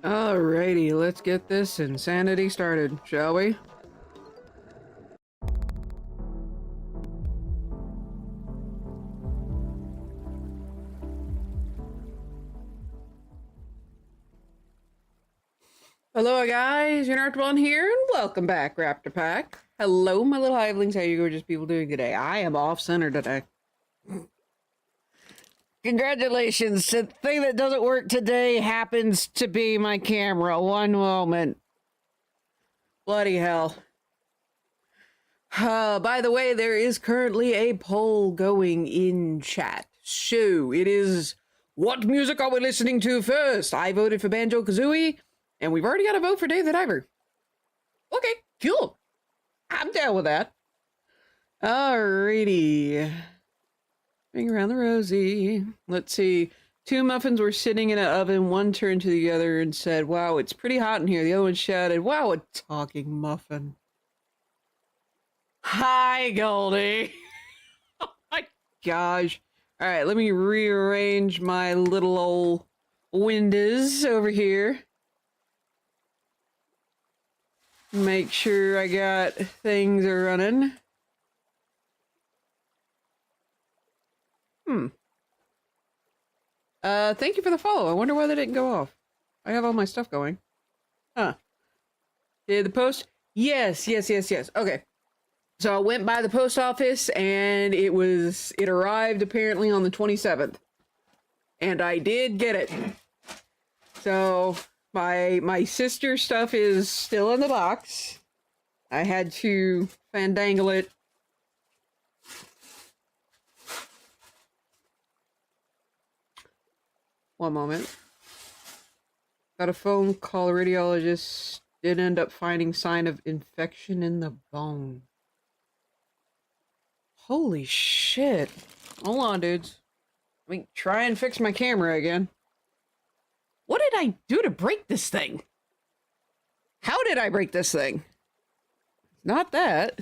Alrighty, let's get this insanity started, shall we? Hello guys, Unoraptormon here, and welcome back, Raptor Pack. Hello, my little hivelings, how you gorgeous people doing today? I am off-center today. Congratulations, the thing that doesn't work today happens to be my camera. One moment. Bloody hell. By the way, there is currently a poll going in chat. So, it is, what music are we listening to first? I voted for Banjo-Kazooie, and we've already got a vote for Dave the Diver. Okay, cool. I'm down with that. Alrighty. Bring around the rosy. Let's see. 2 muffins were sitting in an oven. One turned to the other and said, "Wow, it's pretty hot in here." The other one shouted, "Wow, a talking muffin." Hi, Goldie. Oh my gosh. All right, let me rearrange my little old windows over here. Make sure I got things are running. Thank you for the follow. I wonder why they didn't go off. I have all my stuff going. Huh. Did the post? Yes. Okay. So I went by the post office and it arrived apparently on the 27th. And I did get it. So my sister's stuff is still in the box. I had to fandangle it. One moment. Got a phone call. The radiologist did end up finding sign of infection in the bone. Holy shit. Hold on, dudes. Let me try and fix my camera again. What did I do to break this thing? How did I break this thing? Not that.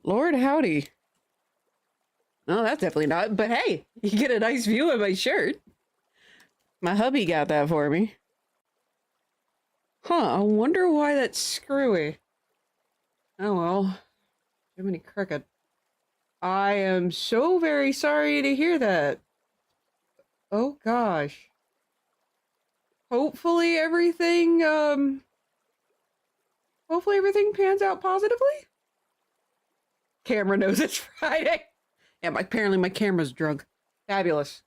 Lord howdy. No, that's definitely not. But hey, you get a nice view of my shirt. My hubby got that for me. Huh, I wonder why that's screwy. Oh well. Jiminy Cricket. I am so very sorry to hear that. Oh gosh. Hopefully everything pans out positively. Camera knows it's Friday. Yeah, apparently my camera's drunk. Fabulous.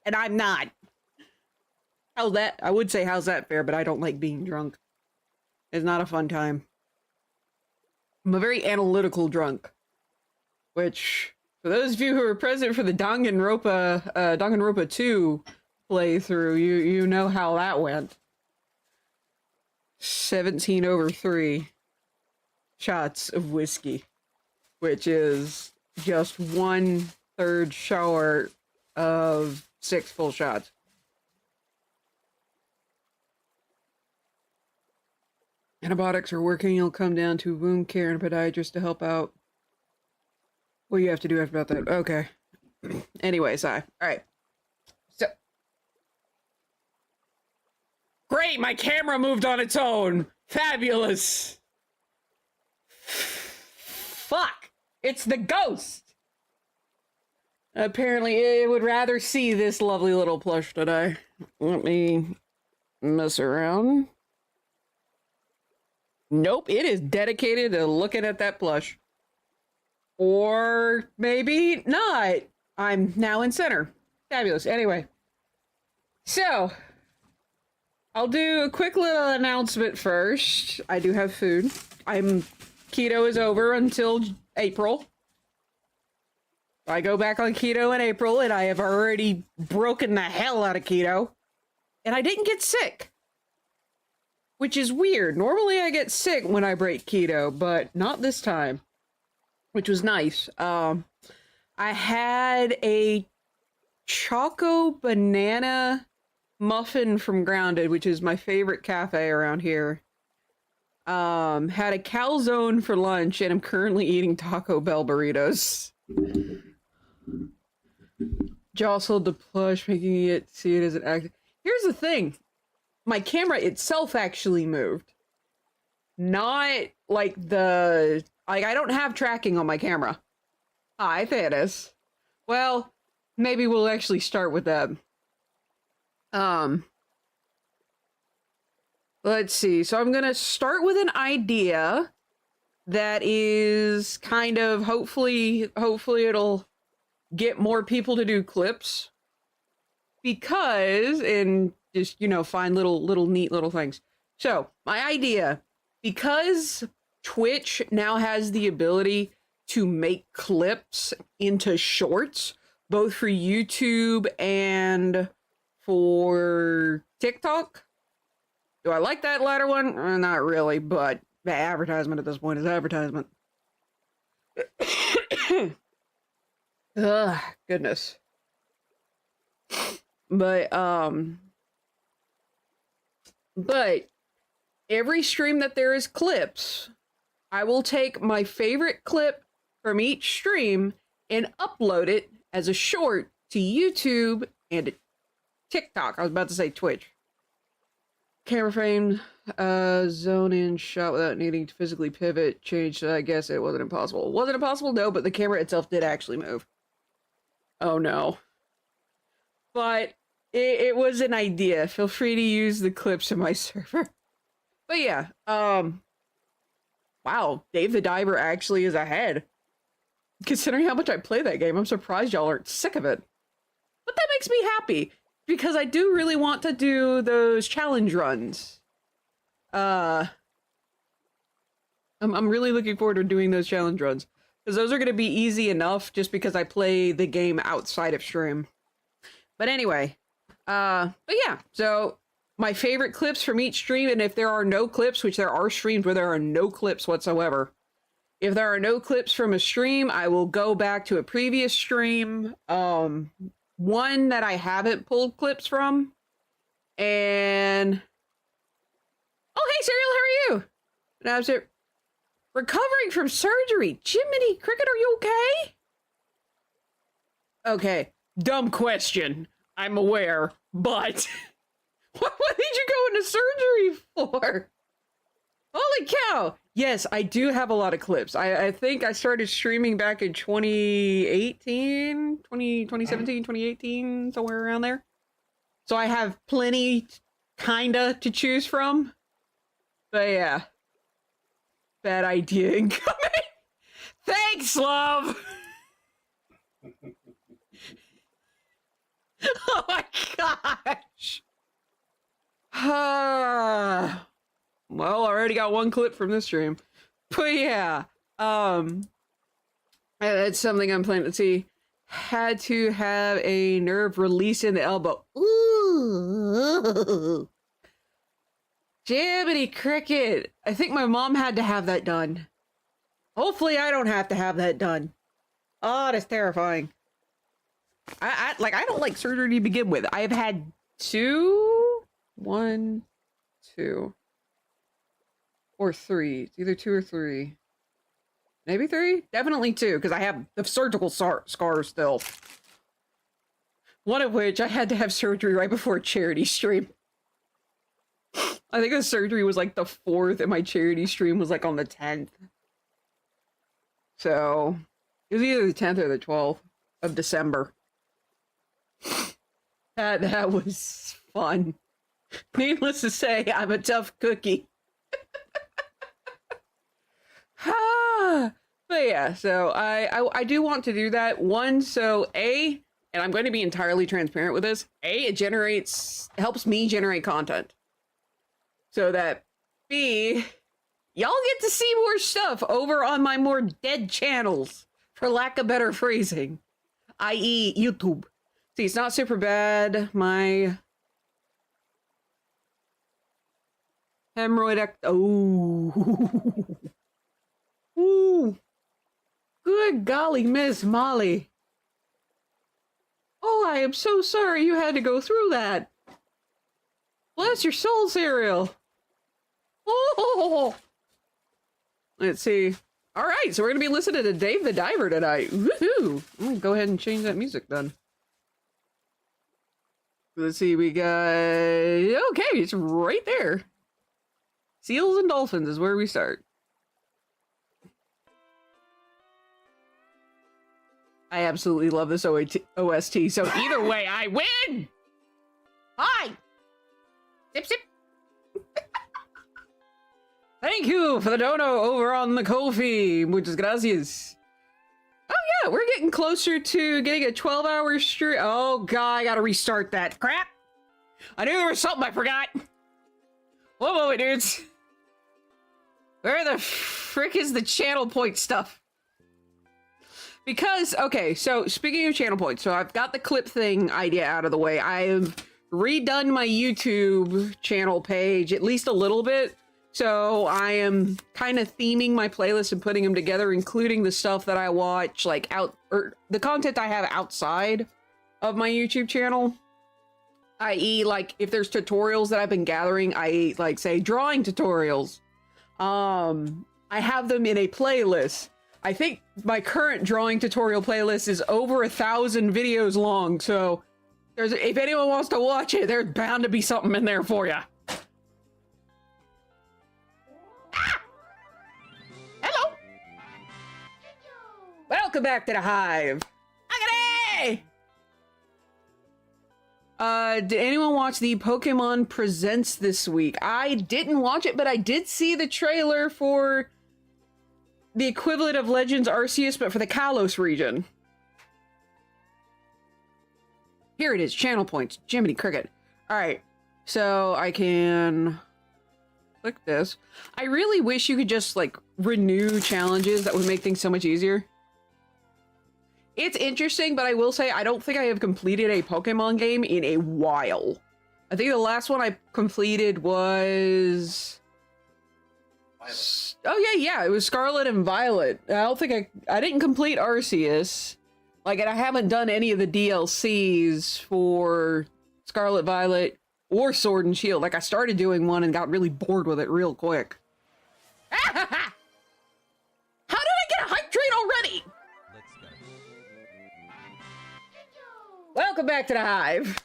And I'm not. How's that? I would say how's that fair, but I don't like being drunk. It's not a fun time. I'm a very analytical drunk. Which, for those of you who were present for the Danganronpa 2 playthrough, you know how that went. 17 over 3 shots of whiskey, which is just 1/3 short of 6 full shots. Antibiotics are working. You'll come down to wound care and a podiatrist to help out. What do you have to do after about that? Okay. Anyways, all right. So, great, my camera moved on its own. Fabulous. Fuck, it's the ghost. Apparently, it would rather see this lovely little plush today. Let me mess around. Nope, it is dedicated to looking at that plush. Or maybe not. I'm now in center. Fabulous. Anyway. So, I'll do a quick little announcement first. I do have food. Keto is over until April. I go back on keto in April, and I have already broken the hell out of keto. And I didn't get sick. Which is weird. Normally I get sick when I break keto, but not this time. Which was nice. I had a Choco Banana muffin from Grounded, which is my favorite cafe around here. Had a calzone for lunch, and I'm currently eating Taco Bell burritos. Jostled the plush, making it see it as an act. Here's the thing. My camera itself actually moved. Not like I don't have tracking on my camera. Hi, Thanos. Well, maybe we'll actually start with that. Let's see. So I'm gonna start with an idea that is kind of hopefully it'll get more people to do clips. Because, and just, find little neat little things. So, my idea, because Twitch now has the ability to make clips into shorts, both for YouTube and for TikTok. Do I like that latter one? Not really, but the advertisement at this point is advertisement. Ugh, goodness. But every stream that there is clips, I will take my favorite clip from each stream and upload it as a short to YouTube and TikTok. I was about to say Twitch. Camera frame, zone in shot without needing to physically pivot, change, so I guess it wasn't impossible. It wasn't impossible? No, but the camera itself did actually move. Oh no. But it was an idea. Feel free to use the clips in my server. But yeah, wow, Dave the Diver actually is ahead. Considering how much I play that game, I'm surprised y'all aren't sick of it. But that makes me happy, because I do really want to do those challenge runs. I'm really looking forward to doing those challenge runs. Because those are going to be easy enough, just because I play the game outside of stream. But anyway, but yeah, so my favorite clips from each stream, and if there are no clips, which there are streams where there are no clips whatsoever, if there are no clips from a stream, I will go back to a previous stream, one that I haven't pulled clips from, And oh, hey, Serial, how are you? And I was recovering from surgery. Jiminy Cricket, are you okay? Okay, dumb question. I'm aware, but what did you go into surgery for? Holy cow! Yes, I do have a lot of clips. I think I started streaming back in 2018, 2017, 2018, somewhere around there. So I have plenty, kinda, to choose from. But yeah. Bad idea incoming. Thanks, love! Oh my gosh! Well, I already got one clip from this stream. But yeah, that's something I'm planning to see. Had to have a nerve release in the elbow. Ooh. Jiminy Cricket. I think my mom had to have that done. Hopefully I don't have to have that done. Oh, that's terrifying. I don't like surgery to begin with. I've had two, or three. It's either 2 or 3. Maybe 3? Definitely 2, because I have the surgical scars still. One of which I had to have surgery right before a charity stream. I think the surgery was like the 4th, and my charity stream was like on the 10th. So, it was either the 10th or the 12th of December. That was fun. Needless to say, I'm a tough cookie. But yeah, so I do want to do that. One, so A, and I'm going to be entirely transparent with this. A, it helps me generate content. So that B, y'all get to see more stuff over on my more dead channels, for lack of better phrasing, i.e. YouTube. See, it's not super bad. My hemorrhoid oh. Ooh. Good golly, Miss Molly. Oh, I am so sorry you had to go through that. Bless your soul, Cereal. Oh. Let's see. All right, so we're going to be listening to Dave the Diver tonight. Woohoo. I'm going to go ahead and change that music then. Let's see, we got... Okay, it's right there. Seals and Dolphins is where we start. I absolutely love this OST, so either way, I win! Hi! Sip, sip! Thank you for the dono over on the Ko-fi. Muchas gracias. Oh yeah, we're getting closer to getting a 12-hour stream. Oh god, I gotta restart that. Crap! I knew there was something I forgot. One moment, dudes. Where the frick is the channel point stuff? Because, okay, so speaking of channel points, so I've got the clip thing idea out of the way. I've redone my YouTube channel page at least a little bit. So I am kind of theming my playlist and putting them together, including the stuff that I watch, like or the content I have outside of my YouTube channel. I.e., like, if there's tutorials that I've been gathering, i.e., like, say, drawing tutorials. I have them in a playlist. I think my current drawing tutorial playlist is over 1,000 videos long, so if anyone wants to watch it, there's bound to be something in there for you. Ah! Hello! Welcome back to the Hive. Agade! Did anyone watch the Pokemon Presents this week? I didn't watch it, but I did see the trailer for the equivalent of Legends Arceus, but for the Kalos region. Here it is, channel points, Jiminy Cricket. Alright, so I can click this. I really wish you could just, like, renew challenges. That would make things so much easier. It's interesting, but I will say I don't think I have completed a Pokemon game in a while. I think the last one I completed was... Oh yeah, it was Scarlet and Violet. I don't think I didn't complete Arceus. Like, and I haven't done any of the DLCs for Scarlet, Violet, or Sword and Shield. Like, I started doing one and got really bored with it real quick. How did I get a hype train already? Let's go. Welcome back to the Hive.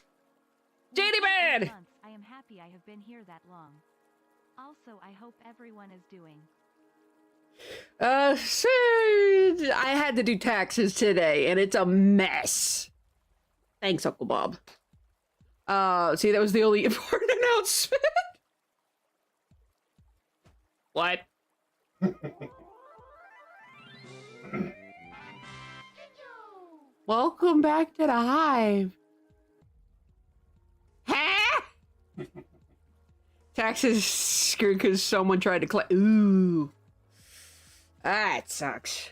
JD Man! I am happy I have been here that long. Also, I hope everyone is doing. So I had to do taxes today, and it's a mess. Thanks, Uncle Bob. See, that was the only important announcement. What? Welcome back to the Hive. Huh? Taxes screwed because someone tried to collect. Ooh. That sucks.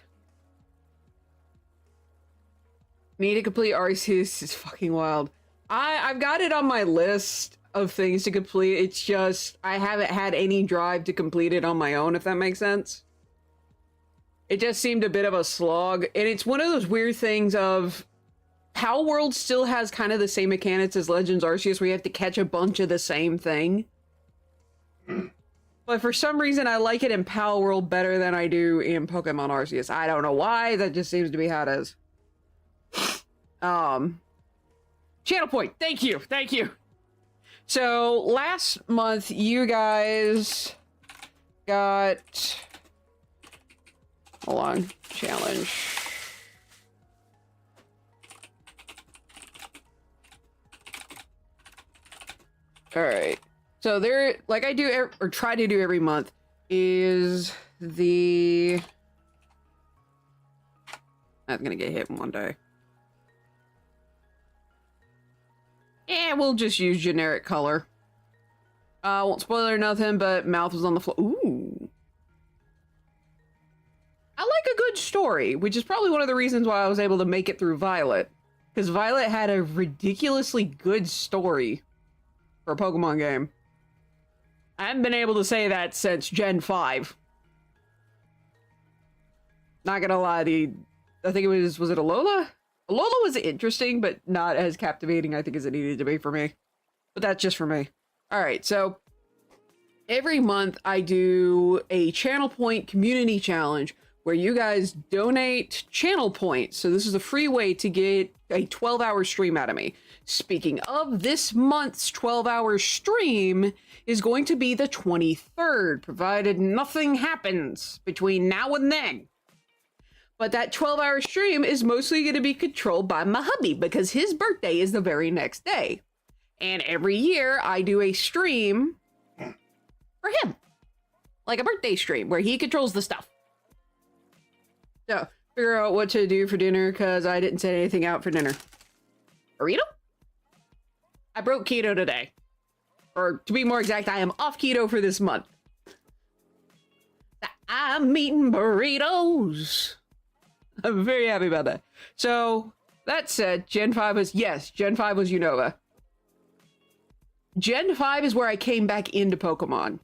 Need to complete Arceus is fucking wild. I've got it on my list of things to complete. It's just I haven't had any drive to complete it on my own, if that makes sense. It just seemed a bit of a slog, and it's one of those weird things of Power World still has kind of the same mechanics as Legends Arceus, where you have to catch a bunch of the same thing. But for some reason, I like it in Power World better than I do in Pokemon Arceus. I don't know why. That just seems to be how it is. Channel point. Thank you. Thank you. So last month, you guys got... Hold on. Challenge. All right. So there, like I do, or try to do every month, is the... I'm gonna get hit in one day. Yeah, we'll just use generic color. Won't spoil or nothing, but mouth was on the floor. Ooh. I like a good story, which is probably one of the reasons why I was able to make it through Violet. Because Violet had a ridiculously good story for a Pokemon game. I haven't been able to say that since Gen 5. Not gonna lie, I think it was it Alola? Alola was interesting, but not as captivating, I think, as it needed to be for me. But that's just for me. Alright, so every month I do a Channel Point Community Challenge where you guys donate channel points. So this is a free way to get a 12-hour stream out of me. Speaking of, this month's 12-hour stream is going to be the 23rd, provided nothing happens between now and then. But that 12-hour stream is mostly going to be controlled by my hubby because his birthday is the very next day. And every year I do a stream for him. Like a birthday stream where he controls the stuff. So, figure out what to do for dinner because I didn't set anything out for dinner. Burrito? I broke keto today. Or to be more exact, I am off keto for this month. I'm eating burritos. I'm very happy about that. So, that said, Gen 5 was, yes, Gen 5 was Unova. Gen 5 is where I came back into Pokemon.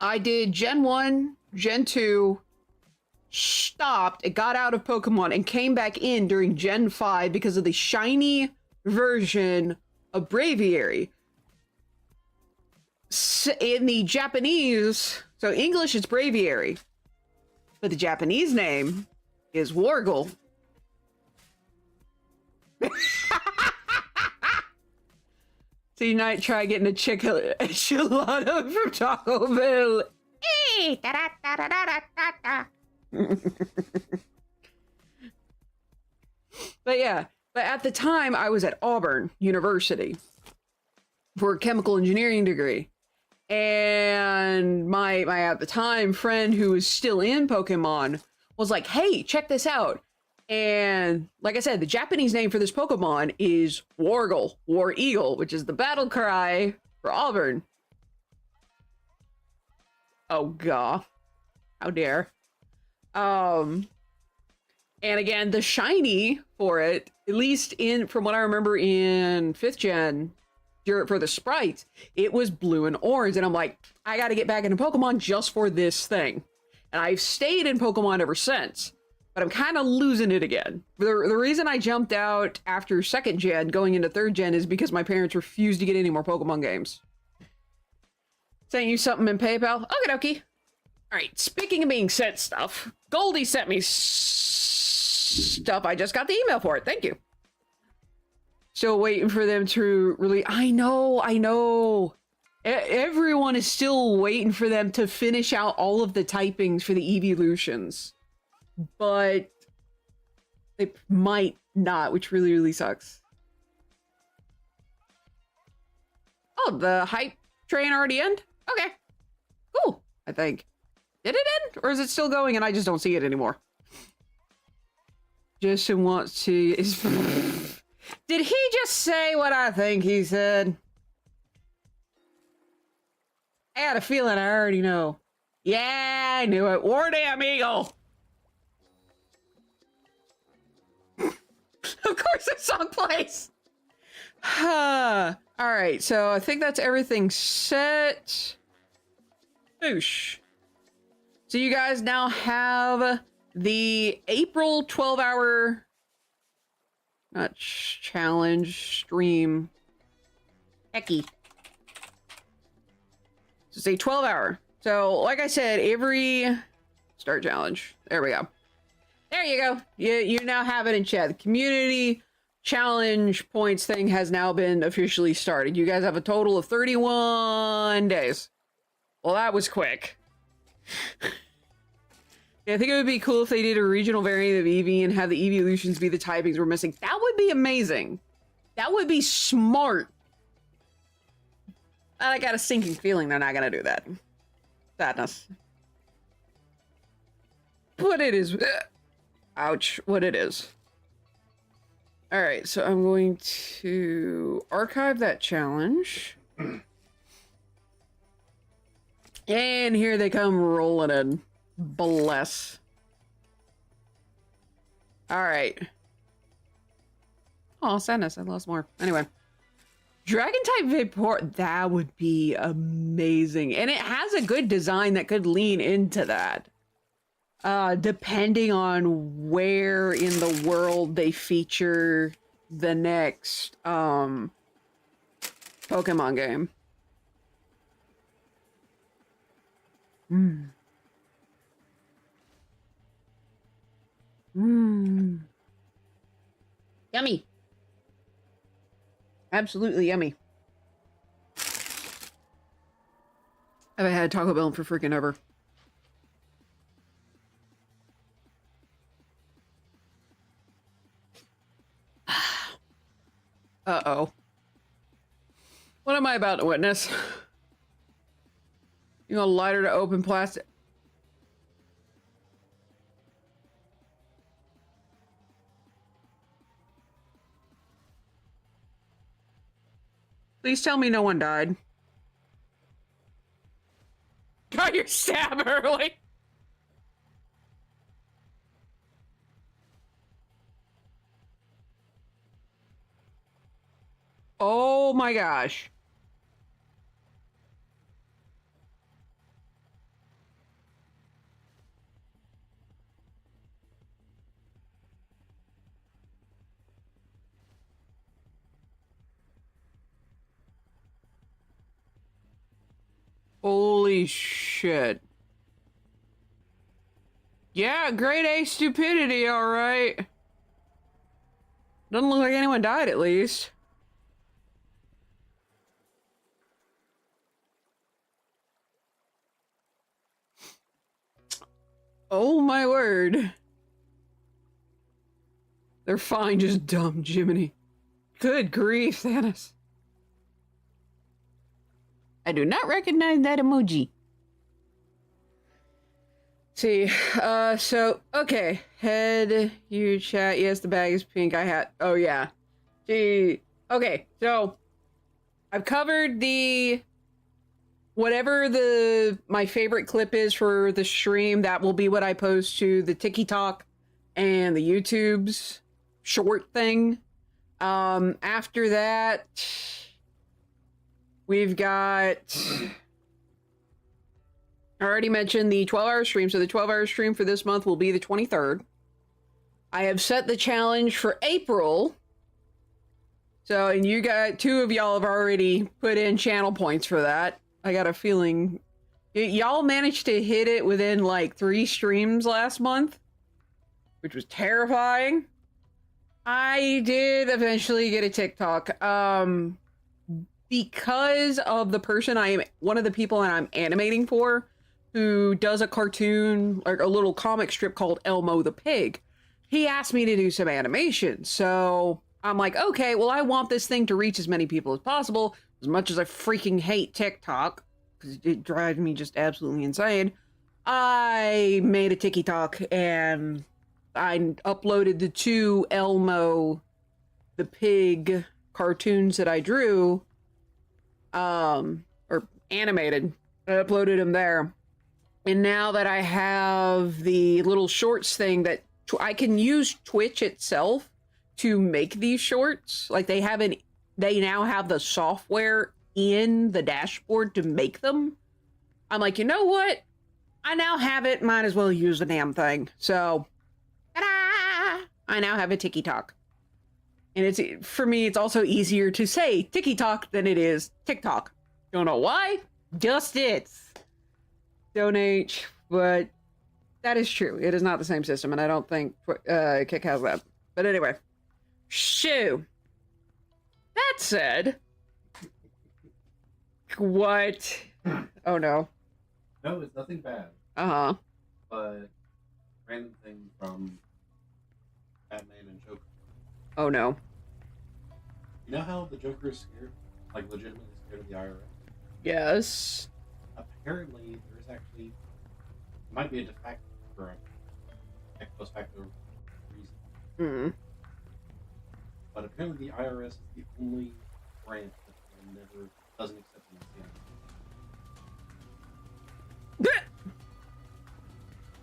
I did Gen 1, Gen 2, stopped, it got out of Pokemon, and came back in during Gen 5 because of the shiny version of Braviary. In the Japanese, so English is Braviary, but the Japanese name is Wargle. So you might try getting a enchilada from Taco Bell. Hey, da da da da da da da. But yeah, but at the time I was at Auburn University for a chemical engineering degree. And my at the time friend who was still in Pokemon was like, hey, check this out. And like I said, the Japanese name for this Pokemon is Wargle, War Eagle, which is the battle cry for Auburn. Oh god. How dare. And again, the shiny for it, at least from what I remember in 5th gen, for the sprites, it was blue and orange. And I'm like, I gotta get back into Pokemon just for this thing. And I've stayed in Pokemon ever since. but I'm kind of losing it again. The reason I jumped out after 2nd gen going into 3rd gen is because my parents refused to get any more Pokemon games. Sent you something in PayPal? Okie dokie. Alright, speaking of being sent stuff, Goldie sent me stuff. I just got the email for it. Thank you. Still waiting for them to release. I know. Everyone is still waiting for them to finish out all of the typings for the evolutions. But they might not, which really, really sucks. Oh, the hype train already end? Okay. Cool, I think. Did it end? Or is it still going and I just don't see it anymore? Justin wants to... Did he just say what I think he said? I had a feeling I already know. Yeah, I knew it. War Damn Eagle! Of course the song plays! Alright, so I think that's everything set. Boosh. So you guys now have the April 12-hour... not challenge, stream. Hecky. So it's a 12-hour. So, like I said, every... Start challenge. There we go. There you go. You now have it in chat. The community challenge points thing has now been officially started. You guys have a total of 31 days. Well, that was quick. Yeah, I think it would be cool if they did a regional variant of Eevee and have the evolutions be the typings we're missing. That would be amazing. That would be smart. I got a sinking feeling they're not gonna do that. Sadness. What it is. Ouch. What it is. Alright, so I'm going to archive that challenge. And here they come rolling in. Bless. Alright. Oh, sadness. I lost more. Anyway. Dragon-type Vapor. That would be amazing. And it has a good design that could lean into that. Depending on where in the world they feature the next, Pokemon game. Yummy. Absolutely yummy. I haven't had Taco Bell for freaking ever. Uh-oh. What am I about to witness? You know, lighter to open plastic. Please tell me no one died. Got your stab early. Oh my gosh. Holy shit. Yeah, grade A stupidity, alright. Doesn't look like anyone died, at least. Oh my word. They're fine, just dumb, Jiminy. Good grief, Thanos. I do not recognize that emoji. See, so, okay. Head, you chat, yes, the bag is pink, I had, oh yeah. Gee, okay, so, I've covered the, whatever my favorite clip is for the stream, that will be what I post to the TikTok and the YouTube's short thing. After that, we've got, I already mentioned the 12-hour stream. So the 12-hour stream for this month will be the 23rd. I have set the challenge for April. So, and you got 2 of y'all have already put in channel points for that. I got a feeling y'all managed to hit it within like 3 streams last month, which was terrifying. I did eventually get a TikTok. Because of the person one of the people that I'm animating for, who does a cartoon, like a little comic strip called Elmo the Pig. He asked me to do some animation. So I'm like, okay, well, I want this thing to reach as many people as possible. As much as I freaking hate TikTok, because it drives me just absolutely insane. I made a TikTok and I uploaded the 2 Elmo the Pig cartoons that I drew, or animated. I uploaded them there. And now that I have the little shorts thing that I can use Twitch itself to make these shorts, like they now have the software in the dashboard to make them. I'm like, you know what? I now have it, might as well use the damn thing. So, ta-da! I now have a TikTok. And for me, it's also easier to say TikTok than it is TikTok. Don't know why, just it's. Donate, but that is true. It is not the same system, and I don't think Kick has that. But anyway, shoo. That said, what? Oh no. No, it's nothing bad. Uh-huh. But random thing from Batman and Joker. Oh no. You know how the Joker is scared? Like, legitimately scared of the IRS? Yes. Apparently, there's actually... It might be a de facto or a ex post facto reason. But apparently the IRS is the only branch that doesn't accept an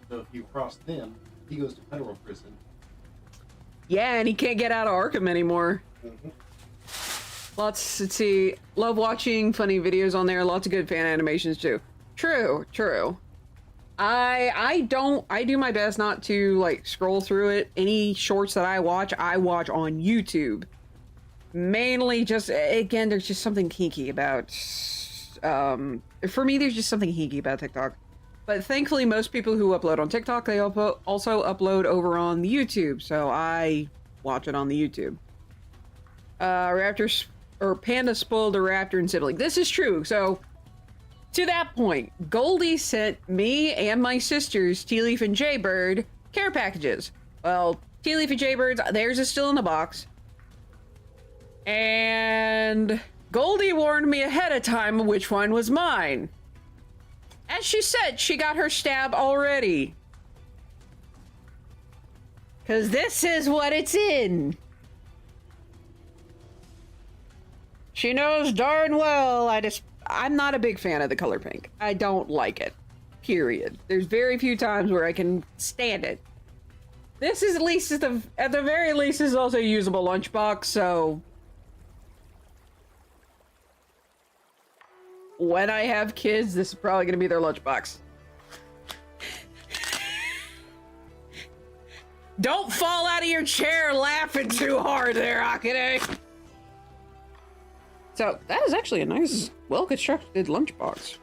So if you cross them, he goes to federal prison. Yeah, and he can't get out of Arkham anymore. Let's see. Love watching funny videos on there. Lots of good fan animations too. True. I do my best not to like scroll through it. Any shorts that I watch on YouTube. Mainly just, again, there's just something kinky about, for me, there's just something kinky about TikTok. But thankfully, most people who upload on TikTok, they also upload over on the YouTube. So I watch it on the YouTube. Panda spoiled a raptor and sibling. This is true. So, to that point, Goldie sent me and my sisters, Tea Leaf and Jaybird, care packages. Well, Tea Leaf and Jaybirds, theirs is still in the box. And Goldie warned me ahead of time which one was mine. As she said, she got her stab already. 'Cause this is what it's in. She knows darn well I'm not a big fan of the color pink. I don't like it. Period. There's very few times where I can stand it. This is at the very least is also a usable lunchbox, so when I have kids, this is probably gonna be their lunchbox. Don't fall out of your chair laughing too hard there, Akane. So, that is actually a nice, well-constructed lunchbox.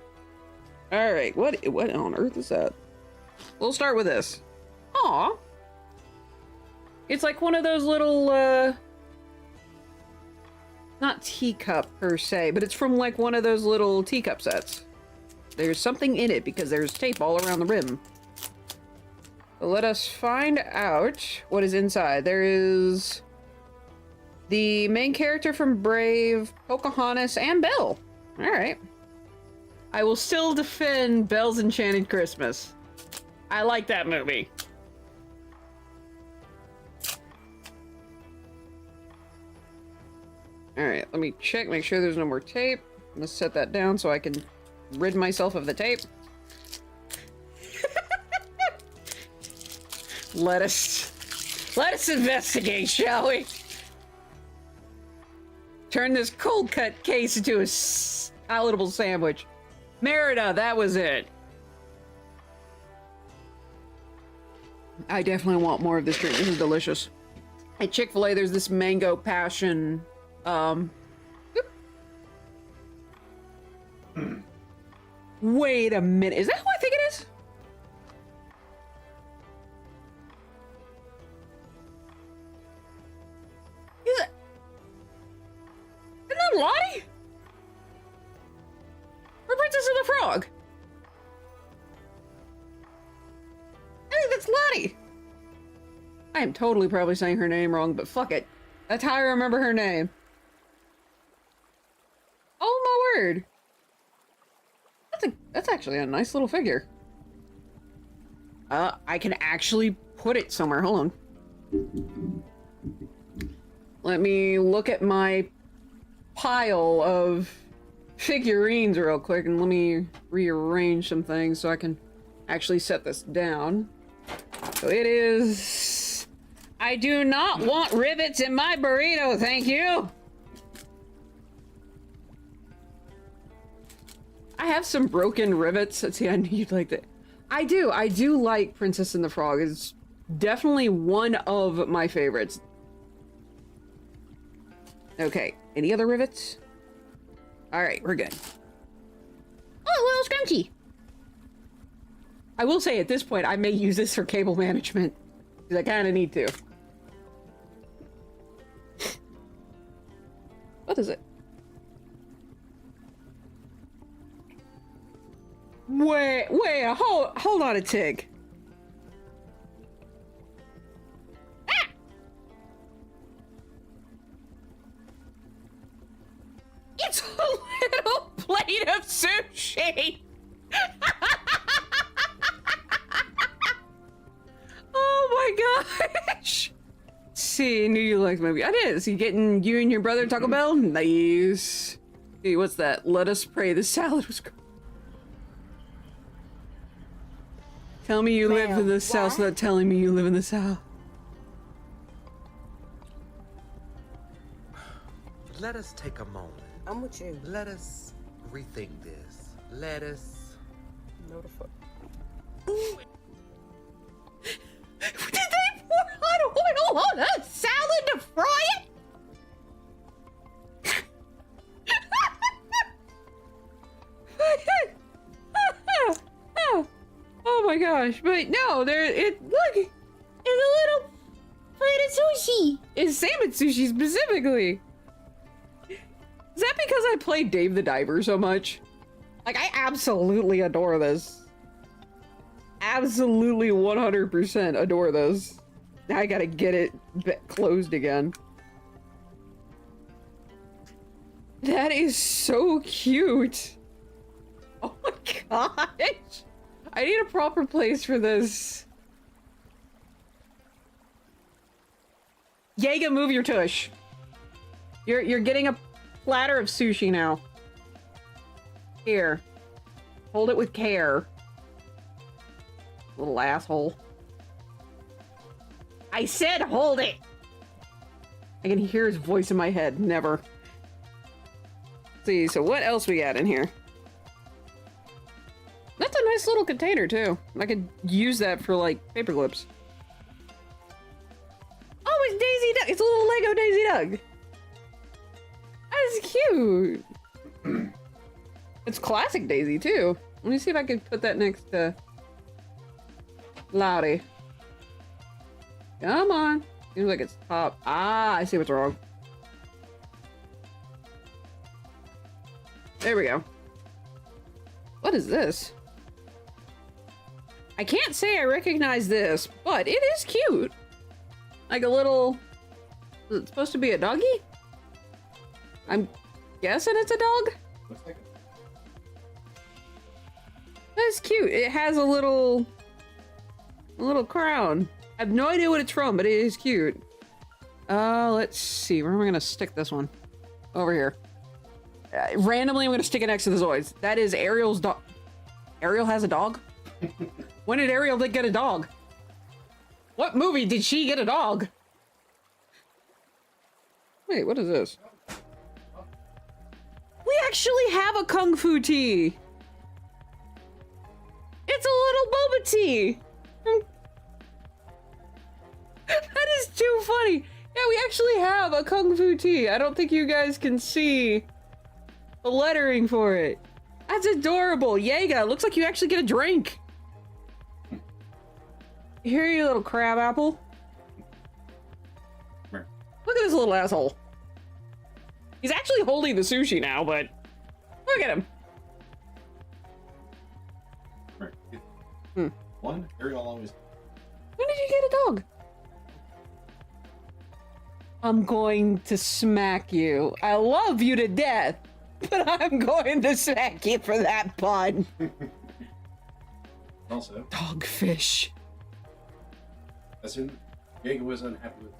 Alright, what on earth is that? We'll start with this. Aw. It's like one of those little, not teacup per se, but it's from like one of those little teacup sets. There's something in it because there's tape all around the rim. So let us find out what is inside. There is the main character from Brave, Pocahontas, and Belle. Alright. I will still defend Belle's Enchanted Christmas. I like that movie. Alright, let me check, make sure there's no more tape. I'm gonna set that down so I can rid myself of the tape. Let us investigate, shall we? Turn this cold cut case into a palatable sandwich. Merida, that was it. I definitely want more of this drink. This is delicious. At Chick-fil-A, there's this mango passion. Wait a minute. Is that who I think it is? Isn't that Lottie? Or Princess and the Frog? I think that's Lottie. I am totally probably saying her name wrong, but fuck it. That's how I remember her name. Oh my word. That's actually a nice little figure. I can actually put it somewhere. Hold on. Let me look at my pile of figurines real quick and let me rearrange some things so I can actually set this down. So it is... I do not want rivets in my burrito, thank you! I have some broken rivets. Let's see, I knew you'd like that. I do like Princess and the Frog. It's definitely one of my favorites. Okay, any other rivets? Alright, we're good. Oh, a little scrunchy! I will say at this point, I may use this for cable management. Because I kind of need to. What is it? Wait, hold on a tick. Ah! It's a little plate of sushi! Oh my gosh! See, knew you liked the movie. I did. So you getting you and your brother Taco Bell? Nice. See, what's that? Let us pray. The salad was great. Tell me you live in the South without telling me you live in the South. Let us take a moment. I'm with you. Let us rethink this. Let us... No the fuck. Did they pour hot oil on a salad to fry it? Oh my gosh, but no, look, it's a little plate of sushi. It's salmon sushi specifically. Is that because I played Dave the Diver so much? Like, I absolutely adore this. Absolutely 100% adore this. Now I gotta get it closed again. That is so cute. Oh my gosh. I need a proper place for this. Yaga, move your tush. You're getting a platter of sushi now. Here. Hold it with care. Little asshole. I said hold it! I can hear his voice in my head. Never. Let's see, so what else we got in here? That's a nice little container, too. I could use that for, like, paper clips. Oh, it's Daisy Duck! It's a little Lego Daisy Duck! That's cute! It's classic Daisy, too. Let me see if I can put that next to... Loudy. Come on. Seems like it's top. Ah, I see what's wrong. There we go. What is this? I can't say I recognize this, but it is cute. Like a little... Is it supposed to be a doggy? I'm guessing it's a dog? Looks like it. That's cute. It has a little crown. I have no idea what it's from, but it is cute. Let's see. Where am I gonna stick this one? Over here. Randomly, I'm gonna stick it next to the Zoids. That is Ariel's dog. Ariel has a dog? When did Ariel get a dog? What movie did she get a dog? Wait, what is this? We actually have a Kung Fu tea! It's a little boba tea! is too funny. Yeah, we actually have a Kung Fu tea. I don't think you guys can see the lettering for it. That's adorable. Yaga, looks like you actually get a drink. Here, you little crab apple. Come here. Look at this little asshole. He's actually holding the sushi now, but look at him. Come here. Hmm. One, Ariel always. When did you get a dog? I'm going to smack you. I love you to death, but I'm going to smack you for that pun. Also, Dogfish. as soon Jaeger was unhappy with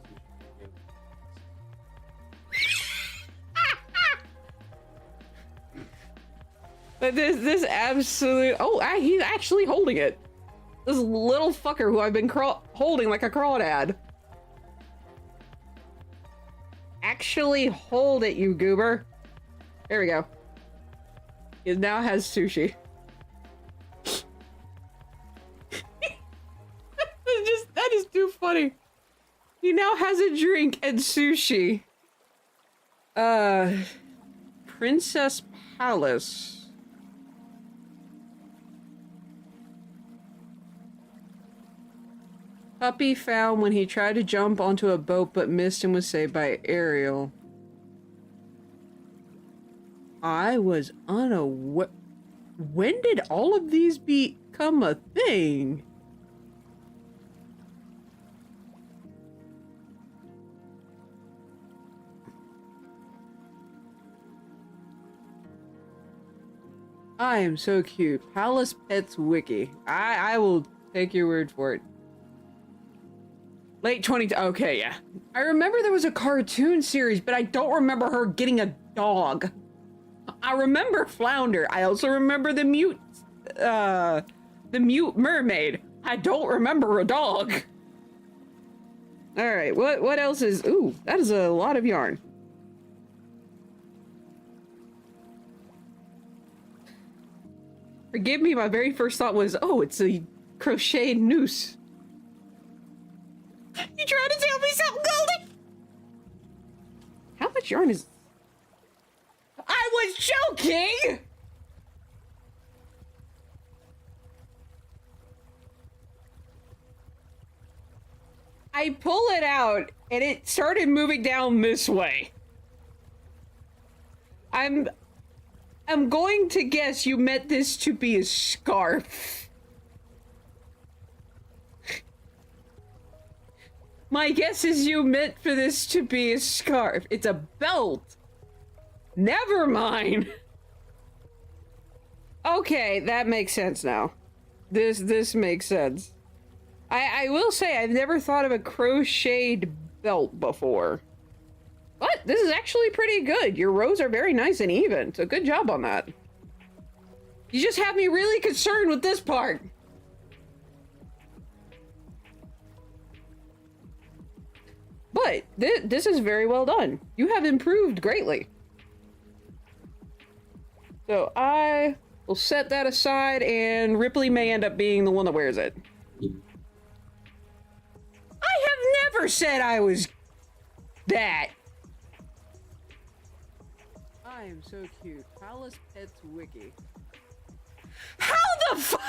sushi. But this absolute... Oh, he's actually holding it. This little fucker who I've been holding like a crawdad. Actually hold it, you goober. There we go. It now has sushi. That is too funny. He now has a drink and sushi. Princess Palace. Puppy found when he tried to jump onto a boat but missed and was saved by Ariel. I was unaware. When did all of these become a thing? I am so cute. Palace Pets Wiki. I will take your word for it. Late 20... Okay, yeah. I remember there was a cartoon series, but I don't remember her getting a dog. I remember Flounder. I also remember the mute mermaid. I don't remember a dog. Alright, what else is... Ooh, that is a lot of yarn. Forgive me, my very first thought was, oh, it's a crocheted noose. You trying to tell me something, Goldie? How much yarn is... I was joking! I pull it out, and it started moving down this way. I'm going to guess you meant this to be a scarf. My guess is you meant for this to be a scarf. It's a belt. Never mind. Okay, that makes sense now. This makes sense. I will say I've never thought of a crocheted belt before. But this is actually pretty good. Your rows are very nice and even, so good job on that. You just have me really concerned with this part. But this is very well done. You have improved greatly. So I will set that aside, and Ripley may end up being the one that wears it. I have never said I was that. I am so cute. Palace Pets Wiki. How the fuck?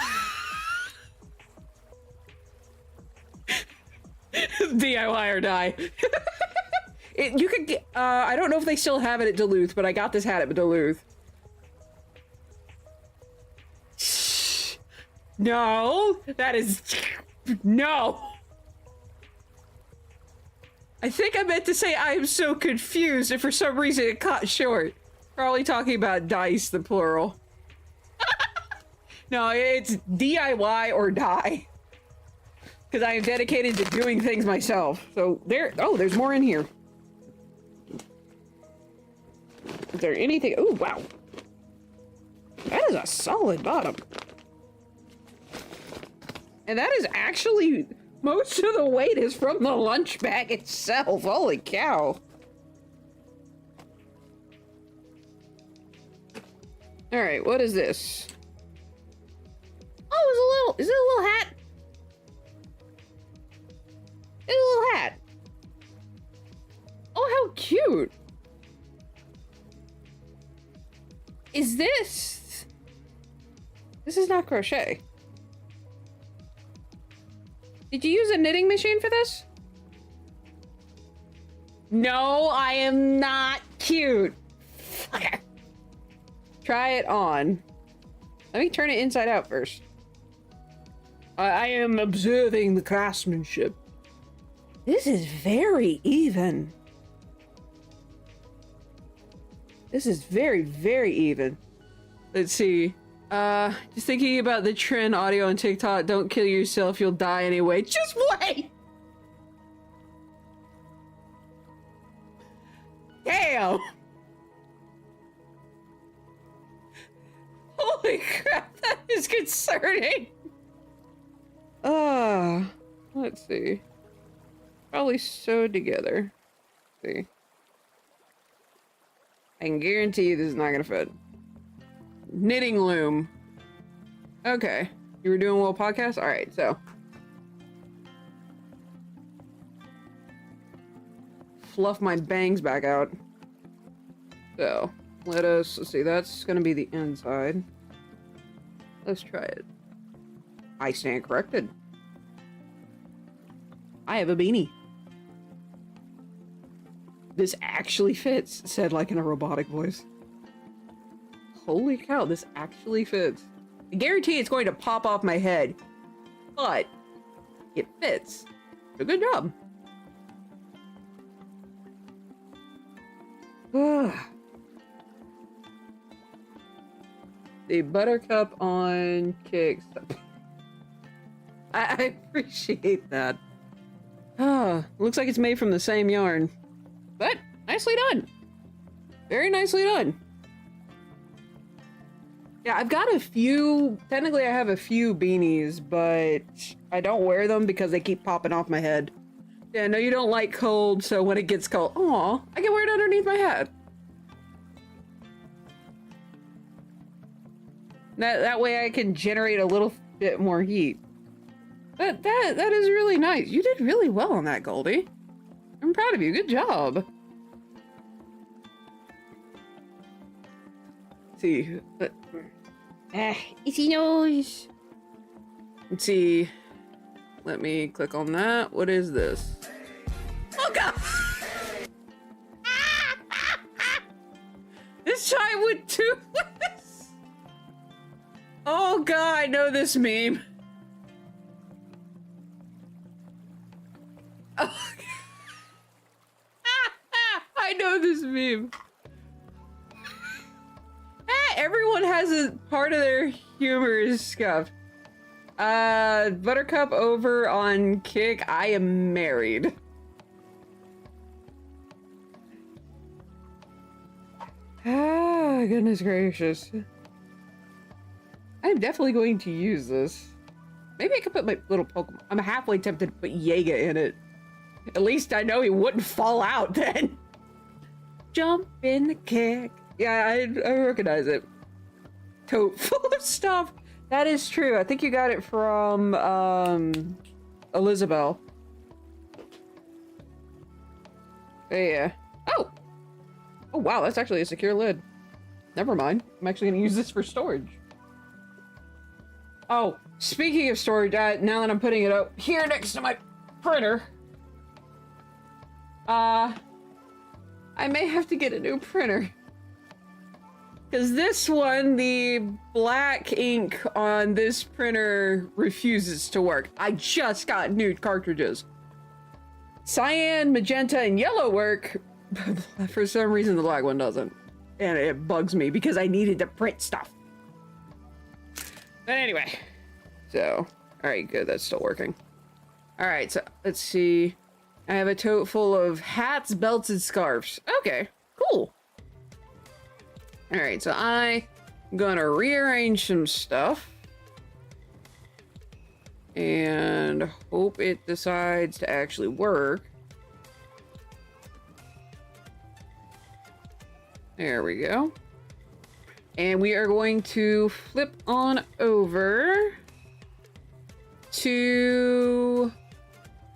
DIY or die. You could get, I don't know if they still have it at Duluth, but I got this hat at Duluth. No, that is, no. I think I meant to say I am so confused, and for some reason it caught short. Probably talking about dice, the plural. No, it's DIY or die. Because I am dedicated to doing things myself. So there, oh, there's more in here. Is there anything? Oh, wow. That is a solid bottom. And that is actually, most of the weight is from the lunch bag itself. Holy cow. All right, what is this? Oh, is it a little hat? It's a little hat. is this? This is not crochet. Did you use a knitting machine for this? No, I am not cute. Okay. Try it on. Let me turn it inside out first. I am observing the craftsmanship. This is very even. This is very, very even. Let's see. Just thinking about the trend audio on TikTok. Don't kill yourself, you'll die anyway. Just wait! Damn! Holy crap, that is concerning! Let's see. Probably sewed together. Let's see. I can guarantee you this is not gonna fit. Knitting loom. Okay. You were doing well podcast? Alright, so. Fluff my bangs back out. So, let's see, that's gonna be the inside. Let's try it. I stand corrected. I have a beanie. This actually fits, said like in a robotic voice. Holy cow, this actually fits. I guarantee it's going to pop off my head, but it fits. So good job. The buttercup on kicks. I appreciate that. Looks like it's made from the same yarn. But nicely done. Very nicely done. Yeah, I've got a few, technically I have a few beanies, but I don't wear them because they keep popping off my head. Yeah, no, you don't like cold, so when it gets cold, aw, I can wear it underneath my hat. That way I can generate a little bit more heat. That is really nice. You did really well on that, Goldie. I'm proud of you. Good job. Let's see. Itchy nose. Let's see. Let me click on that. What is this? Oh god! This child with toothless. Oh god, I know this meme. Oh. I know this meme. Everyone has a part of their humor is scuffed. Buttercup over on Kick. I am married. Ah, goodness gracious. I'm definitely going to use this. Maybe I could put my little Pokemon. I'm halfway tempted to put Jaeger in it. At least I know he wouldn't fall out then. Jump in the kick. Yeah, I recognize it. Tote full of stuff. That is true. I think you got it from, Elizabeth. Yeah. Oh! Oh, wow, that's actually a secure lid. Never mind. I'm actually gonna use this for storage. Oh, speaking of storage, now that I'm putting it up here next to my printer, I may have to get a new printer. Because this one, the black ink on this printer refuses to work. I just got new cartridges. Cyan, magenta, and yellow work. For some reason, the black one doesn't. And it bugs me because I needed to print stuff. But anyway. So, alright, good. That's still working. Alright, so let's see. I have a tote full of hats, belts, and scarves. Okay, cool. Alright, so I'm gonna rearrange some stuff. And hope it decides to actually work. There we go. And we are going to flip on over to...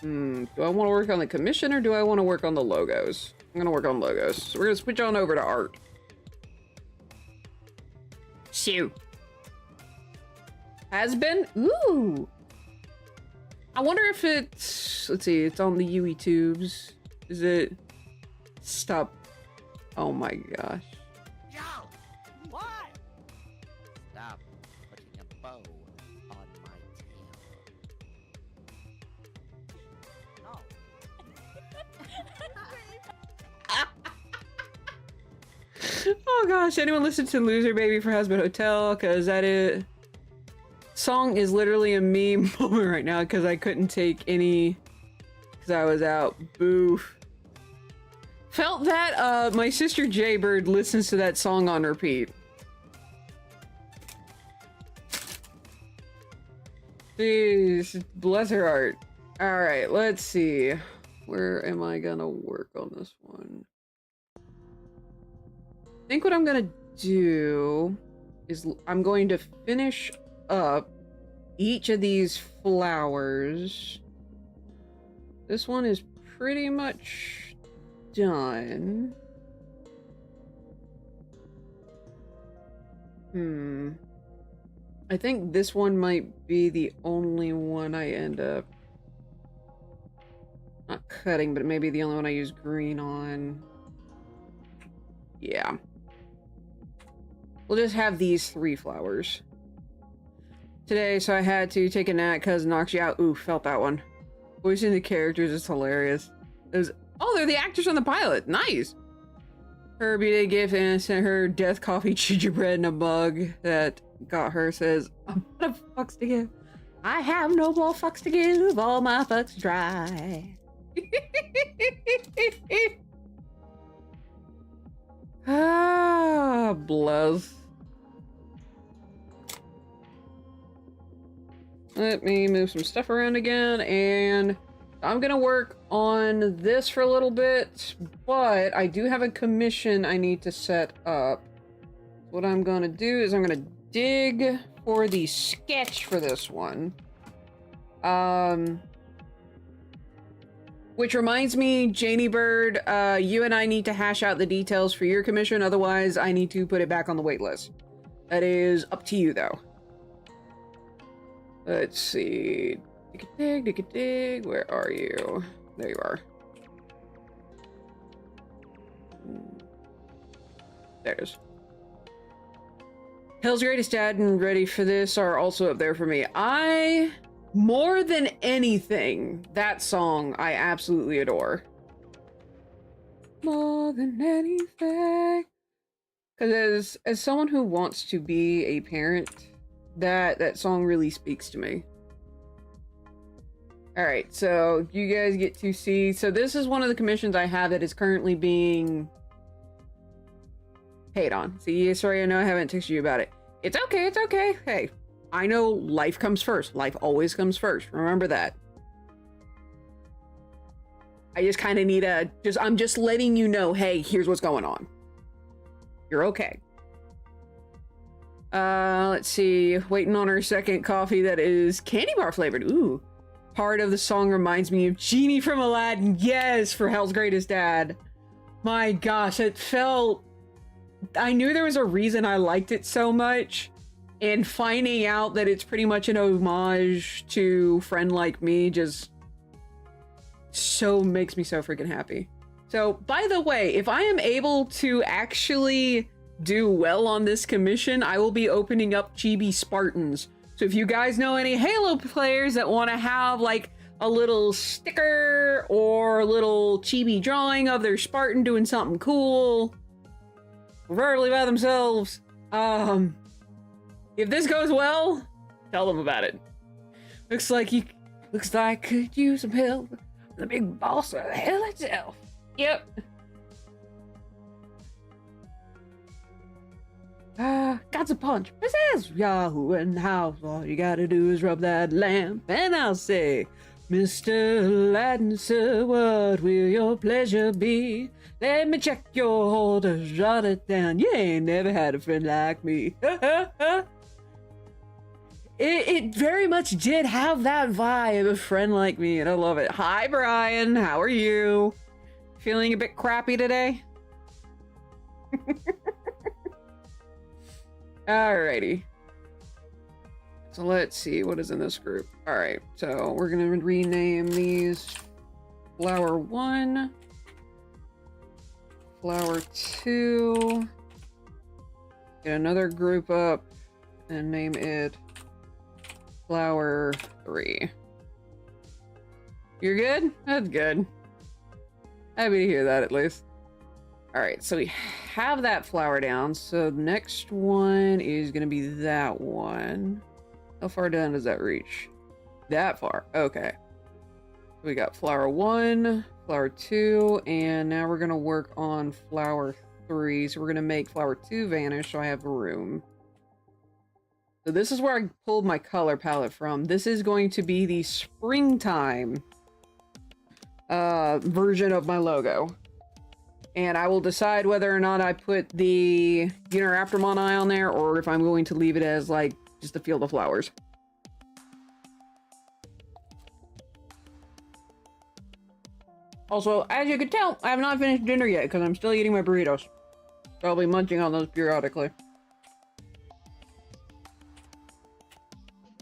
do I want to work on the commission or do I want to work on the logos? I'm going to work on logos. So we're going to switch on over to art. Shoo. Has been? Ooh. I wonder if it's... Let's see, it's on the UE tubes. Is it... Stop. Oh my gosh. Yo! What? Stop putting a bow on my tail. No. Oh gosh, anyone listen to Loser Baby for Husband Hotel? Cause that is... Song is literally a meme moment right now because I couldn't take any... Cause I was out. Boof. Felt that, my sister Jaybird listens to that song on repeat. Jeez, bless her heart. Alright, let's see. Where am I gonna work on this one? I think what I'm gonna do is I'm going to finish up each of these flowers. This one is pretty much done. I think this one might be the only one I end up not cutting, but maybe the only one I use green on. Yeah. We'll just have these 3 flowers today, so I had to take a nap because it knocks you out. Ooh, felt that one. Voicing the characters is hilarious. It was, oh, they're the actors on the pilot. Nice. Her B-Day gift and sent her death coffee, gingerbread, and a mug that got her. Says, I'm out of fucks to give. I have no more fucks to give. All my fucks dry. Ah, bless. Let me move some stuff around again, and I'm gonna work on this for a little bit, but I do have a commission I need to set up. What I'm gonna do is I'm gonna dig for the sketch for this one. Which reminds me, Janie Bird, you and I need to hash out the details for your commission, otherwise I need to put it back on the wait list. That is up to you, though. Let's see. Dig a dig. Where are you? There you are. There's. Hell's Greatest Dad and Ready for This are also up there for me. More than anything, that song I absolutely adore. More than anything. Because as someone who wants to be a parent, that song really speaks to me. Alright, so you guys get to see... So this is one of the commissions I have that is currently being paid on. See, sorry, I know I haven't texted you about it. It's okay, it's okay. Hey, I know life comes first. Life always comes first. Remember that. I just kind of need I'm just letting you know, hey, here's what's going on. You're okay. Let's see. Waiting on our second coffee that is candy bar flavored. Ooh. Part of the song reminds me of Genie from Aladdin. Yes, for Hell's Greatest Dad. My gosh, it felt... I knew there was a reason I liked it so much. And finding out that it's pretty much an homage to Friend Like Me just so makes me so freaking happy. So, by the way, if I am able to actually do well on this commission, I will be opening up Chibi Spartans. So if you guys know any Halo players that want to have like a little sticker or a little chibi drawing of their Spartan doing something cool, verbally by themselves, if this goes well, tell them about it. Looks like I could use some help. The big boss of hell itself. Yep. Got a punch. This is Yahoo and house. All you gotta do is rub that lamp, and I'll say, Mr. Aladdin, sir, what will your pleasure be? Let me check your orders, jot it down. You ain't never had a friend like me. It very much did have that vibe, a friend like me, and I love it. Hi, Brian. How are you? Feeling a bit crappy today? Alrighty. So let's see what is in this group. Alright, so we're gonna rename these Flower 1, Flower 2, get another group up and name it Flower 3. You're good? That's good. Happy to hear that at least. Alright, so we have that flower down. So the next one is going to be that one. How far down does that reach? That far. Okay. We got flower 1, flower 2, and now we're going to work on flower 3. So we're going to make flower 2 vanish so I have room. So this is where I pulled my color palette from. This is going to be the springtime version of my logo. And I will decide whether or not I put the Unoraptormon eye on there or if I'm going to leave it as like just a field of flowers. Also, as you can tell, I have not finished dinner yet because I'm still eating my burritos. So I'll be munching on those periodically.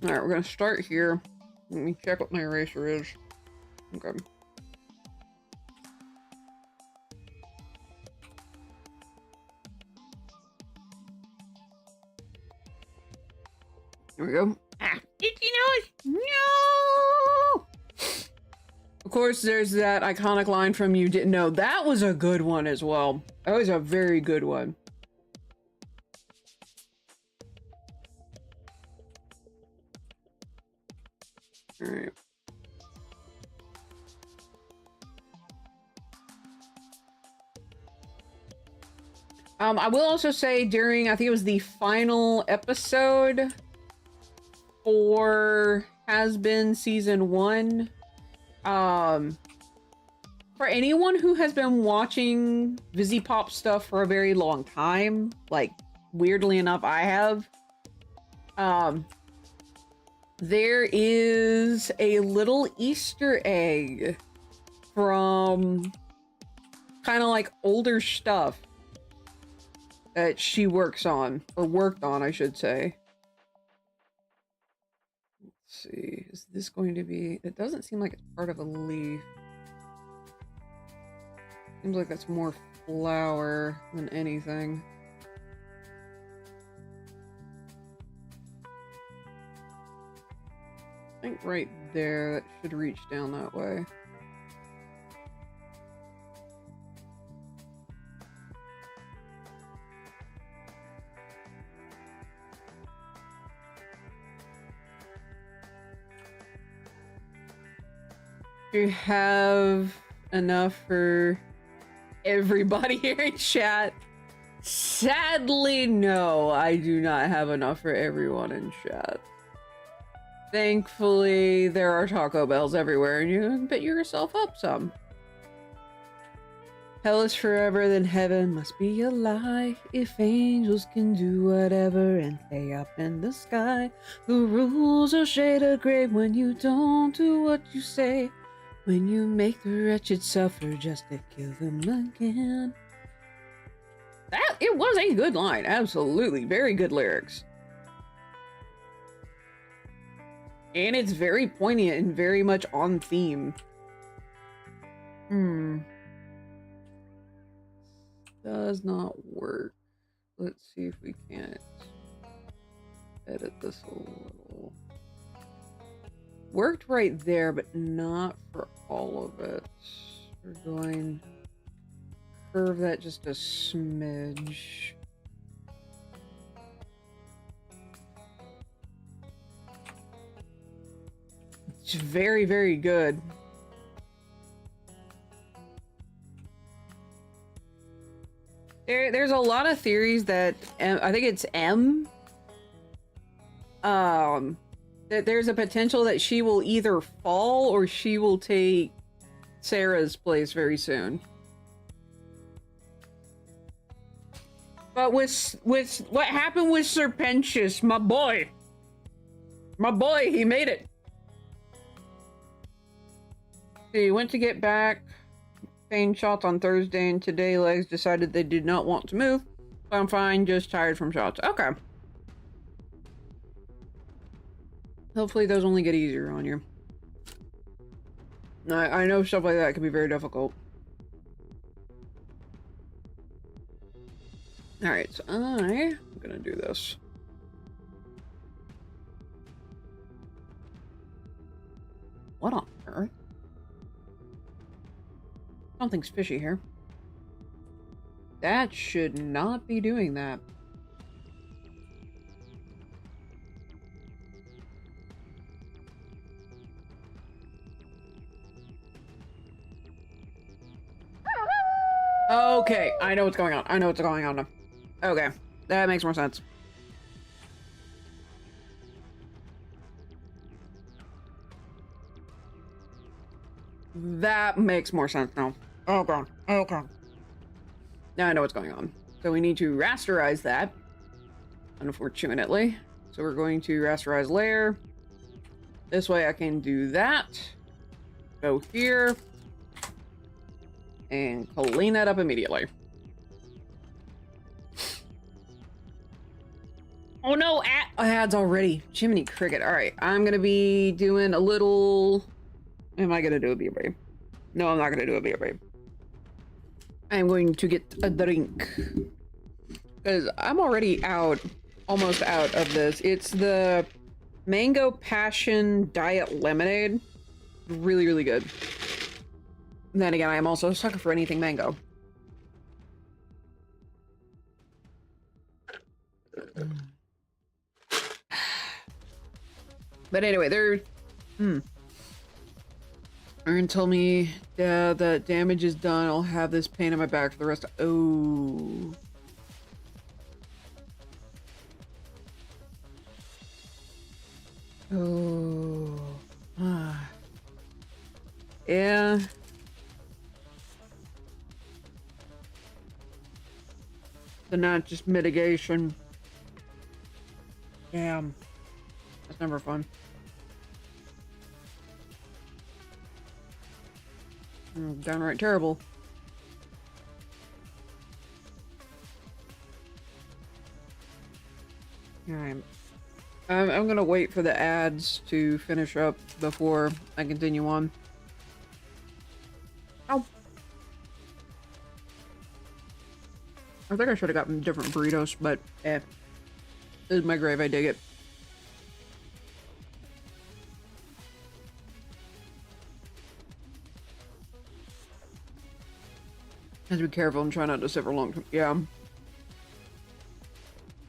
Alright, we're gonna start here. Let me check what my eraser is. Okay. Here we go. Ah, itchy nose! No! Of course, there's that iconic line from You Didn't Know. That was a good one as well. That was a very good one. Alright. I will also say during, I think it was the final episode for Has Been Season 1, for anyone who has been watching VisiPop stuff for a very long time, like, weirdly enough, I have, there is a little Easter egg from kind of like older stuff that she works on, or worked on, I should say. Let's see, is this going to be, it doesn't seem like it's part of a leaf. Seems like that's more flower than anything. I think right there, that should reach down that way. Do you have enough for everybody here in chat? Sadly, no, I do not have enough for everyone in chat. Thankfully, there are Taco Bells everywhere, and you can pick yourself up some. Hell is forever, then heaven must be a lie. If angels can do whatever and play up in the sky, the rules are shade of gray when you don't do what you say. When you make the wretched suffer just to kill them again. That, it was a good line, absolutely. Very good lyrics. And it's very poignant and very much on theme. Does not work. Let's see if we can't edit this a little. Worked right there, but not for all of it. We're going to curve that just a smidge. It's very, very good. There's a lot of theories that I think it's M. That there's a potential that she will either fall or she will take Sarah's place very soon. But with what happened with Serpentius, my boy, he made it. He went to get back, pain shots on Thursday, and today legs decided they did not want to move. So I'm fine, just tired from shots. Okay. Hopefully those only get easier on you. I know stuff like that can be very difficult. Alright, so I'm gonna do this. What on earth? Something's fishy here. That should not be doing that. Okay, I know what's going on. I know what's going on now. Okay, that makes more sense. That makes more sense now. Okay, okay. Now I know what's going on. So we need to rasterize that, unfortunately. So we're going to rasterize layer. This way I can do that. Go here. And clean that up immediately. Oh no, ads already. Jiminy Cricket. Alright, I'm gonna be doing a little... Am I gonna do a BRB? No, I'm not gonna do a BRB. I'm going to get a drink. Because I'm already almost out of this. It's the Mango Passion Diet Lemonade. Really, really good. And then again, I am also a sucker for anything mango. But anyway, they're... Aaron told me that damage is done. I'll have this pain in my back for the rest of... Oh. Oh. Ah. Yeah. So not just mitigation. Damn. That's never fun. Downright terrible. Alright. I'm gonna wait for the ads to finish up before I continue on. Ow. I think I should have gotten different burritos, but this is my grave, I dig it. Have to be careful and try not to sit for long time. Yeah.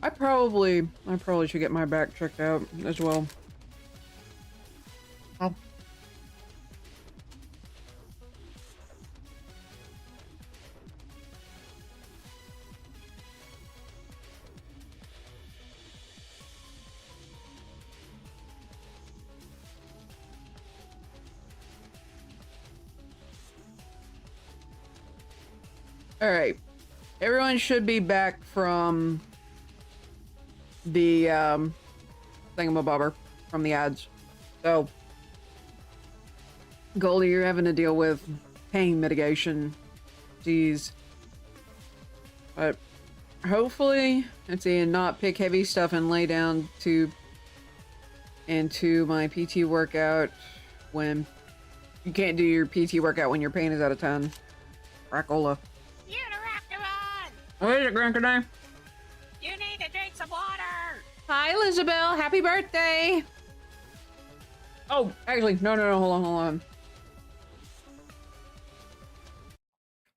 I probably should get my back checked out as well. Oh. Alright. Everyone should be back from the thingamabobber from the ads. So Goldie, you're having to deal with pain mitigation. Jeez. But hopefully, let's see, and not pick heavy stuff and lay down into my PT workout when you can't do your PT workout when your pain is out of 10. Cracola. Unoraptormon! What is it, Grandpa? You need to drink some water! Hi, Elizabeth. Happy birthday. Oh, actually, no. Hold on.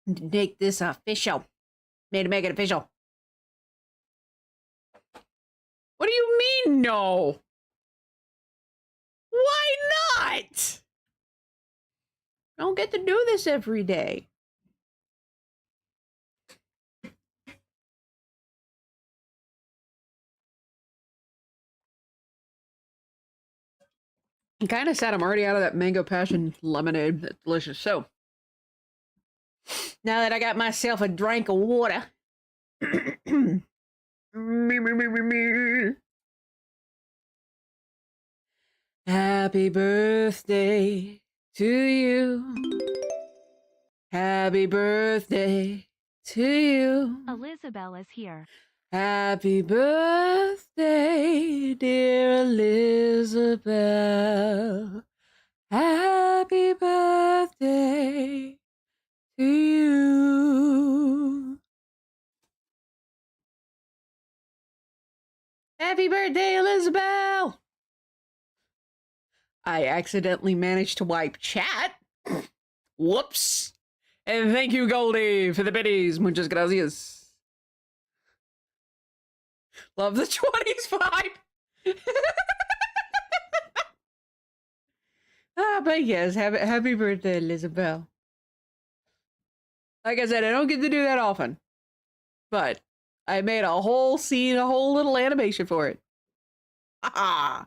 Make this official. Need to make it official. What do you mean, no? Why not? I don't get to do this every day. I'm kind of sad I'm already out of that mango passion lemonade. That's delicious. So, now that I got myself a drink of water. Happy birthday to you. Happy birthday to you. Elizabeth is here. Happy birthday birthday, dear Elizabeth. Happy birthday to you. Happy birthday, Elizabeth! I accidentally managed to wipe chat. Whoops. And thank you, Goldie, for the biddies. Muchas gracias. Love the 20s vibe. But yes, happy birthday, Elizabeth. Like I said, I don't get to do that often. But I made a whole scene, a whole little animation for it. Ha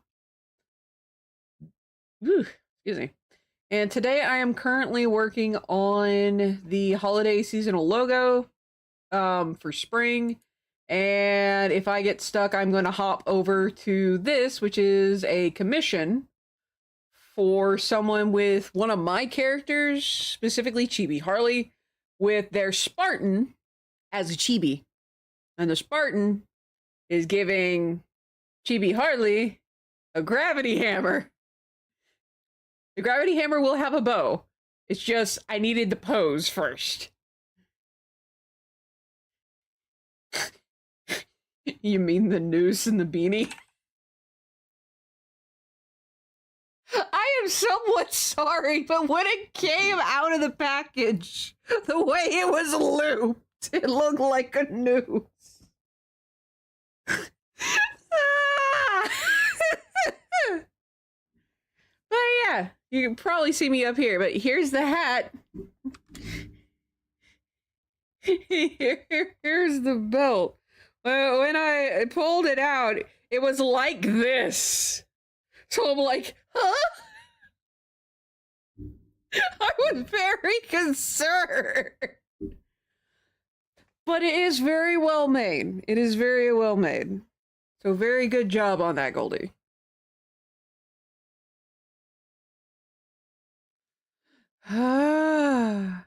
Excuse me. And today I am currently working on the holiday seasonal logo for spring. And if I get stuck, I'm going to hop over to this, which is a commission for someone with one of my characters, specifically Chibi Harley, with their Spartan as a Chibi. And the Spartan is giving Chibi Harley a gravity hammer. The gravity hammer will have a bow. It's just, I needed the pose first. You mean the noose and the beanie? I am somewhat sorry, but when it came out of the package, the way it was looped, it looked like a noose. But yeah, you can probably see me up here, but here's the hat. Here's the belt. When I pulled it out, it was like this. So I'm like, huh? I was very concerned. But it is very well made. It is very well made. So very good job on that, Goldie. Ah.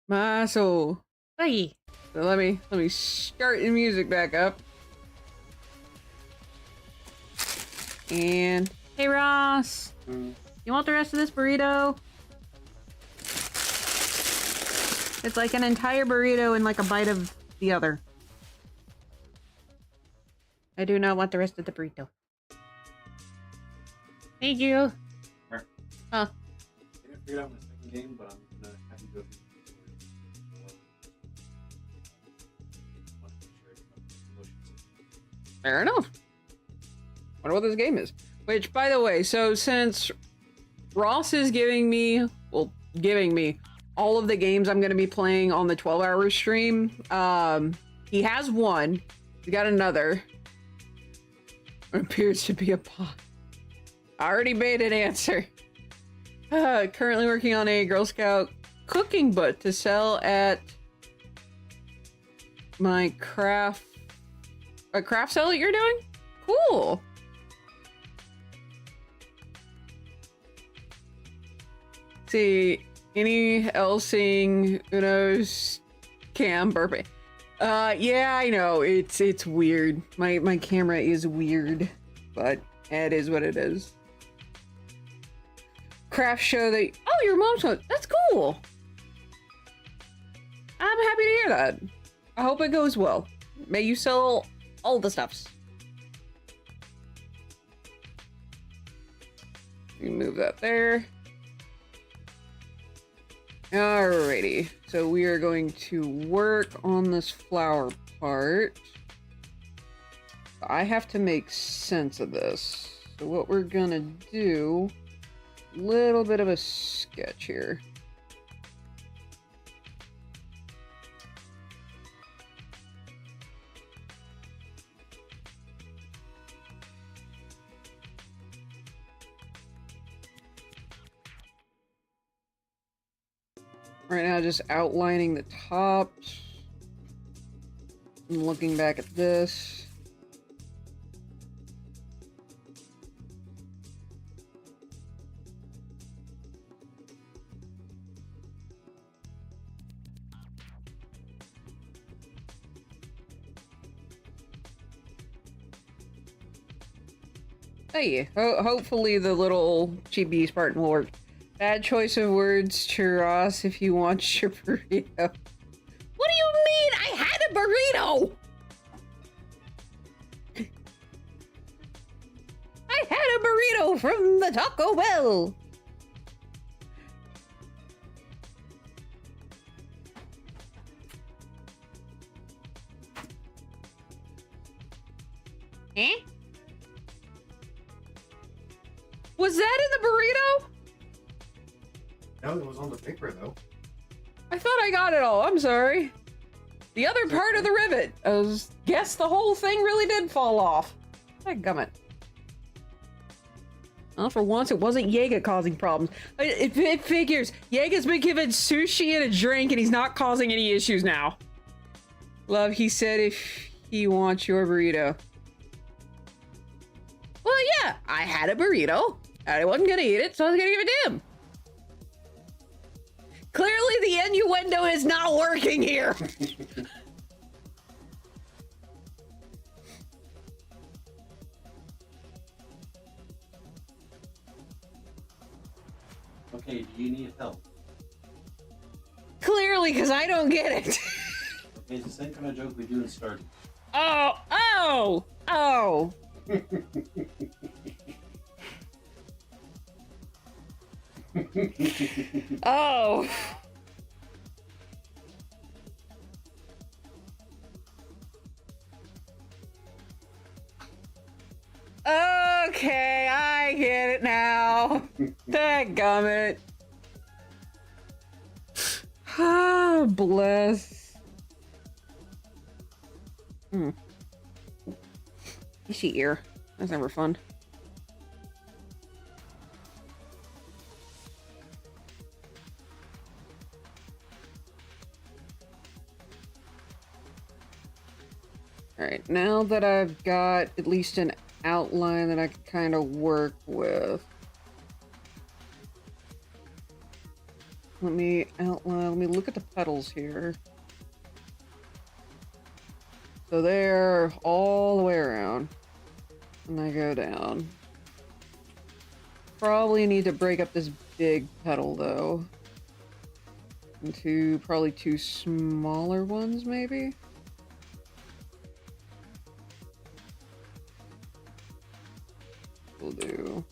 My soul. Hey. So let me start the music back up. And hey Ross, you want the rest of this burrito? It's like an entire burrito and like a bite of the other. I do not want the rest of the burrito. Thank you. Right. Huh. I didn't figure it out in the second game, but I'm gonna have you go through the Fair enough. Wonder what this game is. Which, by the way, so since Ross is giving me all of the games I'm going to be playing on the 12-hour stream, he has one. He got another. It appears to be a bot. I already made an answer. Currently working on a Girl Scout cooking book to sell at my craft sale that you're doing? Cool. See, any Elsing Uno's cam burping. Yeah, I know. It's weird. My camera is weird, but it is what it is. Craft show that. Oh, your mom's one. That's cool. I'm happy to hear that. I hope it goes well. May you sell all the stuffs. You move that there. Alrighty, so we are going to work on this flower part. I have to make sense of this. So what we're gonna do, little bit of a sketch here. Right now, just outlining the tops. And looking back at this. Hey, hopefully the little chibi Spartan will work. Bad choice of words, churros, if you want your burrito. What do you mean? I had a burrito! I had a burrito from the Taco Bell! Eh? Was that in the burrito? No, it was on the paper though. I thought I got it all. I'm sorry. The other part of the rivet. Guess the whole thing really did fall off. Dadgummit. Well, for once, it wasn't Jaeger causing problems. It figures. Jaeger's been given sushi and a drink, and he's not causing any issues now. Love, he said if he wants your burrito. Well, yeah, I had a burrito. I wasn't gonna eat it, so I was gonna give it to him. Clearly, the innuendo is not working here. Okay, do you need help? Clearly, because I don't get it. Okay, it's the same kind of joke we do in Stardew. Oh! Oh! Okay, I get it now. Dadgummit. Ah, bless. Itchy ear. That's never fun. Alright, now that I've got at least an outline that I can kind of work with. Let me look at the petals here. So they're all the way around. And I go down. Probably need to break up this big petal though. Into probably two smaller ones maybe? Will do.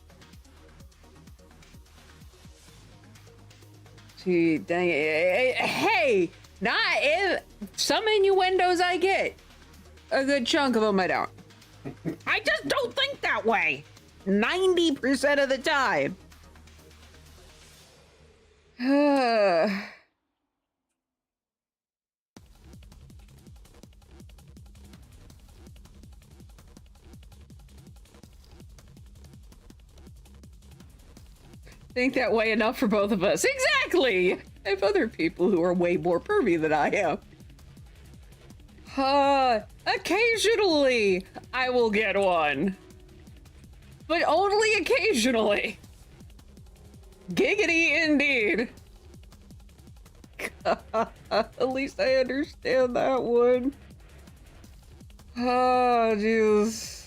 See, dang it. Hey! Not if some innuendos I get. A good chunk of them I don't. I just don't think that way. 90% of the time. Think that way enough for both of us. Exactly! I have other people who are way more pervy than I am. Occasionally I will get one. But only occasionally. Giggity indeed. At least I understand that one. Oh, jeez.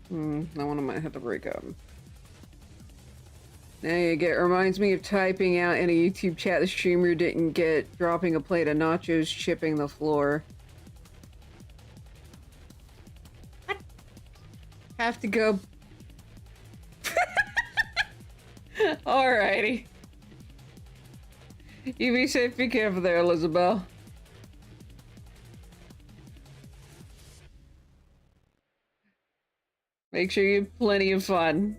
That one I might have to break up. Now you get, reminds me of typing out in a YouTube chat the streamer didn't get, dropping a plate of nachos, chipping the floor. What? Have to go. Alrighty. You be safe, be careful there, Elizabeth. Make sure you have plenty of fun.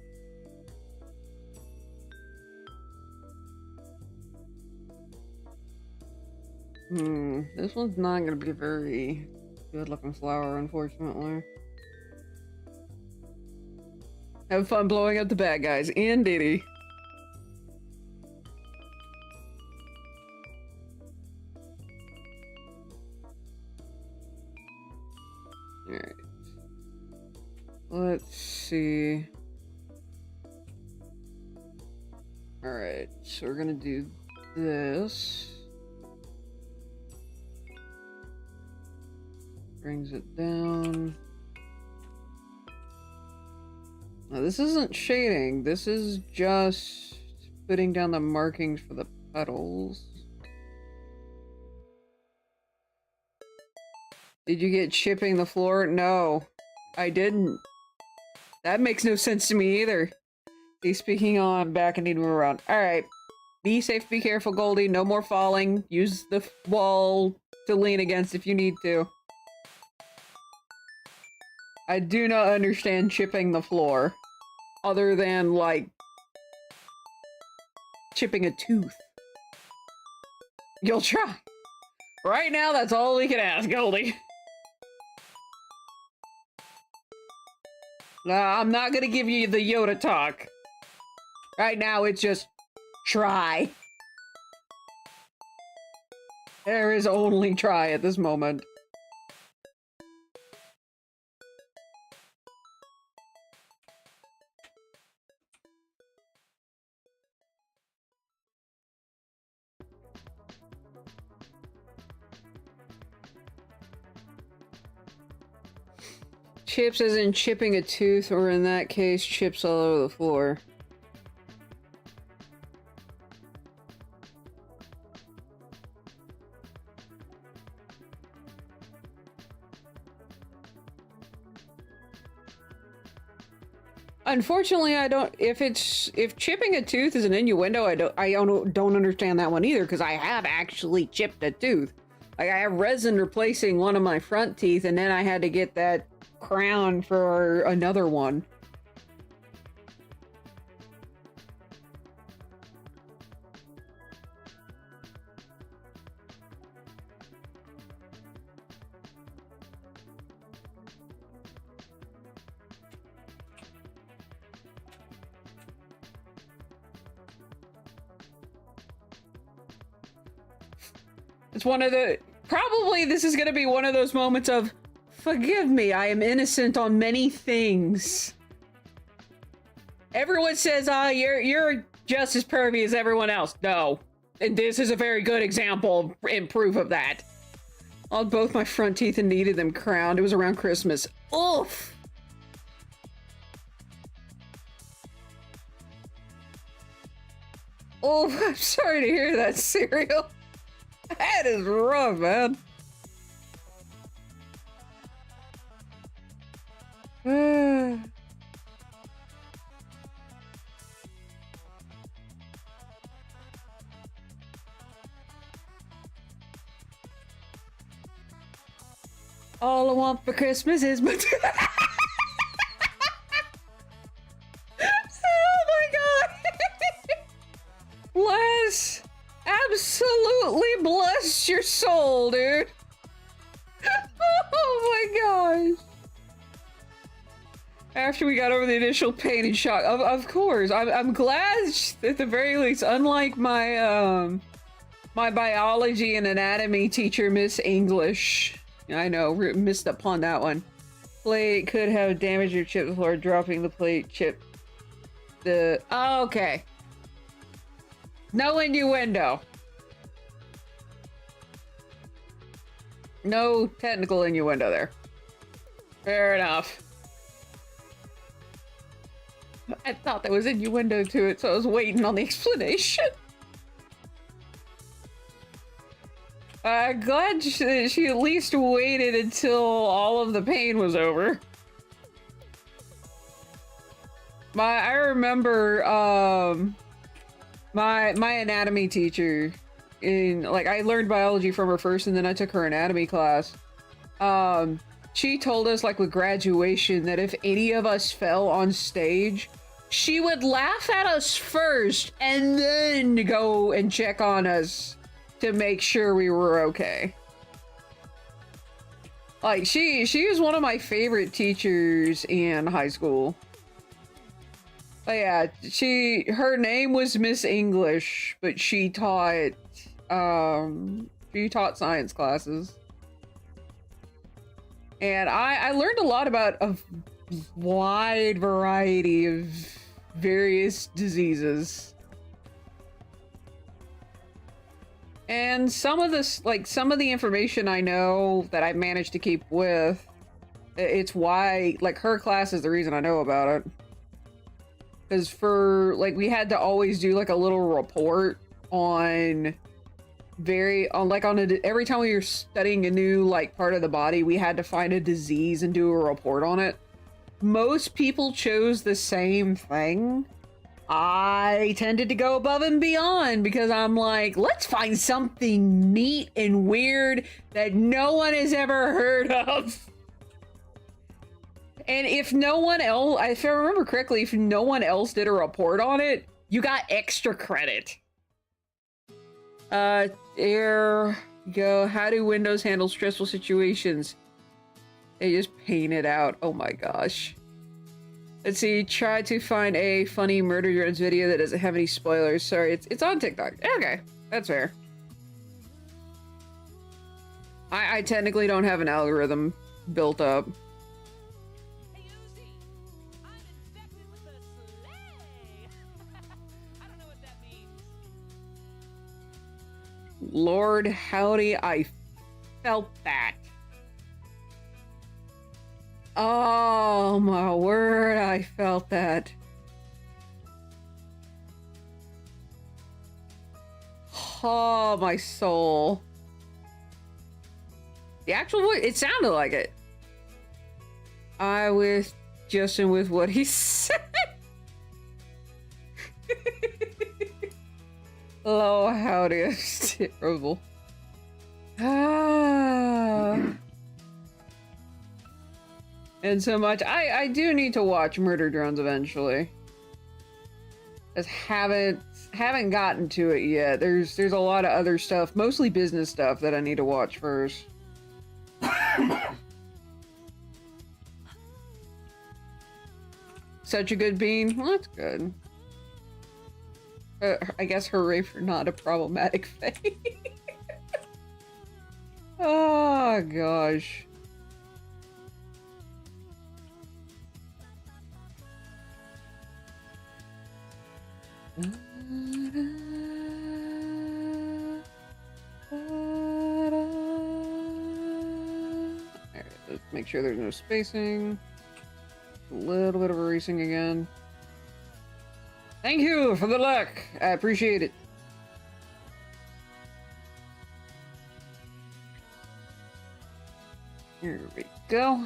This one's not gonna be a very good looking flower, unfortunately. Have fun blowing up the bad guys, indeedy. Alright. Let's see. Alright, so we're gonna do this. brings it down. Now, this isn't shading. This is just putting down the markings for the petals. Did you get chipping the floor? No, I didn't. That makes no sense to me either. He's speaking on back and need to move around. Alright. Be safe, be careful, Goldie. No more falling. Use the wall to lean against if you need to. I do not understand chipping the floor. Other than, like, chipping a tooth. You'll try. Right now, that's all we can ask, Goldie. I'm not gonna give you the Yoda talk. Right now, it's just try. There is only try at this moment. Chips as in chipping a tooth, or in that case, chips all over the floor. Unfortunately, I don't. If chipping a tooth is an innuendo, I don't understand that one either, because I have actually chipped a tooth. Like, I have resin replacing one of my front teeth, and then I had to get that crown for another one. It's one of the... Probably this is going to be one of those moments of, forgive me, I am innocent on many things. Everyone says, you're just as pervy as everyone else. No. And this is a very good example and proof of that. On both my front teeth and needed them crowned. It was around Christmas. Oof! Oh, I'm sorry to hear that, Cereal. That is rough, man. All I want for Christmas is my... Oh my god! Bless! Absolutely bless your soul, dude! Oh my gosh! After we got over the initial pain and shock, of course, I'm glad at the very least, unlike my my biology and anatomy teacher, Miss English, I know, missed upon that one. Plate could have damaged your chip before dropping the plate chip. The okay. No innuendo. No technical innuendo there. Fair enough. I thought there was innuendo to it, so I was waiting on the explanation. Glad she at least waited until all of the pain was over. I remember, my anatomy teacher I learned biology from her first, and then I took her anatomy class. She told us, like, with graduation, that if any of us fell on stage, she would laugh at us first, and then go and check on us to make sure we were okay. Like, she was one of my favorite teachers in high school. But yeah, her name was Miss English, but she taught science classes. And I learned a lot about a wide variety of various diseases. And some of this, like, some of the information I know that I managed to keep with, it's why, like, her class is the reason I know about it. Because we had to always do, like, a little report on every time we were studying a new, like, part of the body, we had to find a disease and do a report on it. Most people chose the same thing. I tended to go above and beyond because I'm like, let's find something neat and weird that no one has ever heard of. And if no one else, if I remember correctly, if no one else did a report on it, you got extra credit. There you go. How do Windows handle stressful situations? They just paint it out. Oh my gosh. Let's see, try to find a funny Murder Drones video that doesn't have any spoilers. Sorry, it's on TikTok. Okay, that's fair. I technically don't have an algorithm built up. Hey, Uzi, I'm infected with the sleigh. I don't know what that means. Lord howdy, I felt that. Oh my word, I felt that. Oh, my soul. The actual voice, it sounded like it. I with Justin with what he said. Oh, howdy, it's terrible. And so much. I do need to watch Murder Drones eventually. Just haven't gotten to it yet. There's a lot of other stuff, mostly business stuff, that I need to watch first. Such a good bean. Well, that's good. I guess hooray for not a problematic thing. Oh gosh. Alright, let's make sure there's no spacing. A little bit of erasing again. Thank you for the luck. I appreciate it. Here we go.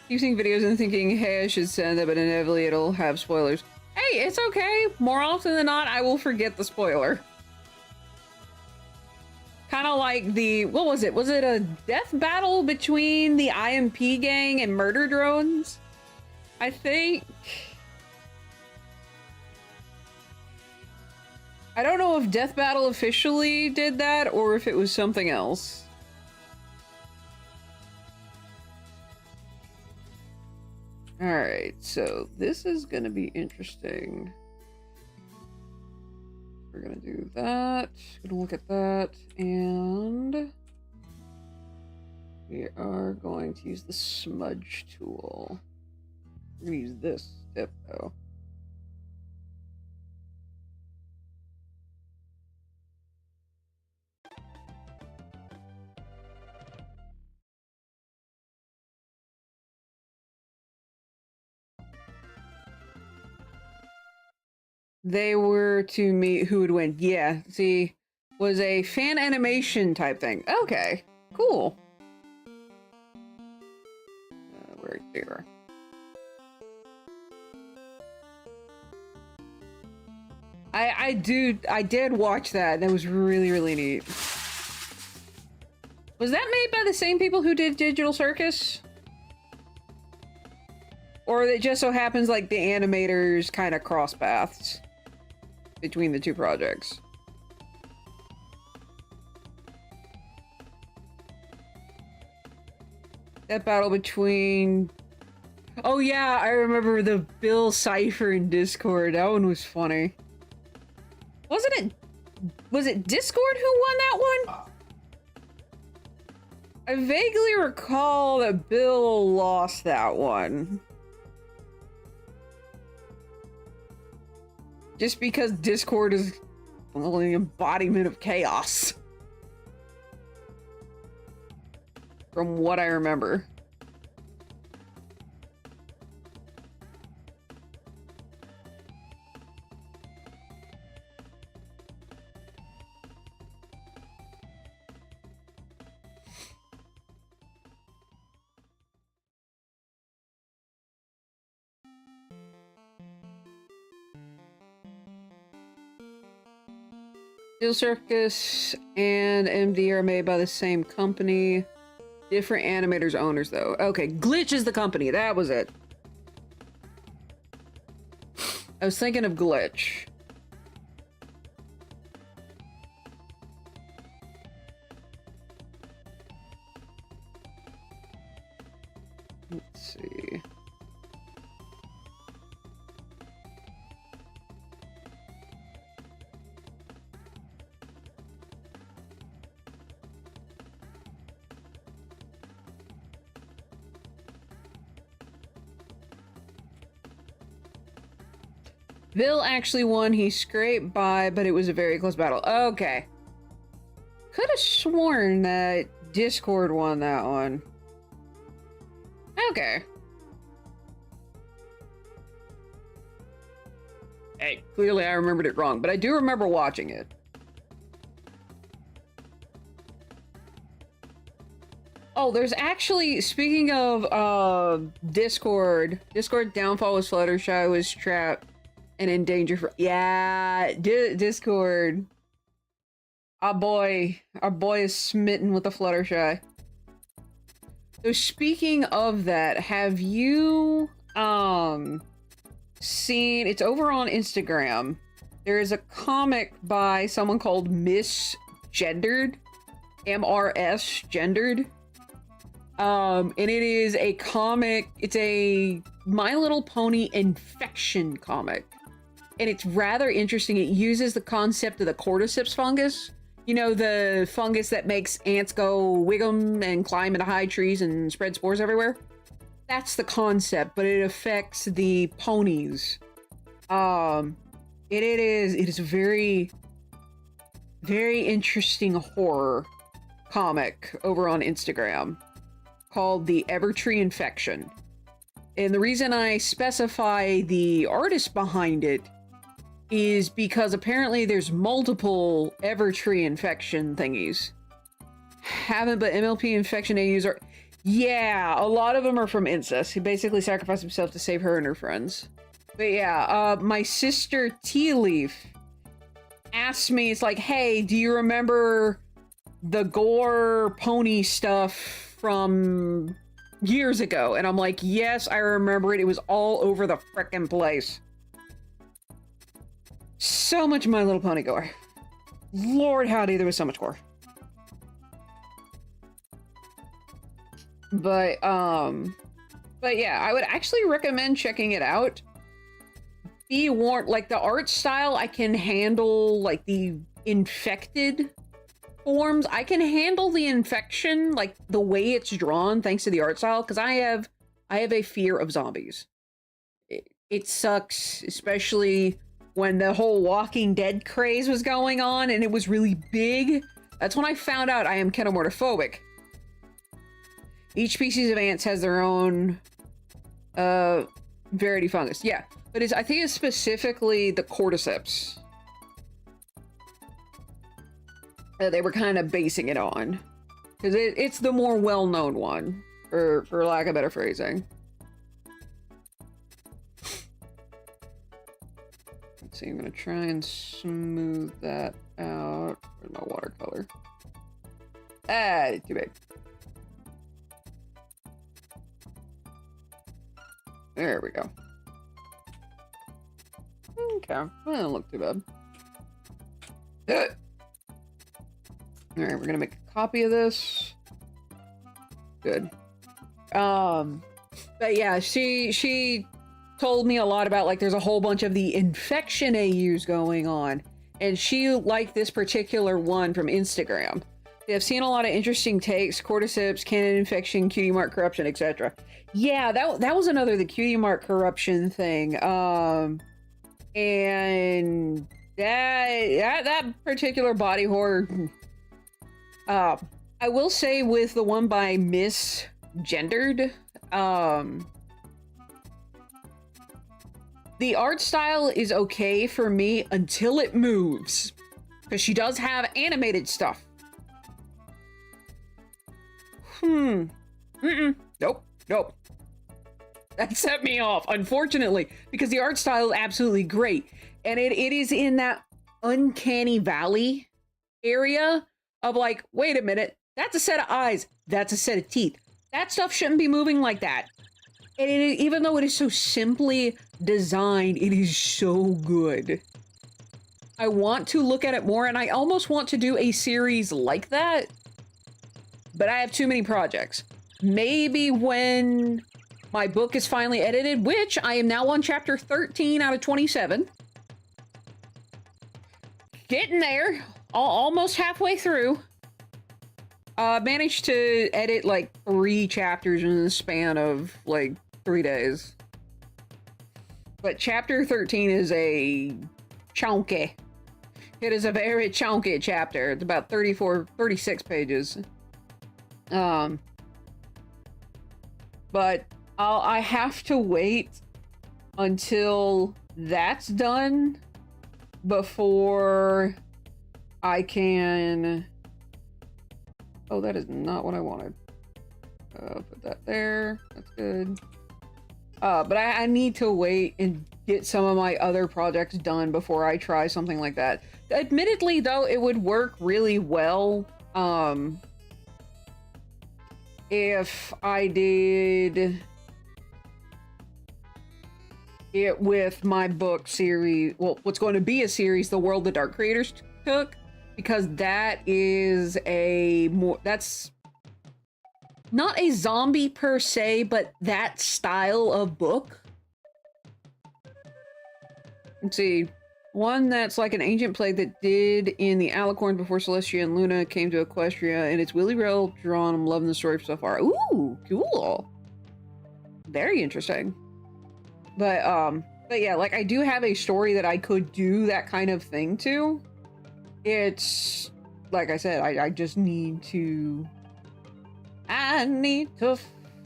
Keep seeing videos and thinking, hey, I should send it, but inevitably it'll have spoilers. Hey, it's okay. More often than not, I will forget the spoiler. Kind of like the, what was it? Was it a death battle between the IMP gang and Murder Drones? I think. I don't know if Death Battle officially did that or if it was something else. Alright, so this is gonna be interesting. We're gonna do that. Gonna look at that, and we are going to use the smudge tool. We're gonna use this tip though. They were to meet who would win. Yeah, see, was a fan animation type thing. Okay, cool. Right there. I did watch that. That was really, really neat. Was that made by the same people who did Digital Circus? Or it just so happens like the animators kind of cross paths between the two projects? That battle between... Oh yeah, I remember the Bill Cipher in Discord. That one was funny. Was it Discord who won that one? I vaguely recall that Bill lost that one. Just because Discord is well, the embodiment of chaos. From what I remember. Steel Circus and MD are made by the same company. Different animators, owners, though. Okay, Glitch is the company. That was it. I was thinking of Glitch. Let's see. Bill actually won. He scraped by, but it was a very close battle. Okay. Could have sworn that Discord won that one. Okay. Hey, clearly I remembered it wrong, but I do remember watching it. Oh, there's actually, speaking of Discord downfall was Fluttershy was trapped and in danger for, yeah, Discord. Our boy is smitten with the Fluttershy. So speaking of that, have you seen, it's over on Instagram. There is a comic by someone called Miss Gendered, MRS Gendered. And it is a comic, it's a My Little Pony infection comic. And it's rather interesting. It uses the concept of the cordyceps fungus. You know, the fungus that makes ants go wig'em and climb into high trees and spread spores everywhere? That's the concept, but it affects the ponies. It is a very, very interesting horror comic over on Instagram called The Evertree Infection. And the reason I specify the artist behind it is because apparently there's multiple Evertree infection thingies. Haven't, but MLP infection AUs are... Yeah, a lot of them are from incest. He basically sacrificed himself to save her and her friends. But yeah, my sister Tea Leaf asked me, it's like, hey, do you remember the gore pony stuff from years ago? And I'm like, yes, I remember it. It was all over the frickin' place. So much My Little Pony gore. Lord howdy, there was so much gore. But yeah, I would actually recommend checking it out. Be warned, like the art style, I can handle like the infected forms. I can handle the infection, like the way it's drawn, thanks to the art style, because I have a fear of zombies. It sucks, especially when the whole Walking Dead craze was going on and it was really big. That's when I found out I am kenomorphophobic. Each species of ants has their own variety fungus. Yeah, but I think it's specifically the cordyceps they were kind of basing it on, because it's the more well-known one, for lack of better phrasing. Let's see, I'm gonna try and smooth that out. Where's my watercolor? Ah, too big. There we go. Okay, well, that doesn't look too bad. Alright, we're gonna make a copy of this. Good. But yeah, she told me a lot about, like, there's a whole bunch of the infection AUs going on. And she liked this particular one from Instagram. I've seen a lot of interesting takes: cordyceps, cannon infection, cutie mark corruption, etc. Yeah, that was another, the cutie mark corruption thing. And that particular body horror. I will say with the one by Miss Gendered, the art style is okay for me until it moves, because she does have animated stuff. Nope. That set me off, unfortunately, because the art style is absolutely great. And it is in that uncanny valley area of like, wait a minute, that's a set of eyes, that's a set of teeth. That stuff shouldn't be moving like that. And even though it is so simply designed, it is so good. I want to look at it more, and I almost want to do a series like that. But I have too many projects. Maybe when my book is finally edited, which I am now on chapter 13 out of 27. Getting there. Almost halfway through. Managed to edit like 3 chapters in the span of like 3 days. But chapter 13 is a chunky. It is a very chunky chapter. It's about 36 pages. But I have to wait until that's done before I can... Oh, that is not what I wanted. Put that there. That's good. But I need to wait and get some of my other projects done before I try something like that. Admittedly, though, it would work really well, if I did it with my book series, well, what's going to be a series, The World the Dark Creators Took, because that is that's not a zombie per se, but that style of book. Let's see. One that's like an ancient plague that did in the Alicorn before Celestia and Luna came to Equestria, and it's really well drawn. I'm loving the story so far. Ooh, cool. Very interesting. But yeah, like I do have a story that I could do that kind of thing to. It's, like I said, I just need to... I need to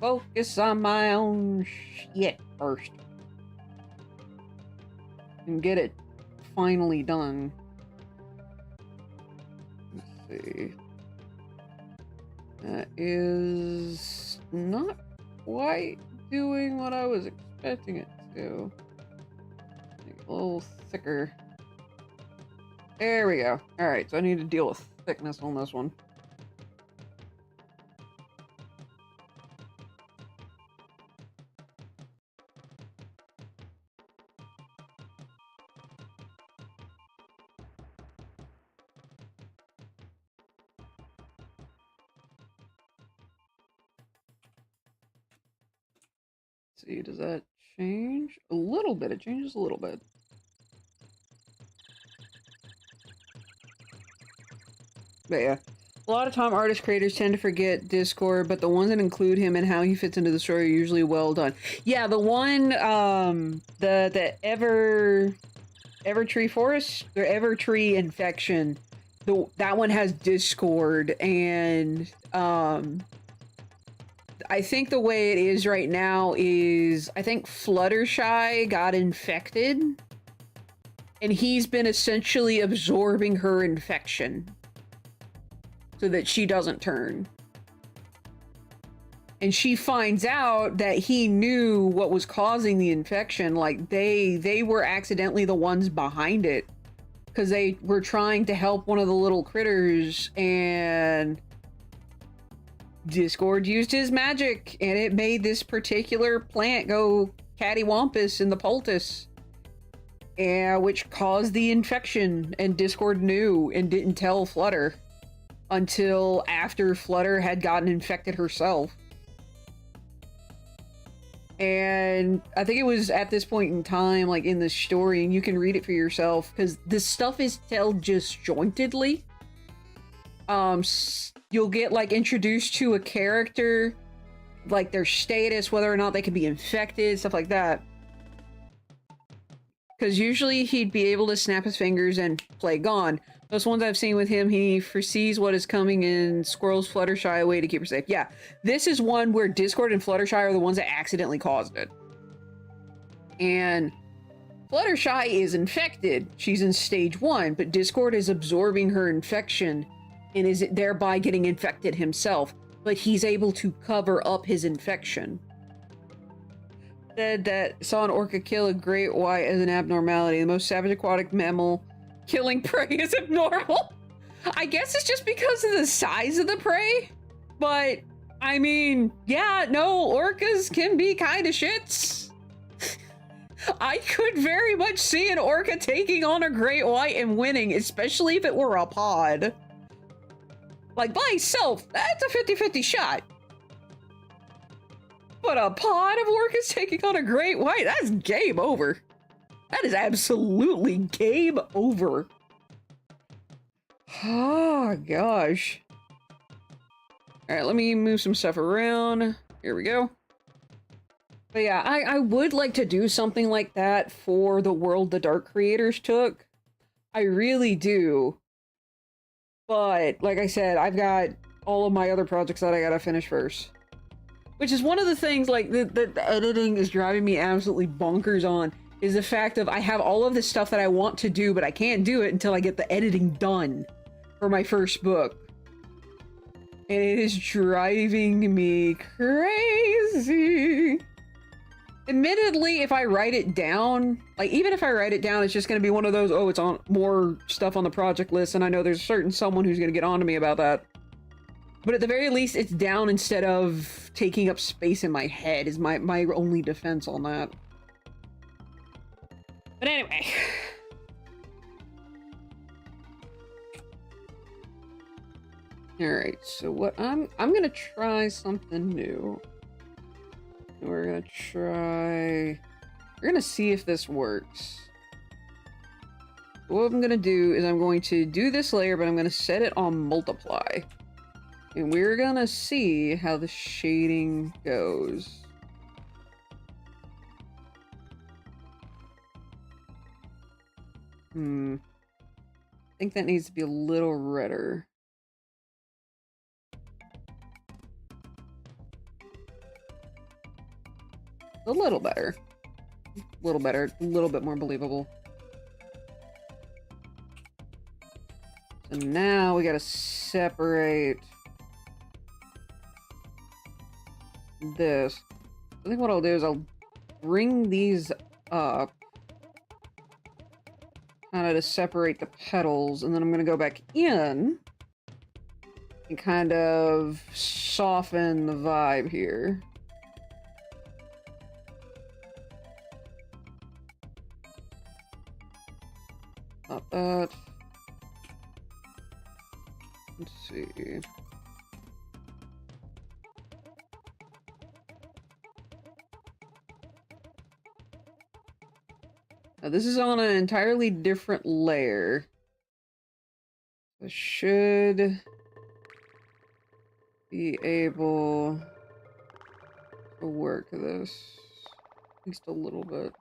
focus on my own shit first. And get it finally done. Let's see. That is not quite doing what I was expecting it to. Make it a little thicker. There we go. Alright, so I need to deal with thickness on this one. See, does that change? A little bit. It changes a little bit. But yeah, a lot of time artist creators tend to forget Discord, but the ones that include him and how he fits into the story are usually well done. Yeah, the one, the Evertree Forest, or Evertree Infection, that one has Discord, and, I think the way it is right now is, I think Fluttershy got infected, and he's been essentially absorbing her infection so that she doesn't turn. And she finds out that he knew what was causing the infection. Like, they were accidentally the ones behind it, because they were trying to help one of the little critters, and Discord used his magic, and it made this particular plant go cattywampus in the poultice, which caused the infection, and Discord knew and didn't tell Flutter until after Flutter had gotten infected herself. And I think it was at this point in time, like in the story, and you can read it for yourself, because this stuff is told disjointedly. you'll get like introduced to a character, like their status, whether or not they can be infected, stuff like that. Because usually he'd be able to snap his fingers and play gone. Those ones I've seen with him, he foresees what is coming and squirrels Fluttershy away to keep her safe. Yeah, this is one where Discord and Fluttershy are the ones that accidentally caused it. And Fluttershy is infected. She's in stage 1, but Discord is absorbing her infection and is thereby getting infected himself. But he's able to cover up his infection. Said that saw an orca kill a great white as an abnormality. The most savage aquatic mammal killing prey is abnormal. I guess it's just because of the size of the prey. But, I mean, yeah, no, orcas can be kind of shits. I could very much see an orca taking on a great white and winning, especially if it were a pod. Like, by itself, that's a 50-50 shot. But a pod of orcas taking on a great white, that's game over. That is absolutely game over. Oh, gosh. Alright, let me move some stuff around. Here we go. But yeah, I would like to do something like that for the world the Dark creators took. I really do. But, like I said, I've got all of my other projects that I gotta finish first. Which is one of the things, like, the editing is driving me absolutely bonkers on, is the fact of I have all of this stuff that I want to do, but I can't do it until I get the editing done for my first book. And it is driving me crazy. Admittedly, if I write it down, like, even if I write it down, it's just going to be one of those, oh, it's on more stuff on the project list, and I know there's a certain someone who's going to get on to me about that. But at the very least, it's down instead of taking up space in my head, is my only defense on that. But anyway. Alright, so what I'm gonna try something new. We're gonna see if this works. What I'm gonna do is I'm going to do this layer, but I'm gonna set it on multiply. And we're gonna see how the shading goes. I think that needs to be a little redder. A little better. A little better. A little bit more believable. So now we gotta separate this. I think what I'll do is I'll bring these up kind of to separate the petals, and then I'm gonna go back in and kind of soften the vibe here. Not that. Let's see. Now this is on an entirely different layer. I should be able to work this at least a little bit.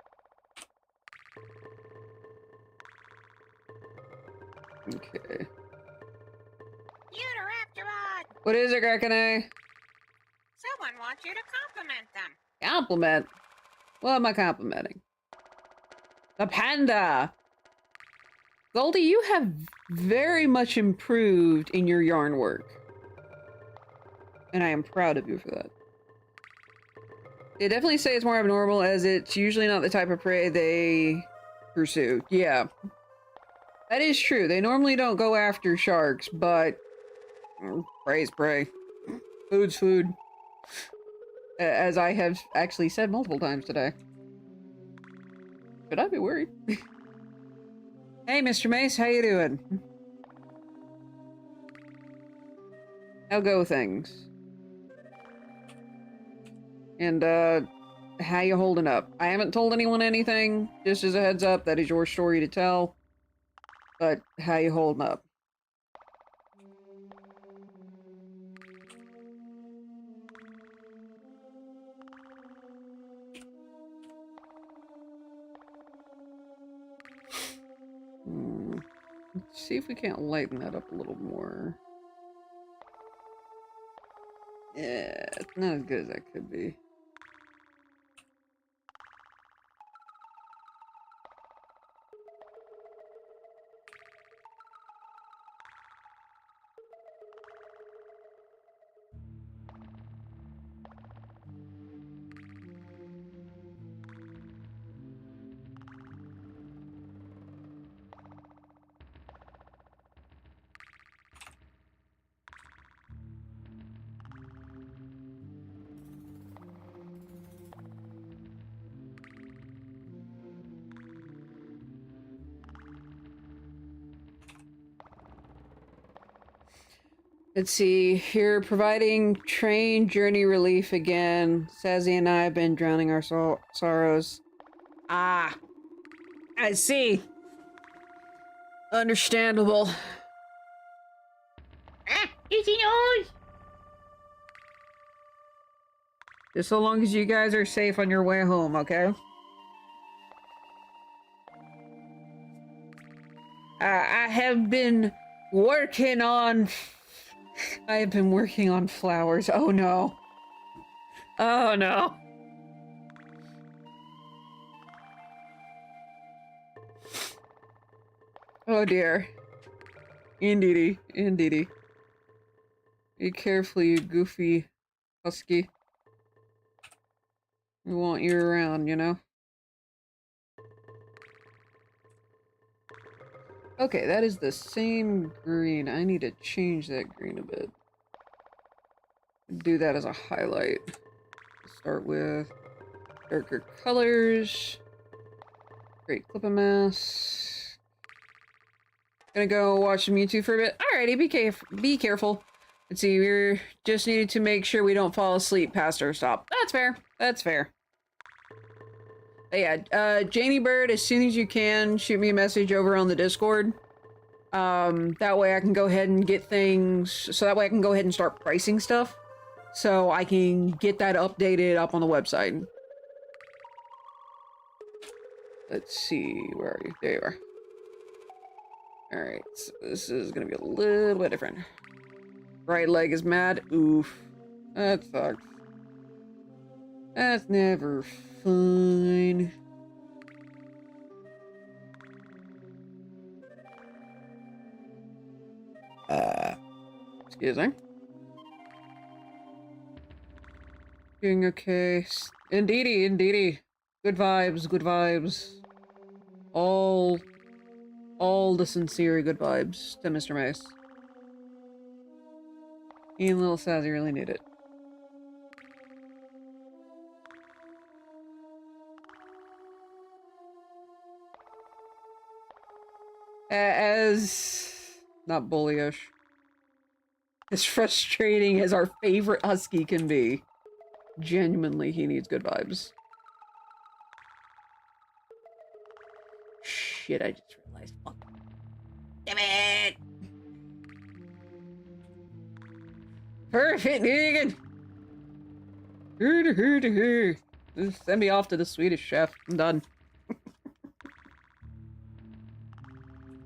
Okay. Unoraptormon! What is it, Grakene? Someone wants you to compliment them. Compliment? What am I complimenting? The panda! Goldie, you have very much improved in your yarn work. And I am proud of you for that. They definitely say it's more abnormal, as it's usually not the type of prey they pursue. Yeah. That is true. They normally don't go after sharks, but prey's prey. Food's food. As I have actually said multiple times today. Should I be worried? Hey, Mr. Mace, how you doing? How go things? And, how you holding up? I haven't told anyone anything, just as a heads up, that is your story to tell. But, how you holding up? See if we can't lighten that up a little more. Yeah, it's not as good as that could be. Let's see, here providing train journey relief again. Sassy and I have been drowning our sorrows. Ah, I see. Understandable. Easy noise! Just so long as you guys are safe on your way home, okay? I have been working on... I have been working on flowers. Oh no. Oh no. Oh dear. Indeedy. Indeedy. Be careful, you goofy husky. We want you around, you know? Okay, that is the same green. I need to change that green a bit. Do that as a highlight. Start with darker colors. Great clip of mask. Gonna go watch some YouTube for a bit. Alrighty, be careful. Let's see, we're just needed to make sure we don't fall asleep past our stop. That's fair. That's fair. But yeah, Janie Bird, as soon as you can, shoot me a message over on the Discord. That way I can go ahead and get things, so that way I can go ahead and start pricing stuff. So I can get that updated up on the website. Let's see, where are you? There you are. Alright, so this is gonna be a little bit different. Right leg is mad. Oof. That sucks. That's never fun. Excuse me. Doing okay. Indeedy, indeedy. Good vibes, good vibes. All the sincere good vibes to Mr. Mace. He and Little Sassy really need it. As not bullyish, as frustrating as our favorite husky can be, genuinely he needs good vibes. Shit, I just realized. Fuck. Damn it! Perfect, Negan! Just send me off to the Swedish chef. I'm done.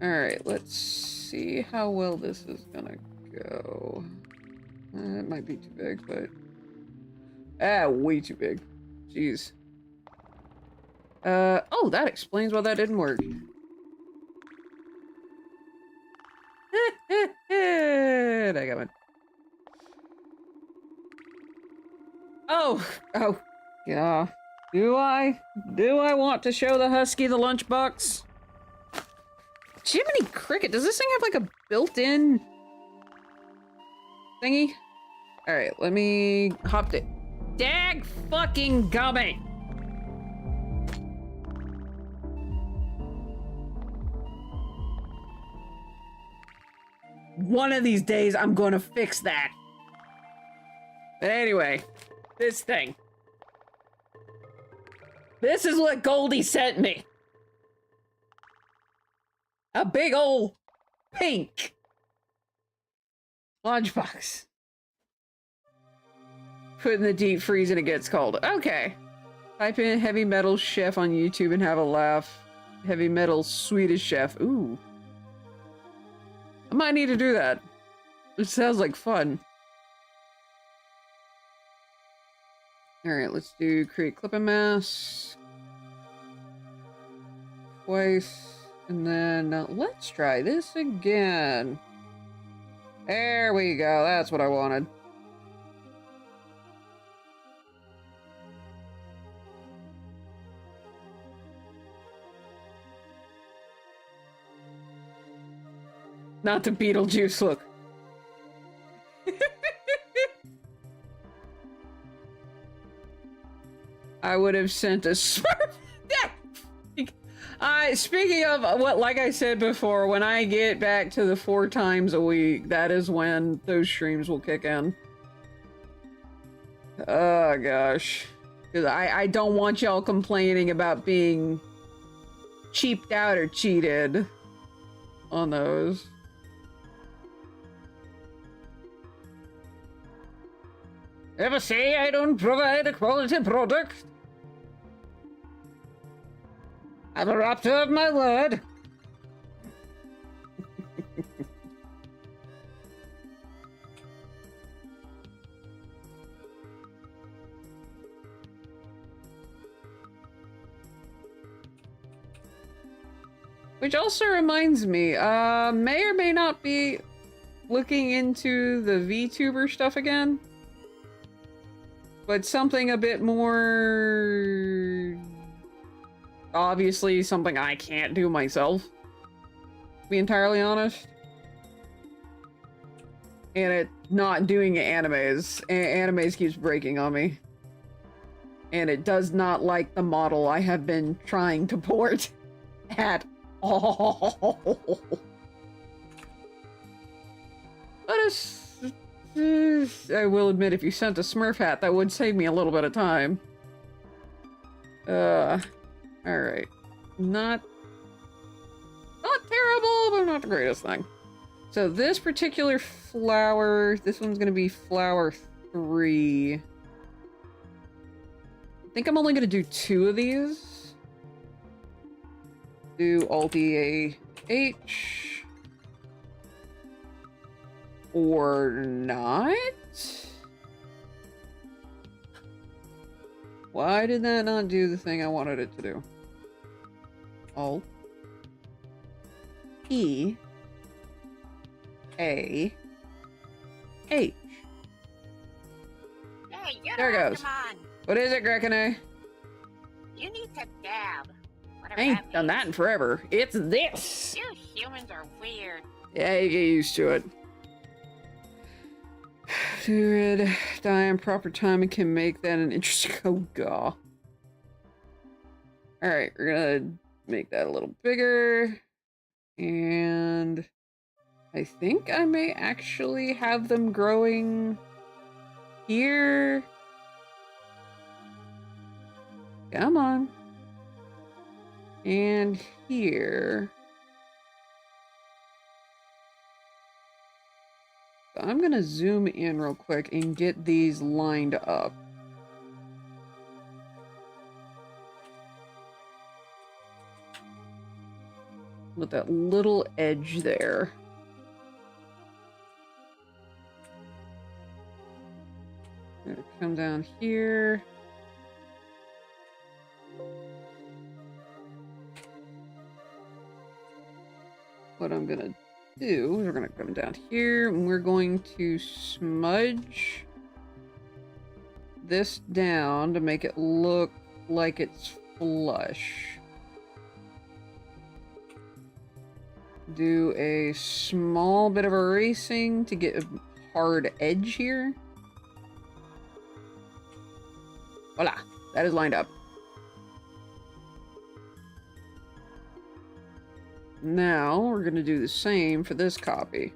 Alright, let's see how well this is gonna go. It might be too big, but... way too big. Jeez. Oh, that explains why that didn't work. I got one. Oh, yeah. Do I want to show the husky the lunchbox? Jiminy Cricket, does this thing have like a built-in thingy? Alright, let me hop it. Dag fucking gummit! One of these days I'm gonna fix that. But anyway, this thing. This is what Goldie sent me. A big ol' pink lunchbox. Put in the deep freeze and it gets cold. Okay. Type in heavy metal chef on YouTube and have a laugh. Heavy metal Swedish chef. Ooh. I might need to do that. It sounds like fun. Alright, let's do create clipping mask. Twice. And then let's try this again. There we go. That's what I wanted. Not the Beetlejuice look. I would have sent a Smurf. Speaking of what, like I said before, when I get back to the 4 times a week, that is when those streams will kick in. Oh gosh. Because I don't want y'all complaining about being cheaped out or cheated on those. Ever say I don't provide a quality product? I'm a raptor of my word. Which also reminds me, may or may not be looking into the VTuber stuff again. But something a bit more... obviously something I can't do myself, to be entirely honest. And it not doing animes. Animes keeps breaking on me. And it does not like the model I have been trying to port at all. But it's... I will admit, if you sent a Smurf hat, that would save me a little bit of time. Alright. Not terrible, but not the greatest thing. So this particular flower, this one's gonna be flower 3. I think I'm only gonna do 2 of these. Do Alt-E-A-H. Or not? Why did that not do the thing I wanted it to do? Alt E A H. Hey, There it goes. What is it, Grekene? You need to dab. I ain't done that in forever. It's this! You humans are weird. Yeah, you get used to it. Do red dye in proper time and can make that an interesting. Oh, god. Alright, we're gonna make that a little bigger. And I think I may actually have them growing here. Come on. And here. I'm gonna zoom in real quick and get these lined up. With that little edge there. I'm gonna come down here. What I'm gonna do, we're gonna come down here and we're going to smudge this down to make it look like it's flush. Do a small bit of erasing to get a hard edge here. Voila, that is lined up. Now, we're going to do the same for this copy.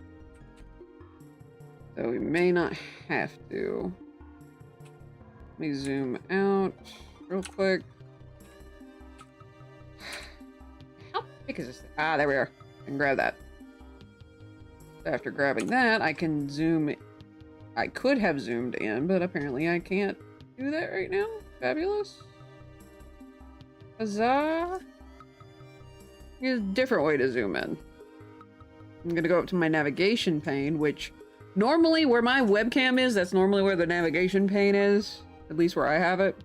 Though we may not have to. Let me zoom out real quick. How big is this? Ah, there we are. I can grab that. After grabbing that, I can zoom. I could have zoomed in, but apparently I can't do that right now. Fabulous. Huzzah. Here's a different way to zoom in. I'm gonna go up to my navigation pane, which normally where my webcam is, that's normally where the navigation pane is. At least where I have it.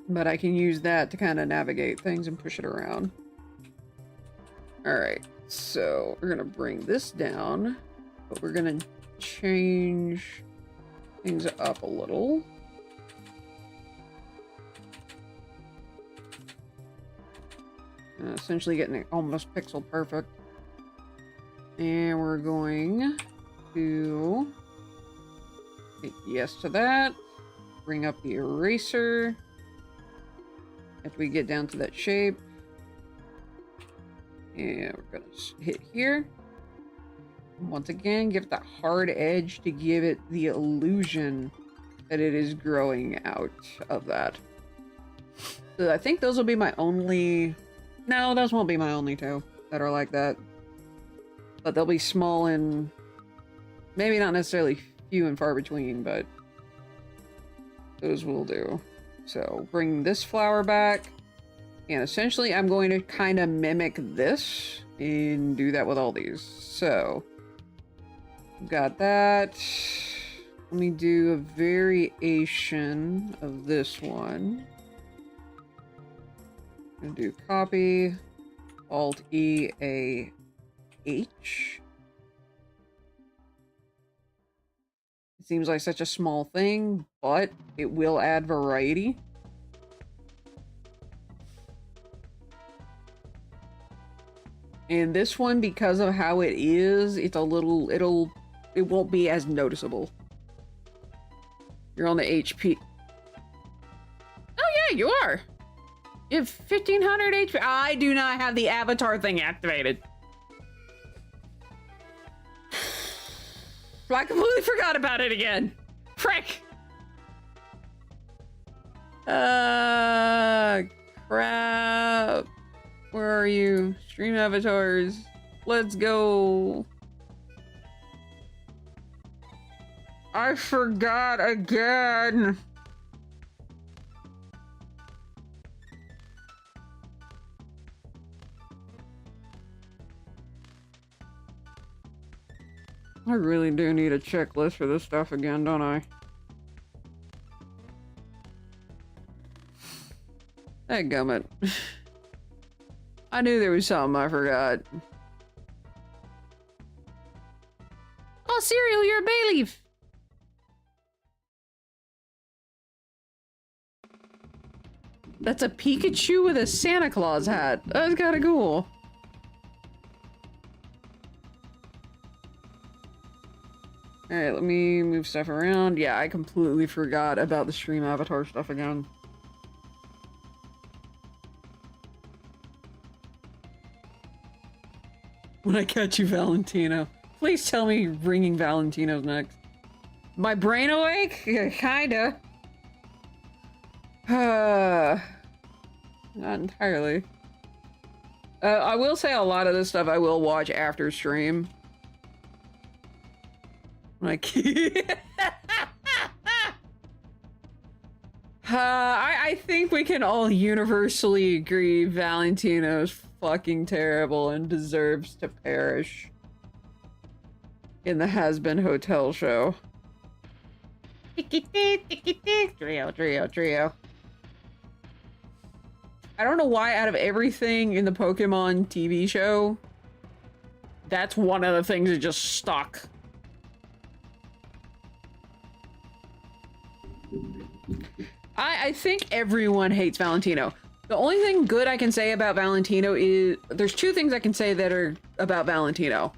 But I can use that to kind of navigate things and push it around. Alright, so we're gonna bring this down, but we're gonna change things up a little. Essentially getting it almost pixel perfect. And we're going to hit yes to that. Bring up the eraser. If we get down to that shape. And we're gonna hit here. Once again, give it that hard edge to give it the illusion that it is growing out of that. So I think those will be my only... No, those won't be my only two that are like that. But they'll be small and maybe not necessarily few and far between, but those will do. So bring this flower back. And essentially I'm going to kind of mimic this and do that with all these. So got that. Let me do a variation of this one. I'm gonna do copy, Alt E A H. It seems like such a small thing, but it will add variety. And this one, because of how it is, it's a little, it won't be as noticeable. You're on the HP. Oh yeah, you are. You have 1500 HP. I do not have the avatar thing activated. I completely forgot about it again. Frick. Crap. Where are you? Stream avatars. Let's go. I forgot again. I really do need a checklist for this stuff again, don't I? Dadgummit. I knew there was something I forgot. Oh, Cereal, you're a bay leaf! That's a Pikachu with a Santa Claus hat. That's kinda cool. Alright, let me move stuff around. Yeah, I completely forgot about the stream avatar stuff again. When I catch you, Valentino. Please tell me bringing Valentino's next. My brain awake? Yeah, kinda. Not entirely. I will say a lot of this stuff I will watch after stream. Like, I think we can all universally agree Valentino's fucking terrible and deserves to perish in the Has-Been Hotel show. Trio. I don't know why out of everything in the Pokemon TV show, that's one of the things that just stuck. I think everyone hates Valentino. The only thing good I can say about Valentino is... There's two things I can say that are about Valentino.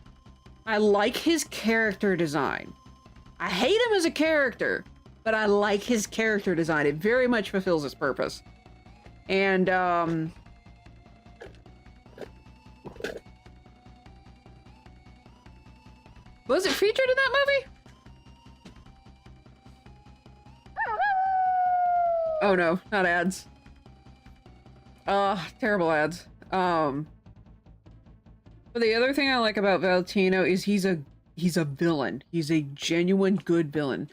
I like his character design. I hate him as a character, but I like his character design. It very much fulfills its purpose. And, was it featured in that movie? Oh no, not ads. Terrible ads. But the other thing I like about Valentino is he's a villain. He's a genuine good villain.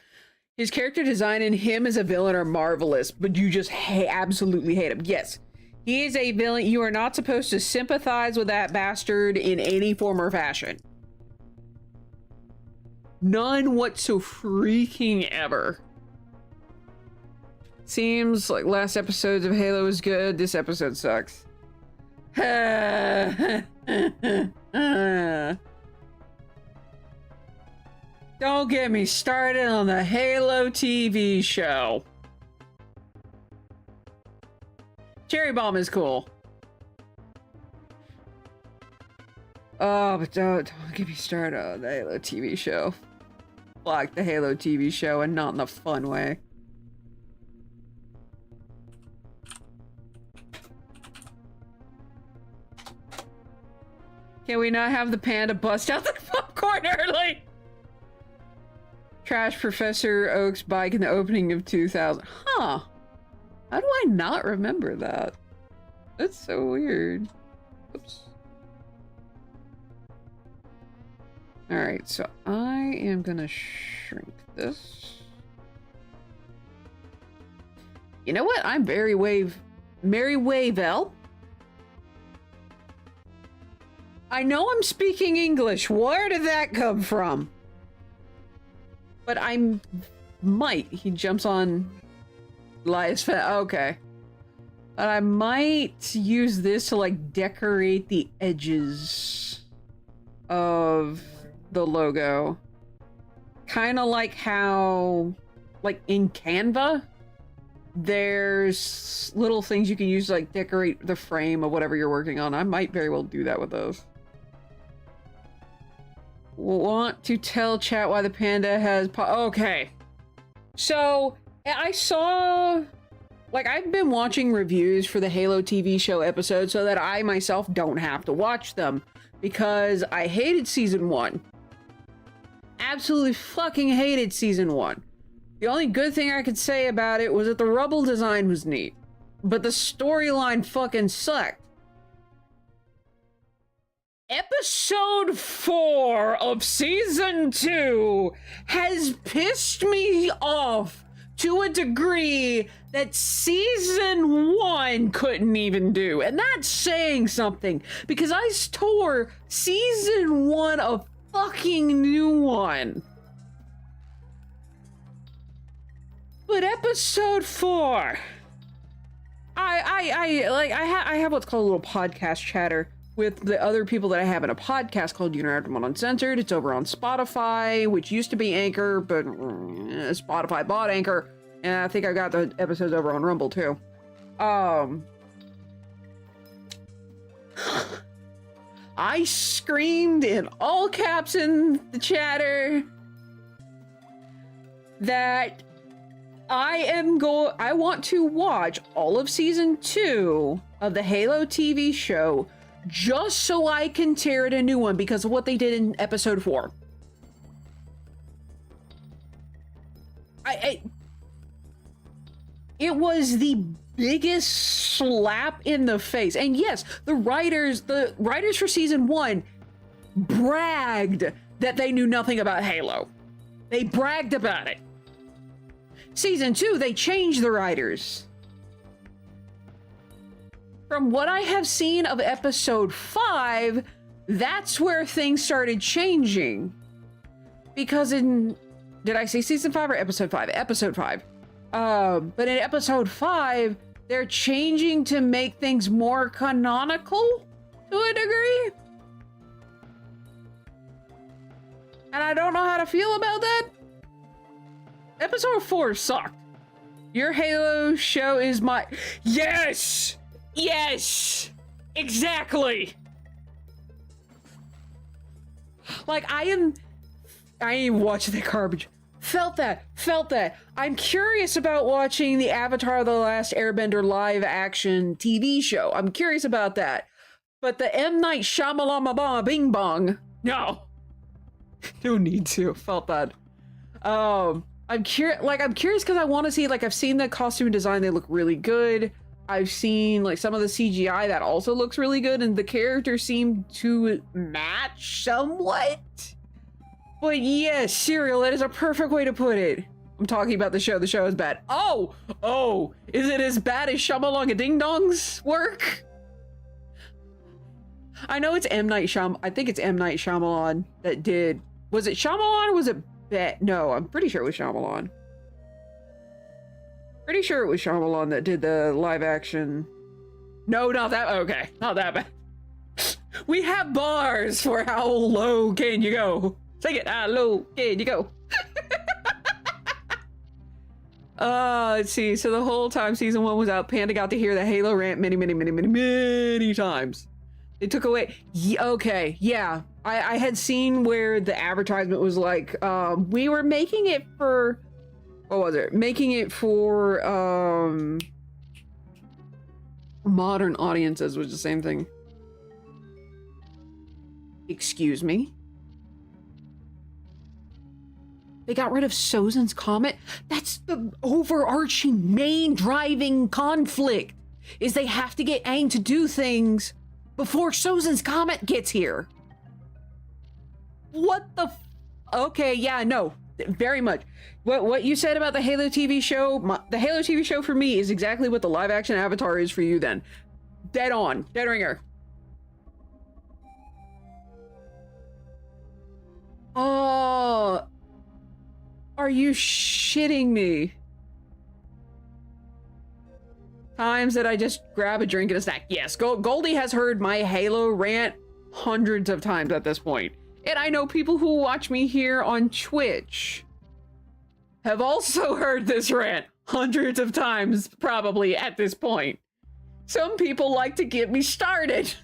His character design and him as a villain are marvelous, but you just absolutely hate him. Yes, He is a villain. You are not supposed to sympathize with that bastard in any form or fashion. None whatsoever freaking ever. Seems like last episodes of Halo was good. This episode sucks. Don't get me started on the Halo TV show. Cherry Bomb is cool. Oh, but don't get me started on the Halo TV show. Like the Halo TV show, and not in the fun way. Can we not have the panda bust out the popcorn early? Trash Professor Oak's bike in the opening of 2000. Huh. How do I not remember that? That's so weird. Oops. Alright, so I am gonna shrink this. You know what? I'm Mary Wavell. I know I'm speaking English. Where did that come from? But I'm might. He jumps on Elias. Okay. But I might use this to like decorate the edges of the logo. Kind of like how, like in Canva, there's little things you can use to like decorate the frame of whatever you're working on. I might very well do that with those. Want to tell chat why the panda has okay. So I saw, like, I've been watching reviews for the Halo TV show episodes so that I myself don't have to watch them, because I hated season 1. Absolutely fucking hated season 1. The only good thing I could say about it was that the rubble design was neat, but the storyline fucking sucked. Episode 4 of season 2 has pissed me off to a degree that season 1 couldn't even do. And that's saying something, because I tore season 1 a fucking new one. But episode 4, I have what's called a little podcast chatter with the other people that I have in a podcast called Unoraptormon Uncensored. It's over on Spotify, which used to be Anchor, but Spotify bought Anchor, and I think I got the episodes over on Rumble too. I screamed in all caps in the chatter that I want to watch all of season 2 of the Halo TV show just so I can tear it a new one because of what they did in episode 4. It was the biggest slap in the face. And yes, the writers for season 1 bragged that they knew nothing about Halo. They bragged about it. Season 2, they changed the writers. From what I have seen of episode 5, that's where things started changing. Because did I say season 5 or episode 5? Episode 5. But in episode 5, they're changing to make things more canonical to a degree. And I don't know how to feel about that. Episode 4 sucked. Your Halo show is my... Yes! Yes! Exactly! Like, I ain't watching that garbage. Felt that. I'm curious about watching the Avatar: The Last Airbender live action TV show. I'm curious about that. But the M. Night Shyamalan Bing Bong, no. No need to. Felt that. I'm curious because I want to see, like, I've seen the costume design, they look really good. I've seen, like, some of the CGI that also looks really good, and the characters seem to match somewhat. But yes, Serial, that is a perfect way to put it. I'm talking about the show. The show is bad. Oh! Oh! Is it as bad as Shyamalan Ding Dong's work? I know it's M. Night Shyamalan. I think it's M. Night Shyamalan that did... Was it Shyamalan or was it Bet? No, I'm pretty sure it was Shyamalan. Pretty sure it was Shyamalan that did the live action... No, not that... Okay, not that bad. We have bars for how low can you go. Sing it. How low can you go? Let's see. So the whole time season 1 was out, Panda got to hear the Halo rant many times. They took away... Okay, yeah. I had seen where the advertisement was like, we were making it for... What was it? Making it for, modern audiences was the same thing. Excuse me? They got rid of Sozin's Comet? That's the overarching main driving conflict, is they have to get Aang to do things before Sozin's Comet gets here. What the Okay, yeah, no, very much. What you said about the Halo TV show, the Halo TV show for me is exactly what the live action Avatar is for you then. Dead on, dead ringer. Oh, are you shitting me? Times that I just grab a drink and a snack. Yes, Goldie has heard my Halo rant hundreds of times at this point. And I know people who watch me here on Twitch have also heard this rant hundreds of times probably at this point. Some people like to get me started.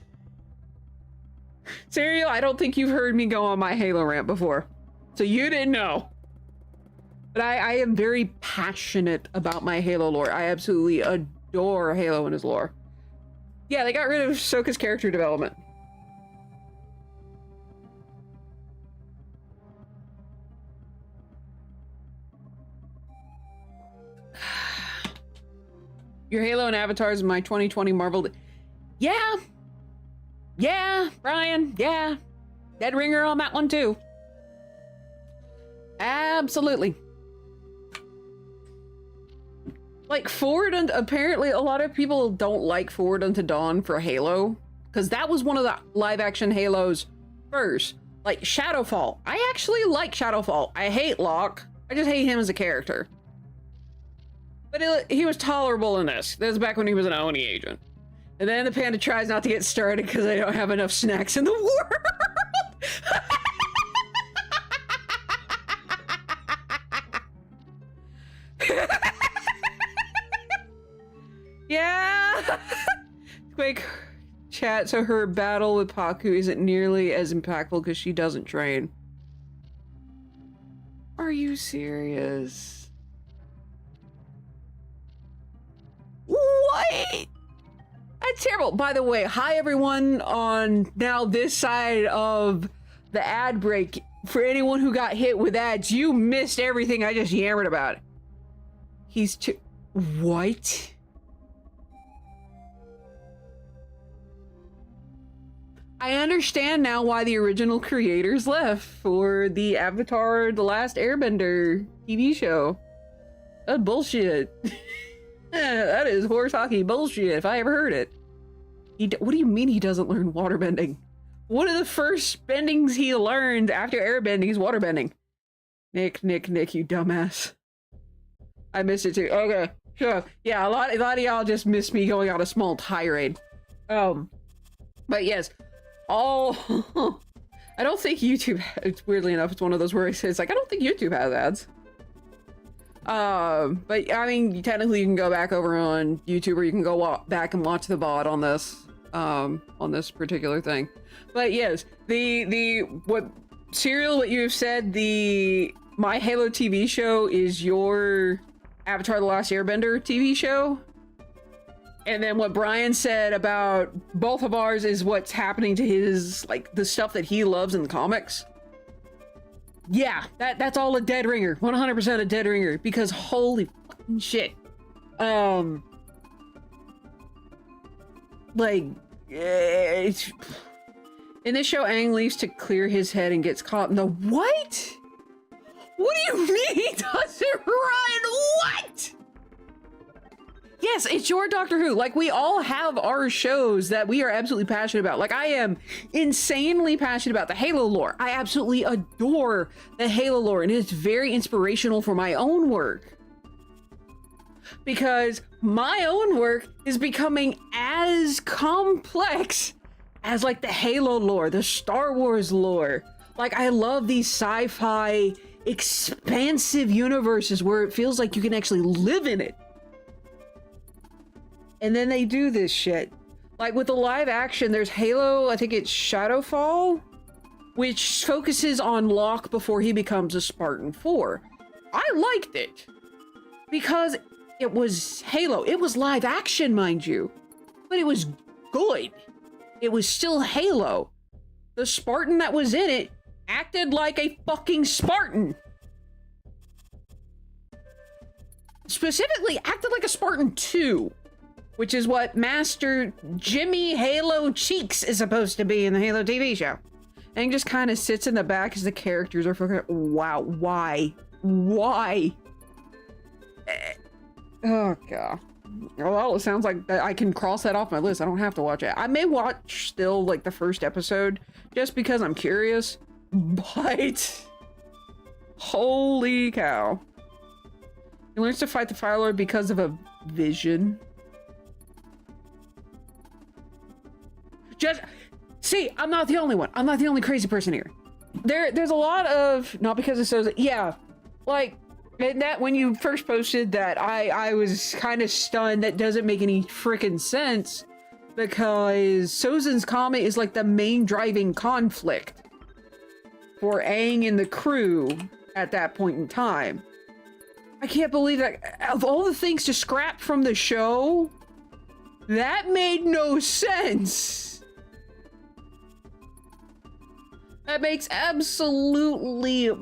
Serial, I don't think you've heard me go on my Halo rant before. So you didn't know. But I am very passionate about my Halo lore. I absolutely adore Halo and his lore. Yeah, they got rid of Sokka's character development. Your Halo and Avatars in my 2020 Marvel... Yeah! Yeah, Brian, yeah. Dead ringer on that one too. Absolutely. Like, Forward and apparently a lot of people don't like Forward Unto Dawn for Halo, because that was one of the live action Halos first. Like Shadowfall. I actually like Shadowfall. I hate Locke. I just hate him as a character. But he was tolerable in this. This was back when he was an Oni agent. And then the panda tries not to get started because they don't have enough snacks in the world. Yeah. Quick chat. So her battle with Paku isn't nearly as impactful because she doesn't train. Are you serious? What? That's terrible. By the way, hi everyone on now this side of the ad break. For anyone who got hit with ads, you missed everything I just yammered about. He's too... What? I understand now why the original creators left for the Avatar The Last Airbender TV show. That's bullshit. That is horse hockey bullshit if I ever heard it. What do you mean he doesn't learn waterbending? One of the first bendings he learned after airbending is waterbending. Nick, you dumbass. I missed it too. Okay, sure. Yeah, a lot of y'all just missed me going on a small tirade. But yes, all... I don't think YouTube... It's weirdly enough, it's one of those where it says, like, I don't think YouTube has ads. But I mean, technically you can go back over on YouTube or you can go back and watch the VOD on this particular thing. But yes, what you've said, the My Halo TV show is your Avatar The Last Airbender TV show. And then what Brian said about both of ours is what's happening to his, like, the stuff that he loves in the comics. Yeah, that's all a dead ringer. 100% a dead ringer. Because holy fucking shit. Like, in this show, Aang leaves to clear his head and gets caught in the what? What do you mean he does it Yes, it's your Doctor Who. Like, we all have our shows that we are absolutely passionate about. Like, I am insanely passionate about the Halo lore. I absolutely adore the Halo lore, and it's very inspirational for my own work. Because my own work is becoming as complex as, like, the Halo lore, the Star Wars lore. Like, I love these sci-fi, expansive universes where it feels like you can actually live in it. And then they do this shit. Like with the live action, there's Halo, I think it's Shadowfall, which focuses on Locke before he becomes a Spartan 4. I liked it because it was Halo. It was live action, mind you, but it was good. It was still Halo. The Spartan that was in it acted like a fucking Spartan. Specifically, acted like a Spartan 2. Which is what Master Jimmy Halo Cheeks is supposed to be in the Halo TV show. And he just kind of sits in the back as the characters are fucking, wow, why? Why? Oh, God. Well, it sounds like I can cross that off my list. I don't have to watch it. I may watch still, like, the first episode, just because I'm curious. But, holy cow. He learns to fight the Fire Lord because of a vision. Just see, I'm not the only one. I'm not the only crazy person here. There's a lot of, not because it says, yeah, like, and that when you first posted that, I was kind of stunned. That doesn't make any freaking sense because Sozin's comet is like the main driving conflict for Aang and the crew at that point in time. I can't believe that of all the things to scrap from the show, that made no sense. That makes absolutely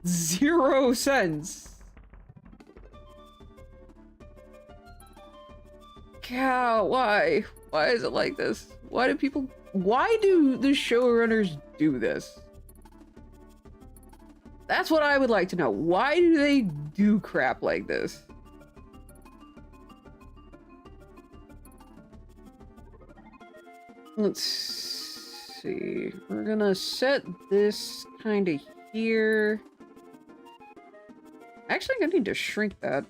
zero sense. Cow, why? Why is it like this? Why do the showrunners do this? That's what I would like to know. Why do they do crap like this? Let's see. We're gonna set this kind of here. Actually, I need to shrink that.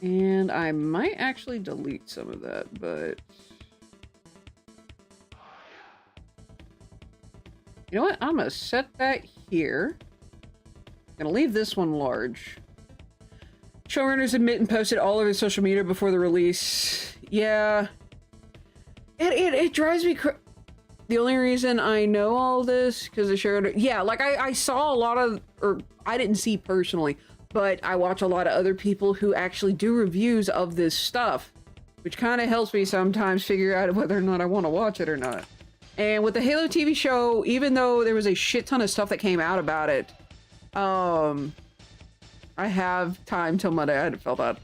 And I might actually delete some of that, but you know what? I'm gonna set that here. Gonna leave this one large. Showrunners admit and posted all over social media before the release. Yeah. It drives me crazy. The only reason I know all this, because the showrunner... Yeah, like I saw a lot of... Or I didn't see personally, but I watch a lot of other people who actually do reviews of this stuff, which kind of helps me sometimes figure out whether or not I want to watch it or not. And with the Halo TV show, even though there was a shit ton of stuff that came out about it, I have time till Monday. I hadn't felt that.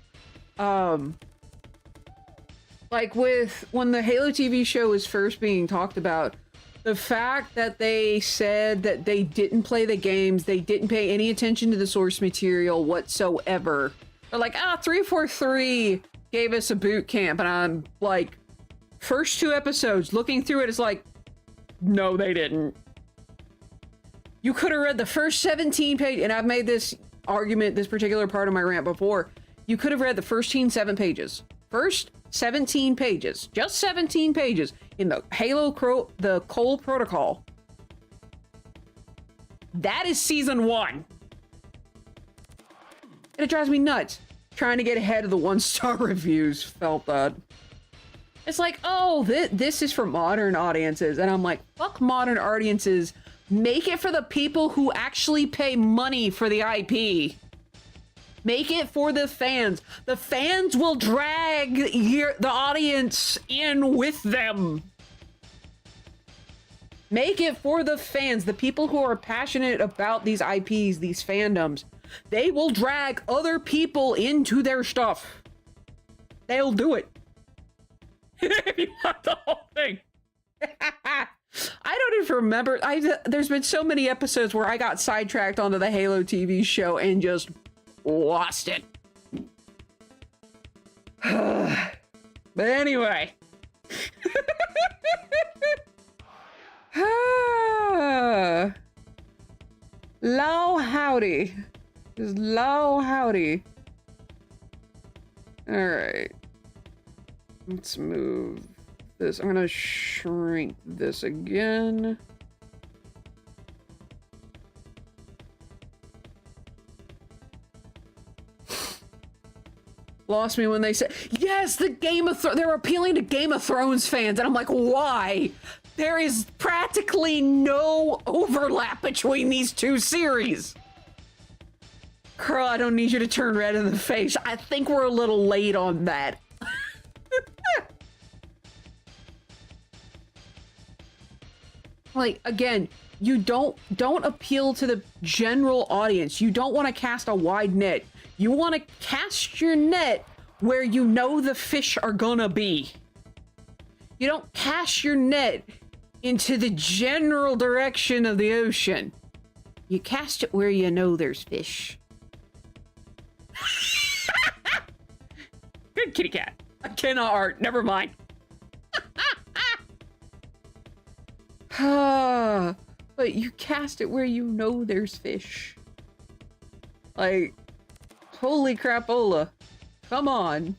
Like when the Halo TV show was first being talked about, the fact that they said that they didn't play the games, they didn't pay any attention to the source material whatsoever. They're like, 343 gave us a boot camp, and I'm like, first 2 episodes, looking through it, it's like, no, they didn't. You could have read the first 17 pages, and I've made this argument, this particular part of my rant before. You could have read the first 7 pages. First 17 pages. Just 17 pages in the the Cole Protocol. That is season 1. And it drives me nuts. Trying to get ahead of the 1-star reviews. Felt that. It's like, oh, this is for modern audiences. And I'm like, fuck modern audiences. Make it for the people who actually pay money for the IP. Make it for the fans. The fans will drag the audience in with them. Make it for the fans, the people who are passionate about these IPs, these fandoms. They will drag other people into their stuff. They'll do it. If you want the whole thing. I don't even remember. There's been so many episodes where I got sidetracked onto the Halo TV show and just lost it. But anyway. Low howdy. Just low howdy. Alright. Let's move this. I'm gonna shrink this again. Lost me when they said, yes, the Game of Thrones, they're appealing to Game of Thrones fans. And I'm like, why? There is practically no overlap between these two series. Carl, I don't need you to turn red in the face. I think we're a little late on that. Like, again, you don't appeal to the general audience. You don't want to cast a wide net. You want to cast your net where you know the fish are gonna be. You don't cast your net into the general direction of the ocean. You cast it where you know there's fish. Good kitty cat. I cannot art. Never mind. But you cast it where you know there's fish. Like, holy crapola. Come on.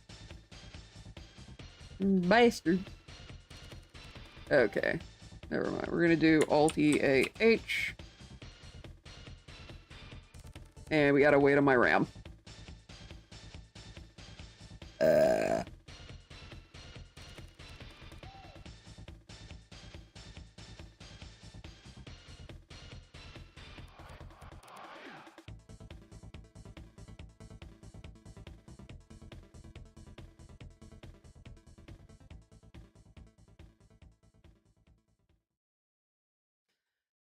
Bastard. Okay. Never mind. We're gonna do Alt-E-A-H. And we gotta wait on my RAM.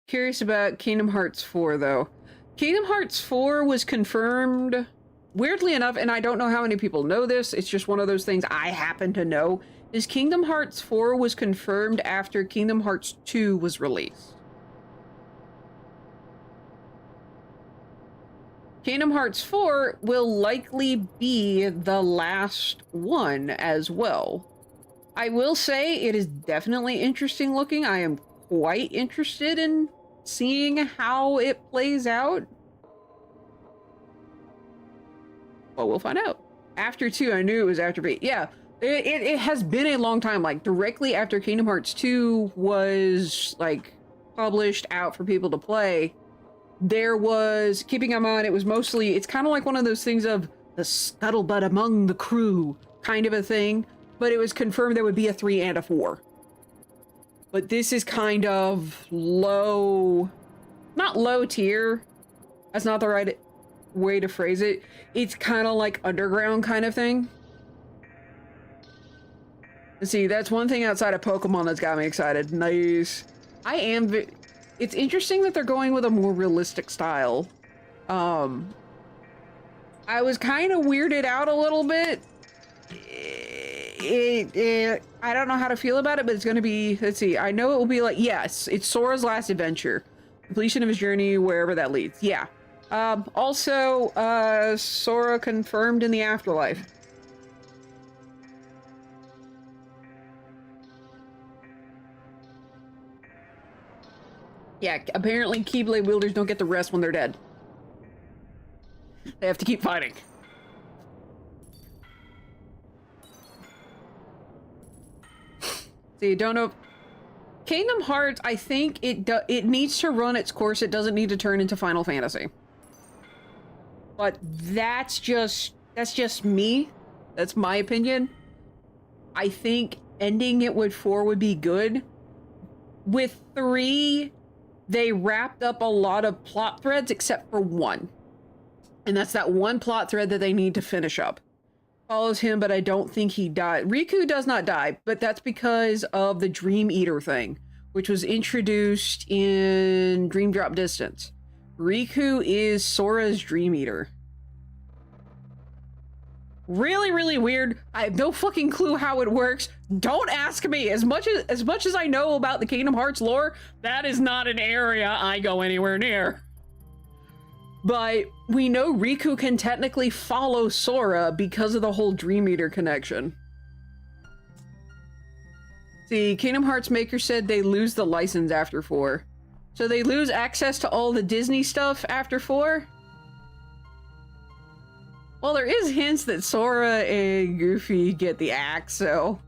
Curious about Kingdom Hearts 4, though. Kingdom Hearts 4 was confirmed, weirdly enough, and I don't know how many people know this, it's just one of those things I happen to know, is Kingdom Hearts 4 was confirmed after Kingdom Hearts 2 was released. Kingdom Hearts 4 will likely be the last one as well. I will say it is definitely interesting looking. I am quite interested in seeing how it plays out. Well, we'll find out. After 2, I knew it was after 8. Yeah, it has been a long time. Like, directly after Kingdom Hearts 2 was, like, published out for people to play, there was, keeping in mind, it was mostly, it's kind of like one of those things of the scuttlebutt among the crew kind of a thing, but it was confirmed there would be a 3 and a 4. But this is kind of low, not low tier, that's not the right way to phrase it. It's kind of like underground kind of thing. See, that's one thing outside of Pokemon that's got me excited. Nice. It's interesting that they're going with a more realistic style. I was kind of weirded out a little bit. I don't know how to feel about it, but it's going to be, let's see, I know it will be like, yes, it's Sora's last adventure. Completion of his journey, wherever that leads. Yeah. Also, Sora confirmed in the afterlife. Yeah, apparently Keyblade wielders don't get to rest when they're dead. They have to keep fighting. So you don't know. Kingdom Hearts, I think it needs to run its course. It doesn't need to turn into Final Fantasy. But that's just me. That's my opinion. I think ending it with 4 would be good. With 3, they wrapped up a lot of plot threads except for one. And that's that one plot thread that they need to finish up. Follows him, but I don't think he died. Riku does not die, but that's because of the Dream Eater thing, which was introduced in Dream Drop Distance. Riku is Sora's Dream Eater. Really, really weird. I have no fucking clue how it works. Don't ask me. As much as I know about the Kingdom Hearts lore, that is not an area I go anywhere near. But we know Riku can technically follow Sora because of the whole Dream Eater connection. See, Kingdom Hearts Maker said they lose the license after 4. So they lose access to all the Disney stuff after 4? Well, there is hints that Sora and Goofy get the axe, so...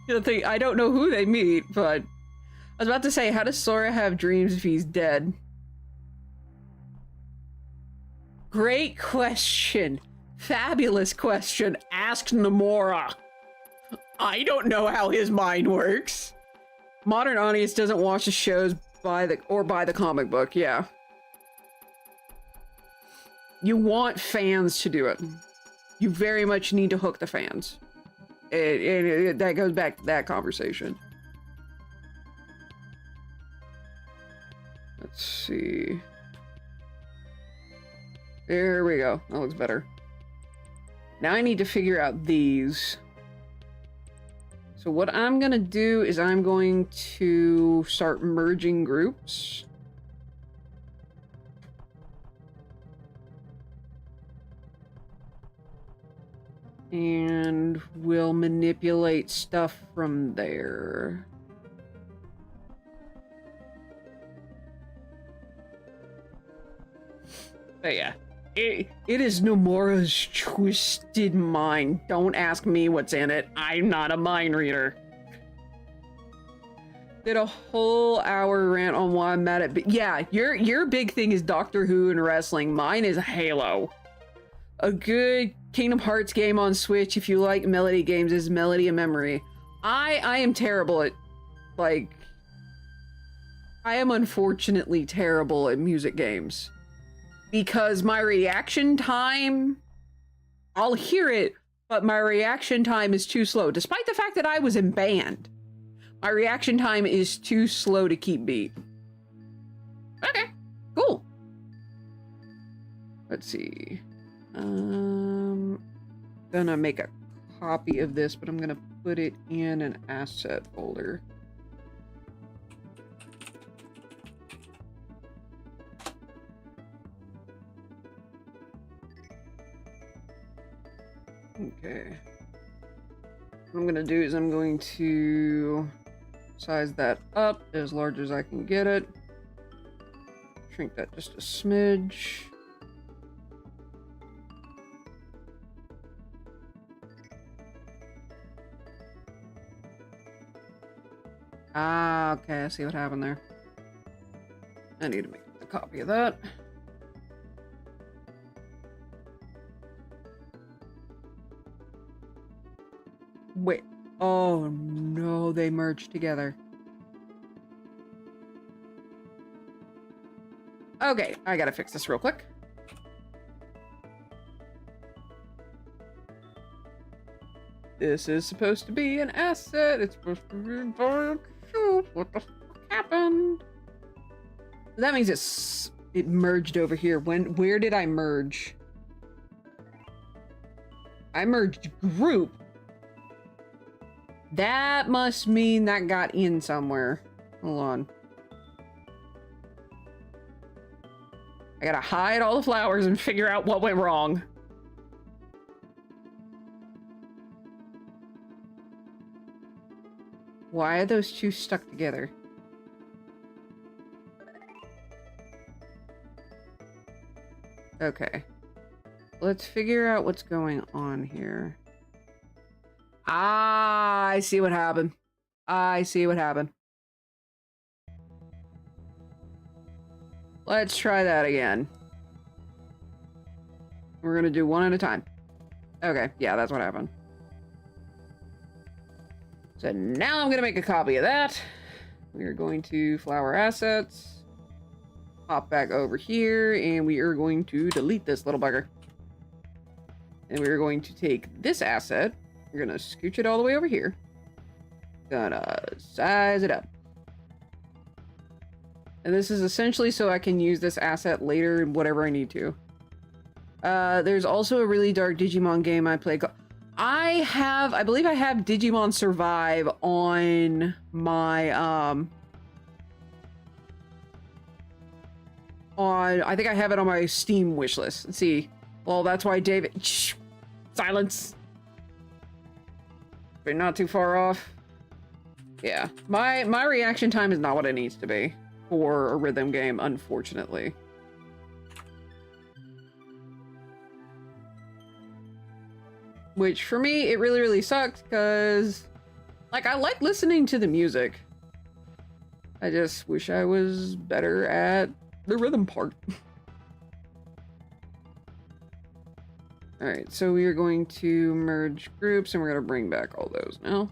I don't know who they meet, but... I was about to say, how does Sora have dreams if he's dead? Great question. Fabulous question. Ask Nomura. I don't know how his mind works. Modern audience doesn't watch the shows by the comic book, yeah. You want fans to do it. You very much need to hook the fans. That goes back to that conversation. Let's see. There we go. That looks better. Now I need to figure out these. So what I'm gonna do is I'm going to start merging groups. And we'll manipulate stuff from there. But yeah, it is Nomura's twisted mind. Don't ask me what's in it. I'm not a mind reader. Did a whole hour rant on why I'm mad at... Yeah, your big thing is Doctor Who and wrestling. Mine is Halo. A good Kingdom Hearts game on Switch, if you like melody games, is Melody of Memory. I am terrible at, like... I am unfortunately terrible at music games. Because my reaction time... I'll hear it, but my reaction time is too slow. Despite the fact that I was in band. My reaction time is too slow to keep beat. Okay, cool. Let's see. Gonna make a copy of this, but I'm gonna put it in an asset folder. Okay. What I'm gonna do is I'm going to size that up as large as I can get it. Shrink that just a smidge. Ah, okay, I see what happened there. I need to make a copy of that. Wait. Oh no, they merged together. Okay, I gotta fix this real quick. This is supposed to be an asset. It's supposed to be dark. What the fuck happened? That means it merged over here. Where did I merge? I merged group. That must mean that got in somewhere. Hold on. I gotta hide all the flowers and figure out what went wrong. Why are those two stuck together? Okay. Let's figure out what's going on here. Ah, I see what happened. I see what happened. Let's try that again. We're gonna do one at a time. Okay, yeah, that's what happened. So now I'm gonna make a copy of that. We are going to flower assets. Hop back over here, and we are going to delete this little bugger. And we are going to take this asset. We're gonna scooch it all the way over here. Gonna size it up. And this is essentially so I can use this asset later in whatever I need to. There's also a really dark Digimon game I play. I believe I have Digimon Survive on my, I think I have it on my Steam wishlist. Let's see. Well, that's why David, shh, silence. But not too far off. Yeah, my reaction time is not what it needs to be for a rhythm game, unfortunately. Which, for me, it really, really sucks, because, like, I like listening to the music. I just wish I was better at the rhythm part. Alright, so we are going to merge groups, and we're going to bring back all those now.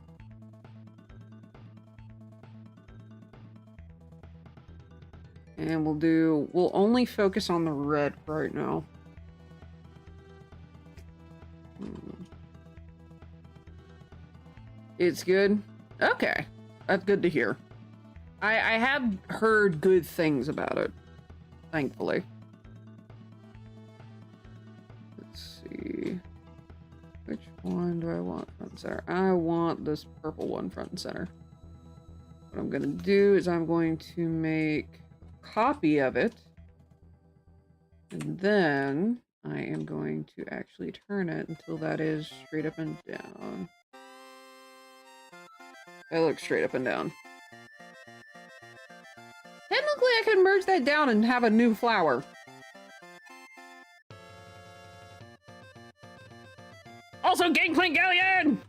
And we'll only focus on the red right now. It's good? Okay. That's good to hear. I have heard good things about it, thankfully. Let's see. Which one do I want front and center? I want this purple one front and center. What I'm going to do is I'm going to make a copy of it. And then I am going to actually turn it until that is straight up and down. That looks straight up and down. Technically, I could merge that down and have a new flower. Also, Gangplank Galleon!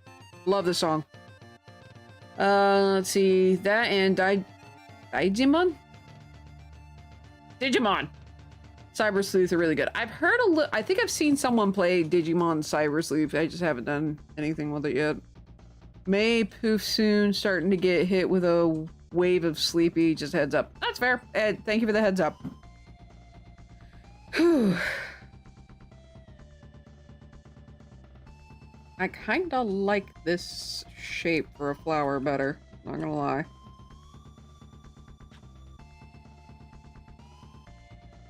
Love this song. Let's see. That and Digimon? Digimon! Cyber Sleuth are really good. I've heard I think I've seen someone play Digimon Cyber Sleuth. I just haven't done anything with it yet. May poof soon, starting to get hit with a wave of sleepy. Just heads up. That's fair. Ed, thank you for the heads up. Whew. I kinda like this shape for a flower better. Not gonna lie.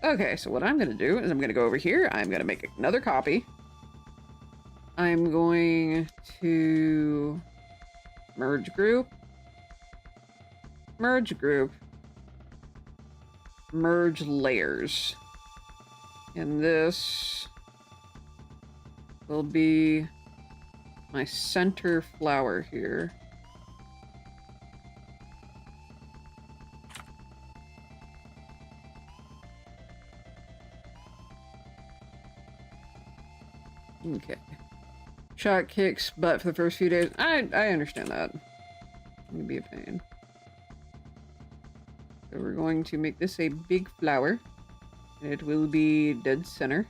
Okay, so what I'm gonna do is I'm gonna go over here. I'm gonna make another copy. I'm going to merge group, merge layers, and this will be my center flower here. Okay. Shot kicks butt for the first few days. I understand that. It can be a pain. So we're going to make this a big flower. It will be dead center.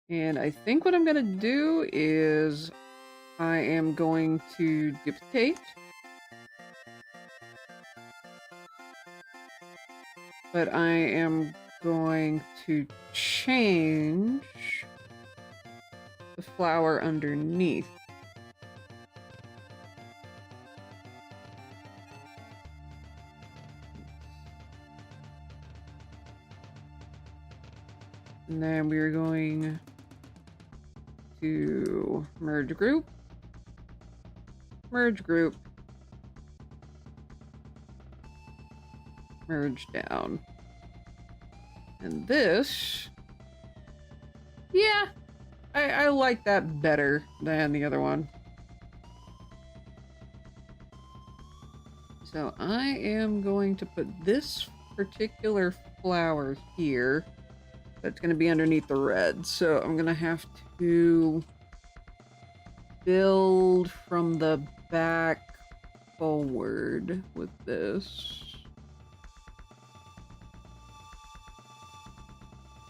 And I think what I'm going to do is I am going to duplicate. But I am going to change the flower underneath. And then we're going to merge group, merge down. And this, yeah, I like that better than the other one. So I am going to put this particular flower here. That's going to be underneath the red. So I'm going to have to build from the back forward with this.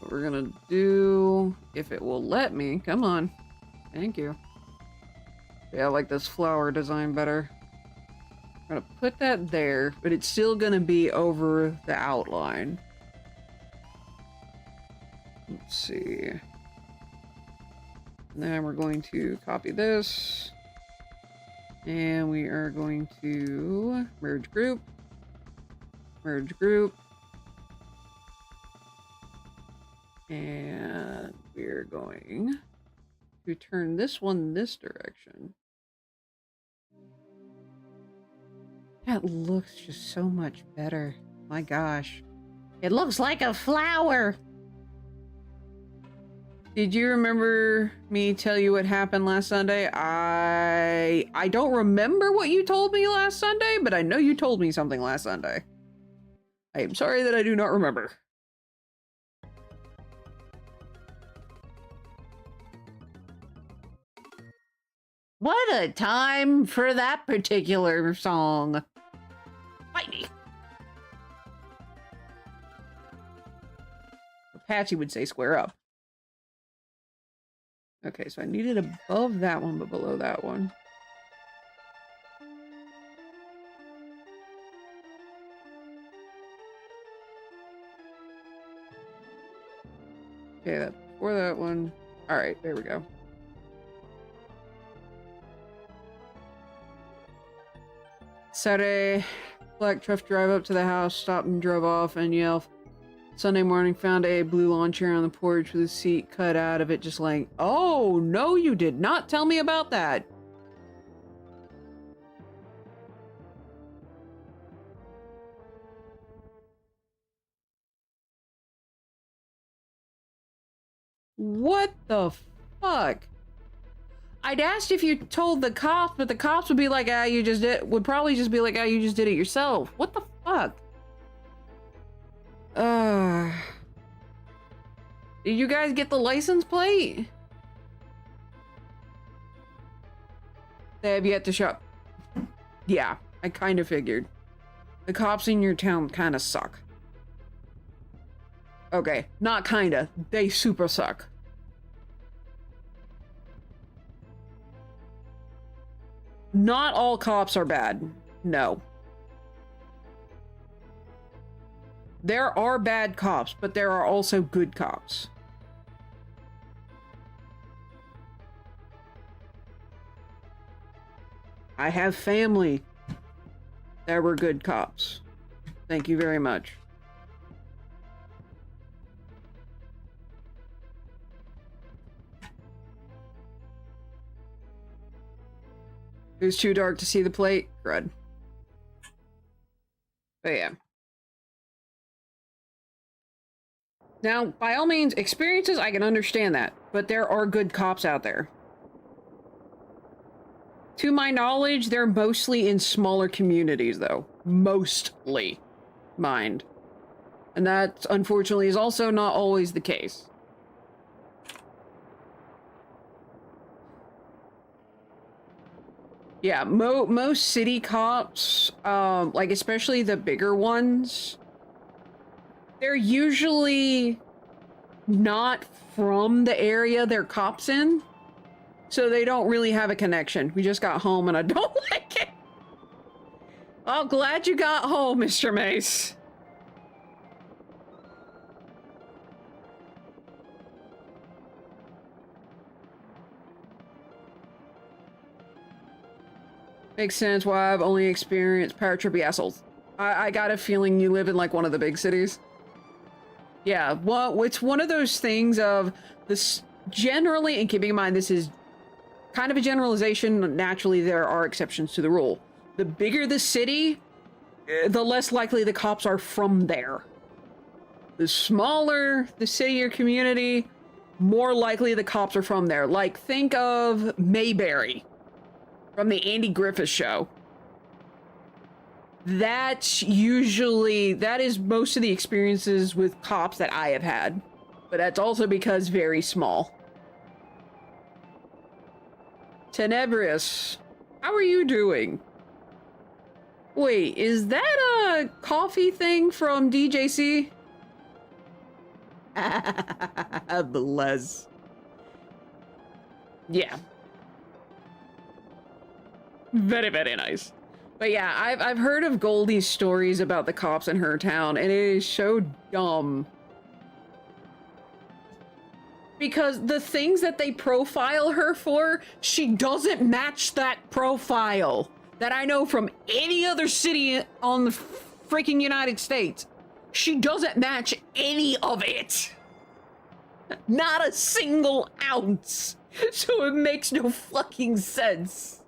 What we're going to do, if it will let me, come on. Thank you. Yeah, I like this flower design better. I'm going to put that there, but it's still going to be over the outline. Let's see. And then we're going to copy this. And we are going to merge group. Merge group. And we're going to turn this one this direction. That looks just so much better. My gosh. It looks like a flower! Did you remember me tell you what happened last Sunday? I don't remember what you told me last Sunday, but I know you told me something last Sunday. I am sorry that I do not remember. What a time for that particular song. Mighty. Apache would say square up. Okay, so I need it above that one, but below that one. Okay, that's before that one. Alright, there we go. Saturday, black truck drive up to the house, stopped and drove off, and yelled. Sunday morning, found a blue lawn chair on the porch with a seat cut out of it, just like, oh, no, you did not tell me about that. What the fuck? I'd asked if you told the cops, but the cops would be like, ah, you just did, would probably just be like, ah, you just did it yourself. What the fuck? Did you guys get the license plate? They have yet to show. Yeah, I kind of figured. The cops in your town kind of suck. Okay, not kinda. They super suck. Not all cops are bad. No. There are bad cops, but there are also good cops. I have family that were good cops. Thank you very much. It was too dark to see the plate. Crud. But yeah. Now, by all means, experiences, I can understand that. But there are good cops out there. To my knowledge, they're mostly in smaller communities, though. Mostly. Mind. And that, unfortunately, is also not always the case. Yeah, most city cops, like especially the bigger ones, they're usually not from the area they're cops in, so they don't really have a connection. We just got home and I don't like it. Oh, glad you got home, Mr. Mace. Makes sense why I've only experienced paratroopy assholes. I got a feeling you live in like one of the big cities. Yeah, well, it's one of those things of this generally, and keeping in mind this is kind of a generalization, naturally there are exceptions to the rule. The bigger the city, the less likely the cops are from there. The smaller the city or community, more likely the cops are from there. Like, think of Mayberry. From the Andy Griffith Show. That is most of the experiences with cops that I have had. But that's also because very small. Tenebrious, how are you doing? Wait, is that a coffee thing from DJC? Bless. Yeah. Very, very nice. But yeah, I've heard of Goldie's stories about the cops in her town, and it is so dumb. Because the things that they profile her for, she doesn't match that profile that I know from any other city on the freaking United States. She doesn't match any of it. Not a single ounce. So it makes no fucking sense.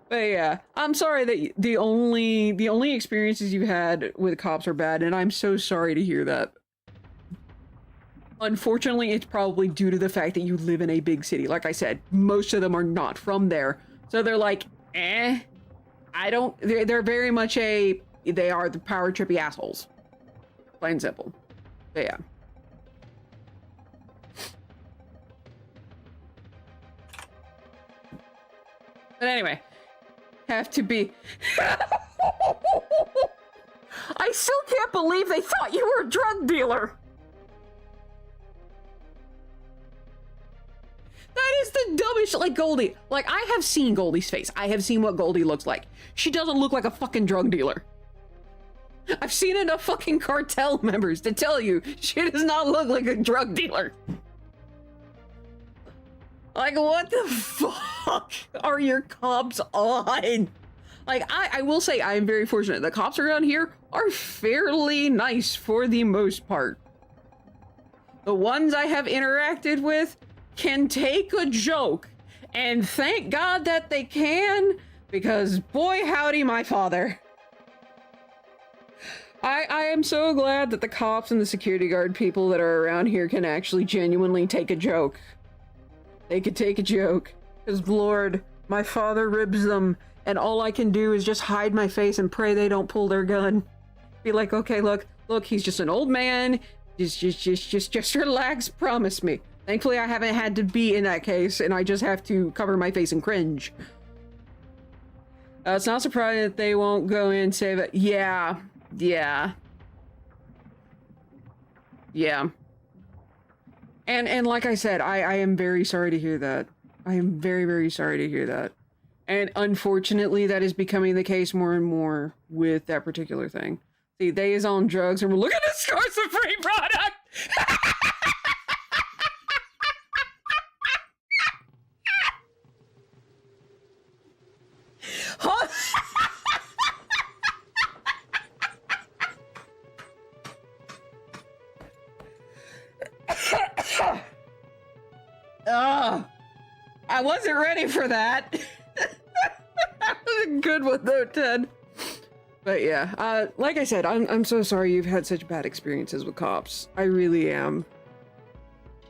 But yeah, I'm sorry that the only experiences you had with cops are bad, and I'm so sorry to hear that. Unfortunately, it's probably due to the fact that you live in a big city. Like I said, most of them are not from there. So they're like, I don't, they're very much they are the power trippy assholes. Plain and simple. But yeah. But anyway, have to be. I still can't believe they thought you were a drug dealer. That is the dumbest, like Goldie. Like, I have seen Goldie's face. I have seen what Goldie looks like. She doesn't look like a fucking drug dealer. I've seen enough fucking cartel members to tell you she does not look like a drug dealer. Like, what the fuck are your cops on? Like, I will say I am very fortunate. The cops around here are fairly nice for the most part. The ones I have interacted with can take a joke, and thank God that they can, because boy howdy my father. I am so glad that the cops and the security guard people that are around here can actually genuinely take a joke. They could take a joke, because Lord, my father ribs them, and all I can do is just hide my face and pray they don't pull their gun. Be like, okay, look, he's just an old man. Just relax, promise me. Thankfully, I haven't had to be in that case, and I just have to cover my face and cringe. It's not surprising that they won't go in and say that. Yeah. And like I said, I am very sorry to hear that. I am very, very sorry to hear that. And unfortunately, that is becoming the case more and more with that particular thing. See, they is on drugs, and we're looking at scores of free product! I wasn't ready for that. That was a good one though, Ted. But yeah, like I said, I'm so sorry you've had such bad experiences with cops. I really am.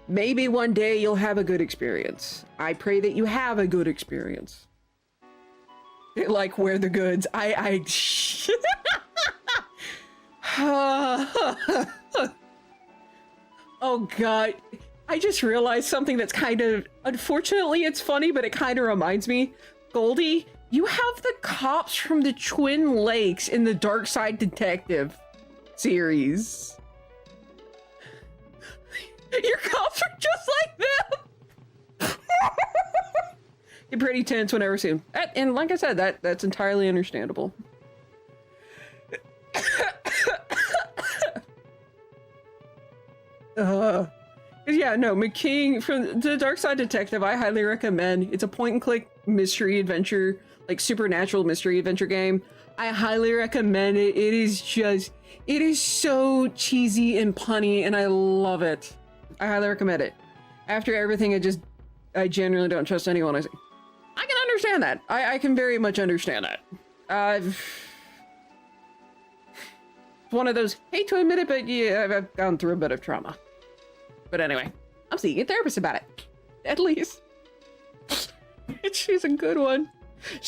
Maybe one day you'll have a good experience. I pray that you have a good experience. Like, where the goods. Oh god. I just realized something that's kind of, unfortunately it's funny, but it kind of reminds me. Goldie, you have the cops from the Twin Lakes in the Dark Side Detective series. Your cops are just like them! You're pretty tense whenever seen. And like I said, that's entirely understandable. Yeah, no, McKing from the Dark Side Detective, I highly recommend. It's a point-and-click mystery adventure, like supernatural mystery adventure game. I highly recommend it. It is so cheesy and punny, and I love it. I highly recommend it. After everything, I genuinely don't trust anyone I see. I can understand that. I can very much understand that. It's one of those, hate to admit it, but yeah, I've gone through a bit of trauma. But anyway, I'm seeing a therapist about it. At least. She's a good one.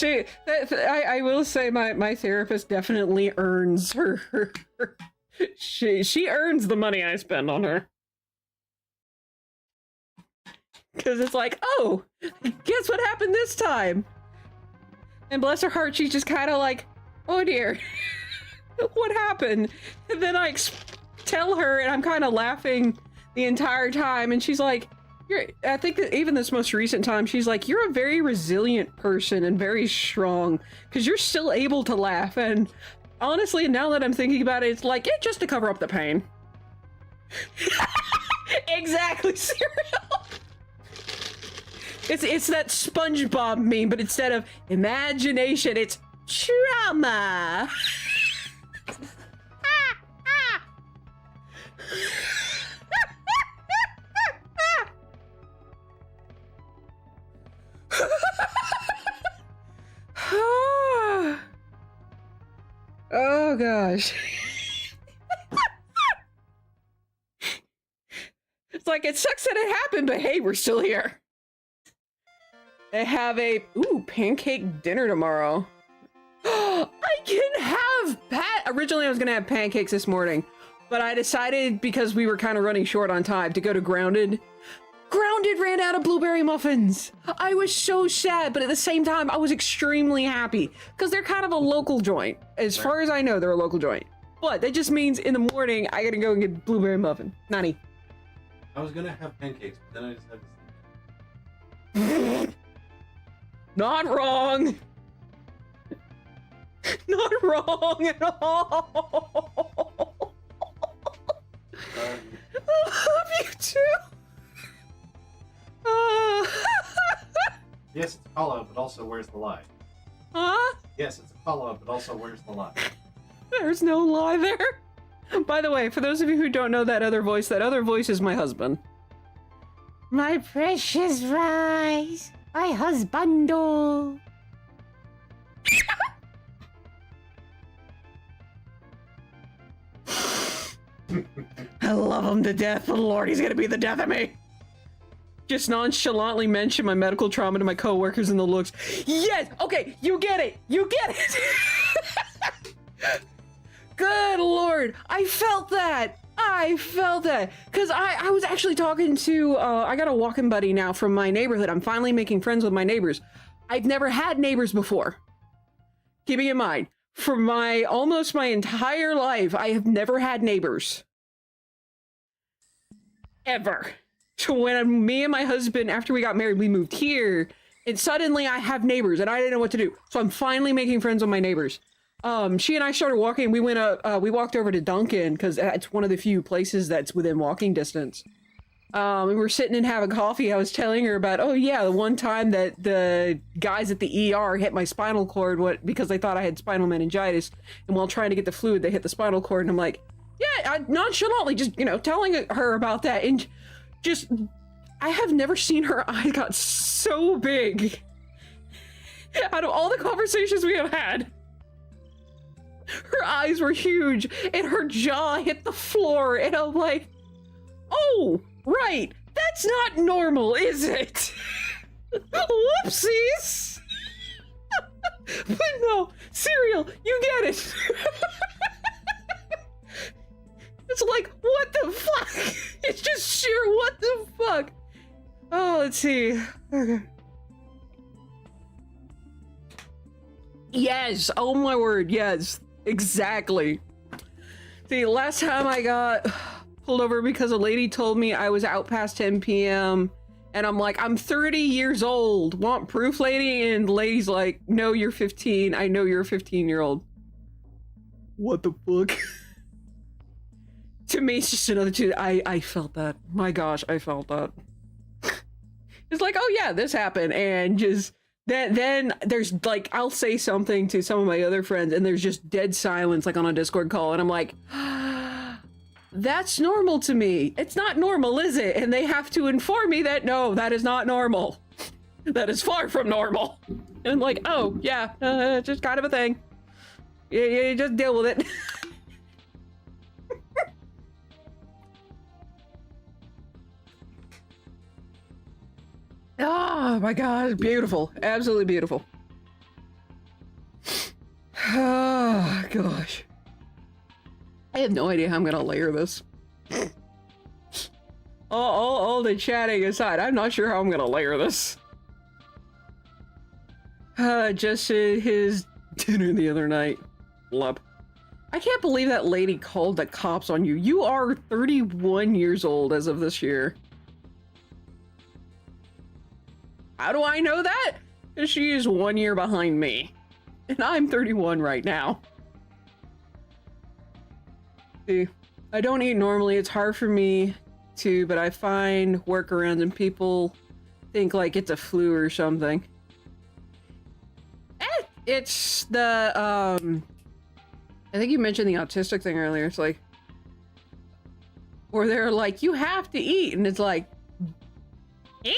I will say my therapist definitely earns her. She earns the money I spend on her. Because it's like, oh, guess what happened this time? And bless her heart, she's just kind of like, oh dear, what happened? And then I tell her, and I'm kind of laughing the entire time, and she's like, I think that even this most recent time, she's like, you're a very resilient person and very strong, because you're still able to laugh. And honestly, now that I'm thinking about it, it's like, it's just to cover up the pain. Exactly, Serial. It's that SpongeBob meme, but instead of imagination, it's trauma. Oh gosh. It's like, it sucks that it happened, but hey, we're still here. They have a pancake dinner tomorrow. I can have originally I was gonna have pancakes this morning, but I decided because we were kind of running short on time to go to Grounded. Grounded ran out of blueberry muffins. I was so sad, but at the same time, I was extremely happy because they're kind of a local joint. As far as I know, they're a local joint. But that just means in the morning, I gotta go and get blueberry muffin. Nani. I was gonna have pancakes, but then I decided to... Not wrong. Not wrong at all. I love you too. Yes, it's a call-out, but also where's the lie? Huh? Yes, it's a call-out, but also where's the lie? There's no lie there. By the way, for those of you who don't know that other voice is my husband. My precious rice, my husbando. I love him to death, but Lord, he's gonna be the death of me. Just nonchalantly mention my medical trauma to my coworkers and the looks. Yes! Okay, you get it! You get it! Good Lord! I felt that! Because I was actually talking to, I got a walking buddy now from my neighborhood. I'm finally making friends with my neighbors. I've never had neighbors before. Keeping in mind, for almost my entire life, I have never had neighbors. Ever. So when me and my husband, after we got married, we moved here, and suddenly I have neighbors, and I didn't know what to do. So I'm finally making friends with my neighbors. She and I started walking. We walked over to Dunkin' because it's one of the few places that's within walking distance. We were sitting and having coffee. I was telling her about, oh yeah, the one time that the guys at the ER hit my spinal cord because they thought I had spinal meningitis, and while trying to get the fluid, they hit the spinal cord, and I'm like, yeah, I nonchalantly just, telling her about that, and just, I have never seen her eye got so big out of all the conversations we have had. Her eyes were huge, and her jaw hit the floor, and I'm like, oh, right, that's not normal, is it? Whoopsies! But no, Cereal, you get it. It's like, what the fuck? It's just sheer what the fuck? Oh, let's see. Okay. Yes, oh my word, yes. Exactly. See, last time I got pulled over because a lady told me I was out past 10 p.m. And I'm like, I'm 30 years old. Want proof, lady? And the lady's like, no, you're 15. I know you're a 15-year-old. What the fuck? To me, it's just another two. I felt that. My gosh, I felt that. It's like, oh yeah, this happened. And just... Then there's like, I'll say something to some of my other friends and there's just dead silence like on a Discord call and I'm like, that's normal to me. It's not normal, is it? And they have to inform me that no, that is not normal. That is far from normal. And I'm like, oh yeah, it's just kind of a thing. You just deal with it. Oh my god, beautiful. Absolutely beautiful. Oh gosh. I have no idea how I'm gonna layer this. all the chatting aside, I'm not sure how I'm gonna layer this. Just his dinner the other night. Blup. I can't believe that lady called the cops on you. You are 31 years old as of this year. How do I know that? Because she is 1 year behind me. And I'm 31 right now. See, I don't eat normally. It's hard for me to, but I find workarounds and people think like it's a flu or something. It's the, I think you mentioned the autistic thing earlier. It's like, or they're like, you have to eat. And it's like, eh?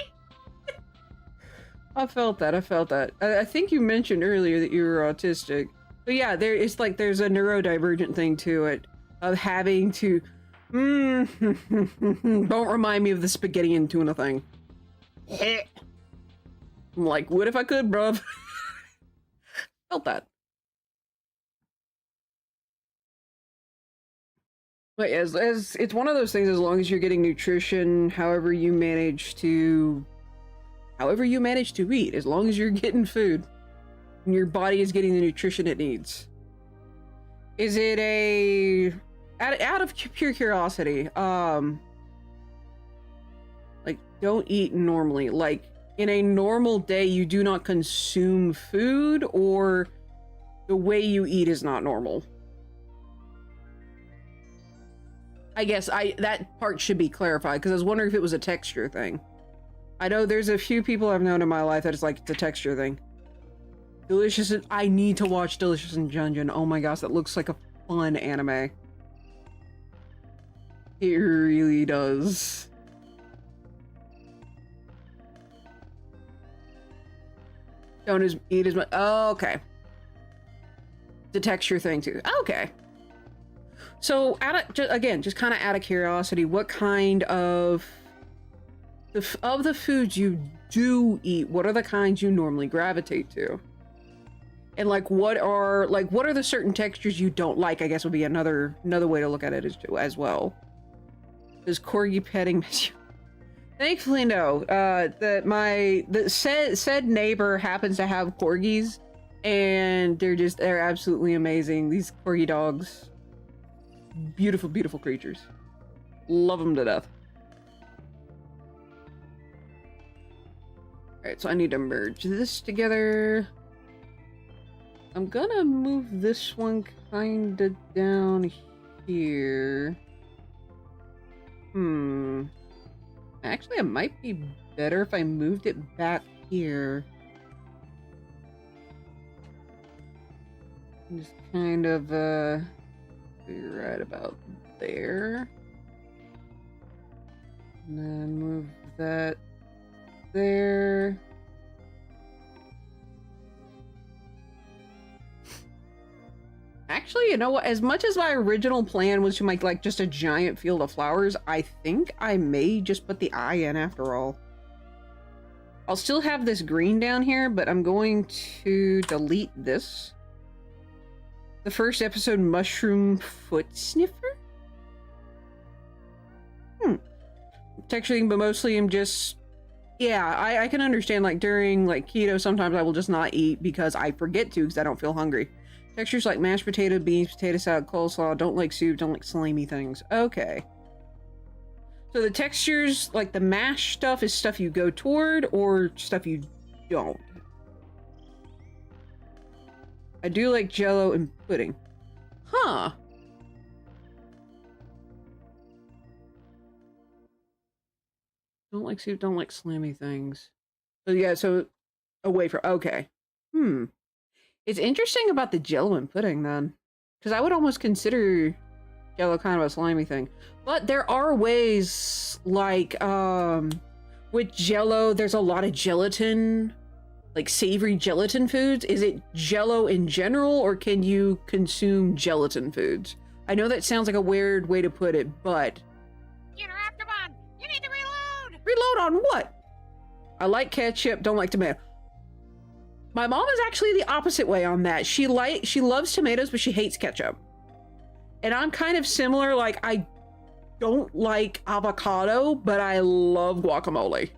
I felt that. I think you mentioned earlier that you were autistic. But yeah, it's like there's a neurodivergent thing to it of having to. Don't remind me of the spaghetti and tuna thing. I'm like, what if I could, bruv? Felt that. But as it's one of those things, as long as you're getting nutrition, however you manage to eat, as long as you're getting food and your body is getting the nutrition it needs. Is it out of pure curiosity, like, don't eat normally, like in a normal day you do not consume food, or the way you eat is not normal? I guess that part should be clarified, because I was wondering if it was a texture thing. I know there's a few people I've known in my life that it's like, it's a texture thing. Delicious, I need to watch Delicious in Dungeon. Oh my gosh, that looks like a fun anime. It really does. Don't eat as much. Oh, okay. The texture thing too. Okay. So, just kind of out of curiosity, what kind of the foods you do eat, what are the kinds you normally gravitate to? And like, what are the certain textures you don't like? I guess would be another way to look at it as well. Does corgi petting miss you? Thankfully, no. Said neighbor happens to have corgis, and they're absolutely amazing. These corgi dogs, beautiful, beautiful creatures. Love them to death. All right, so I need to merge this together. I'm gonna move this one kinda down here. Actually, it might be better if I moved it back here. Just kind of, be right about there. And then move that there. Actually, you know what? As much as my original plan was to make like just a giant field of flowers, I think I may just put the eye in after all. I'll still have this green down here, but I'm going to delete this. The first episode, Mushroom Foot Sniffer? Texturing, but mostly I'm just... Yeah, I can understand, like, during, like, keto, sometimes I will just not eat because I forget to because I don't feel hungry. Textures like mashed potato, beans, potato salad, coleslaw, don't like soup, don't like slimy things. Okay. So the textures, like the mashed stuff, is stuff you go toward or stuff you don't? I do like Jell-O and pudding. Huh. Don't like soup, don't like slimy things. So yeah, so away from... Okay. It's interesting about the Jell-O and pudding then. Because I would almost consider Jell-O kind of a slimy thing. But there are ways, like, with Jell-O, there's a lot of gelatin, like savory gelatin foods. Is it Jell-O in general, or can you consume gelatin foods? I know that sounds like a weird way to put it, but... Unoraptormon, you need to reload! Reload on what? I like ketchup, don't like tomato. My mom is actually the opposite way on that. She loves tomatoes, but she hates ketchup. And I'm kind of similar, like, I don't like avocado, but I love guacamole.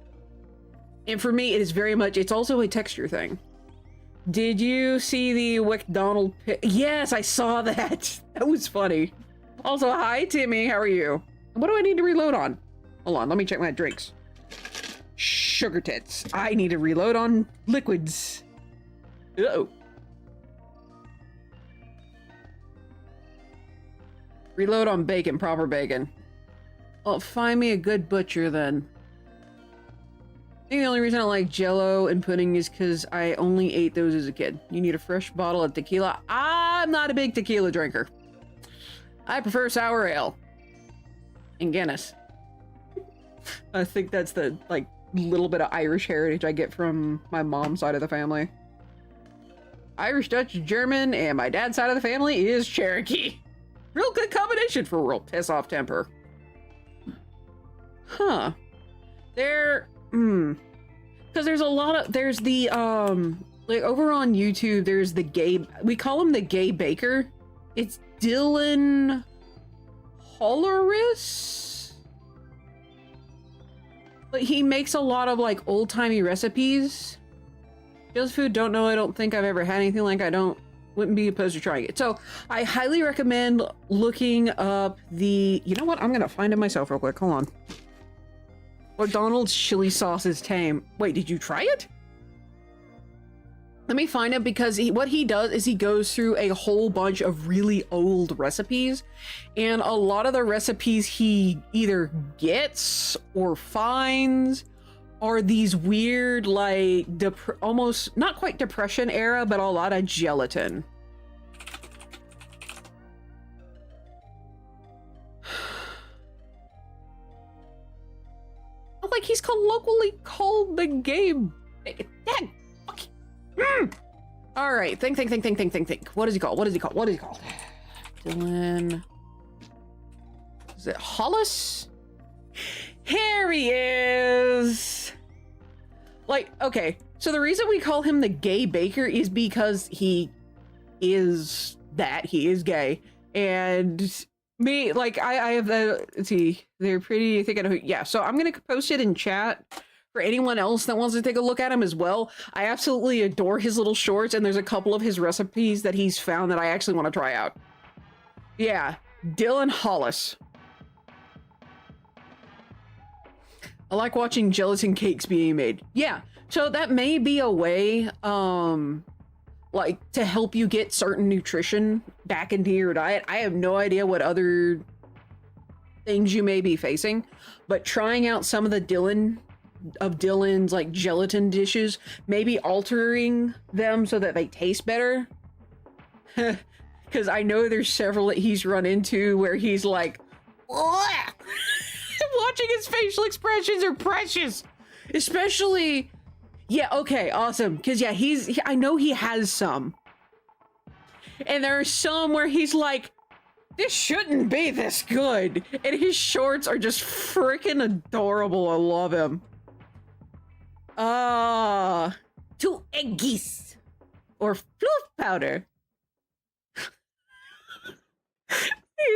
And for me, it is very much, it's also a texture thing. Did you see the McDonald Yes, I saw that. That was funny. Also, hi, Timmy, how are you? What do I need to reload on? Hold on, let me check my drinks. Sugar tits. I need to reload on liquids. Uh-oh. Reload on bacon, proper bacon. Well, find me a good butcher then. I think the only reason I like Jell-O and pudding is because I only ate those as a kid. You need a fresh bottle of tequila. I'm not a big tequila drinker. I prefer sour ale. And Guinness. I think that's the, like, little bit of Irish heritage I get from my mom's side of the family. Irish, Dutch, German, and my dad's side of the family is Cherokee. Real good combination for a real piss-off temper. Huh. Because there's a lot of, there's the, like over on YouTube, there's the gay, we call him the gay baker. It's Dylan Holleris. But he makes a lot of like old-timey recipes. Just food, don't know, I don't think I've ever had anything like wouldn't be opposed to trying it. So I highly recommend looking up the, you know what, I'm gonna find it myself real quick, hold on. McDonald's chili sauce is tame. Wait, did you try it? Let me find it, because what he does is he goes through a whole bunch of really old recipes, and a lot of the recipes he either gets or finds are these weird, like, almost, not quite depression era, but a lot of gelatin. Like, he's colloquially called the game. Dad! All right, think. What is he called? Dylan. Is it Hollis? Here he is. Like, okay, so the reason we call him the gay baker is because he is gay. And me, like, I have the, let's see, they're pretty, I think I know, yeah, so I'm gonna post it in chat for anyone else that wants to take a look at him as well. I absolutely adore his little shorts, and there's a couple of his recipes that he's found that I actually want to try out. Yeah, Dylan Hollis. I like watching gelatin cakes being made. Yeah, so that may be a way, like, to help you get certain nutrition back into your diet. I have no idea what other things you may be facing, but trying out some of the Dylan's like gelatin dishes, maybe altering them so that they taste better. Because I know there's several that he's run into where he's like, watching his facial expressions are precious, especially. Yeah, okay, awesome. Because yeah, I know he has some. And there are some where he's like, this shouldn't be this good. And his shorts are just freaking adorable. I love him. 2 eggies. Or fluff powder.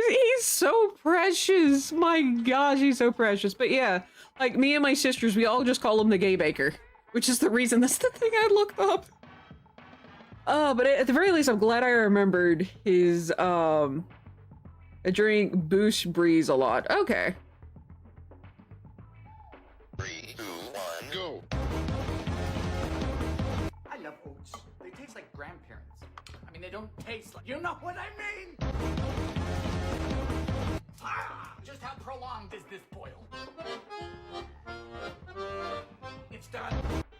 He's so precious. My gosh, he's so precious. But yeah, like me and my sisters, we all just call him the gay baker. Which is the reason, that's the thing I looked up. But at the very least, I'm glad I remembered his, I drink Boost Breeze a lot. Okay. 3, 2, 1, go! I love oats. They taste like grandparents. I mean, they don't taste like... You know what I mean? Just how prolonged is this boil? It's done.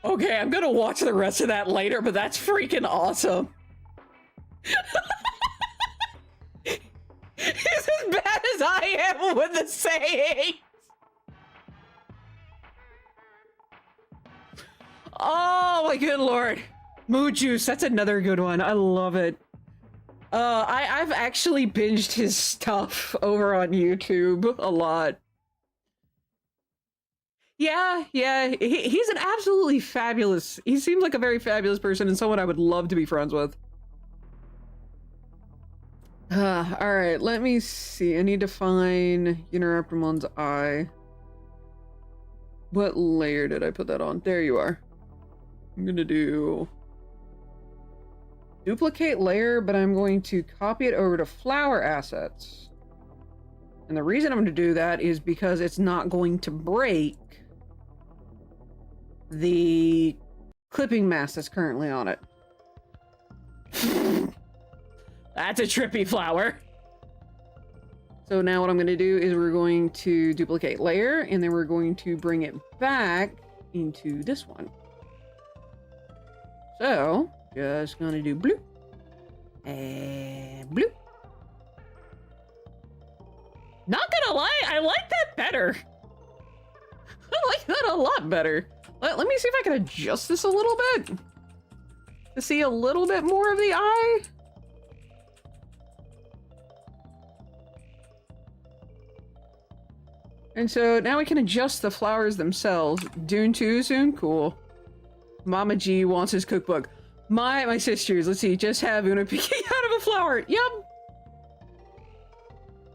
Okay, I'm gonna watch the rest of that later, but that's freaking awesome. He's as bad as I am with the saying. Oh my good lord. Mood Juice, that's another good one. I love it. I've actually binged his stuff over on YouTube a lot. Yeah, he's an absolutely fabulous, he seems like a very fabulous person and someone I would love to be friends with. Alright, let me see. I need to find Unoraptormon's eye. What layer did I put that on? There you are. I'm gonna do duplicate layer, but I'm going to copy it over to flower assets. And the reason I'm going to do that is because it's not going to break the clipping mask that's currently on it. That's a trippy flower. So now what I'm going to do is we're going to duplicate layer, and then we're going to bring it back into this one. So just going to do blue and blue. Not gonna lie, I like that better. I like that a lot better. Let me see if I can adjust this a little bit. to see a little bit more of the eye. And so now we can adjust the flowers themselves. Dune 2 soon? Cool. Mama G wants his cookbook. My sisters, let's see, just have Una picking out of a flower. Yep.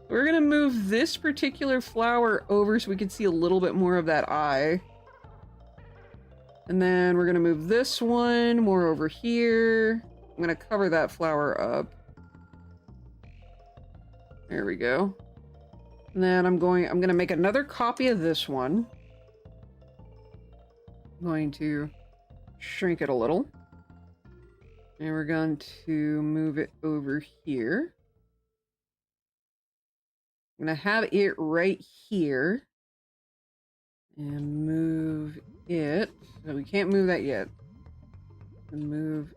We're gonna move this particular flower over so we can see a little bit more of that eye. And then we're gonna move this one more over here. I'm gonna cover that flower up. There we go. And then I'm gonna make another copy of this one. I'm going to shrink it a little. And we're going to move it over here. I'm gonna have it right here. And move it. So we can't move that yet. And move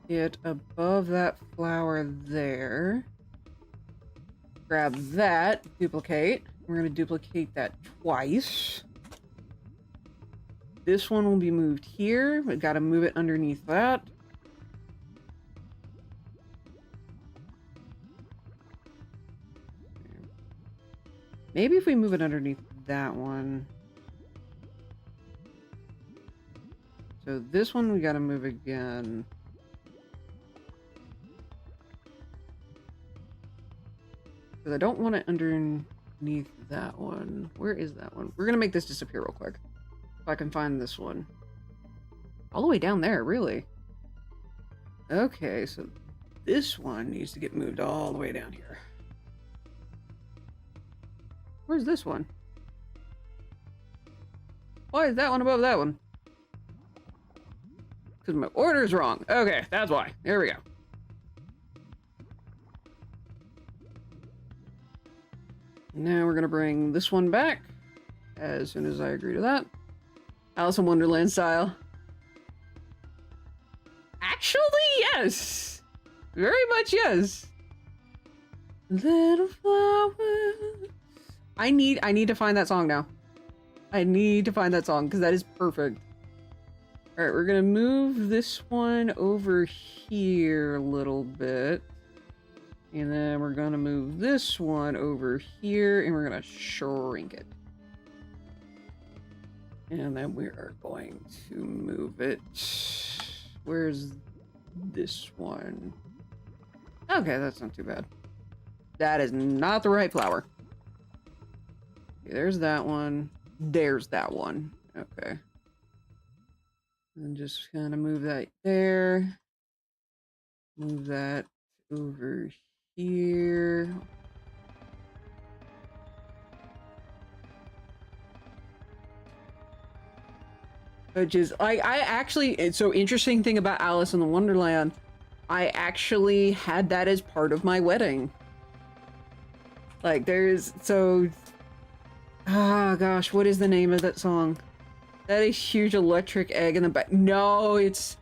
it above that flower there. Grab that, duplicate. We're gonna duplicate that twice. This one will be moved here. We gotta move it underneath that. Maybe if we move it underneath that one. So this one we gotta move again. Because I don't want it underneath that one. Where is that one? We're gonna make this disappear real quick. If I can find this one. All the way down there, really. Okay, so this one needs to get moved all the way down here. Where's this one? Why is that one above that one? Because my order's wrong. Okay, that's why. There we go. Now we're gonna bring this one back as soon as I agree to that. Alice in Wonderland style. Actually, yes! Very much yes. Little flowers. I need to find that song now. I need to find that song because that is perfect. Alright, we're gonna move this one over here a little bit. And then we're gonna move this one over here and we're gonna shrink it. And then we are going to move it. Where's this one? Okay, that's not too bad. That is not the right flower. Okay, there's that one. There's that one. Okay. And just kind of move that there. Move that over here. Which is, I actually, it's so interesting thing about Alice in the Wonderland. I actually had that as part of my wedding. Like, there's, so, ah, gosh, what is the name of that song? That is Huge Electric Egg in the back. No, it's,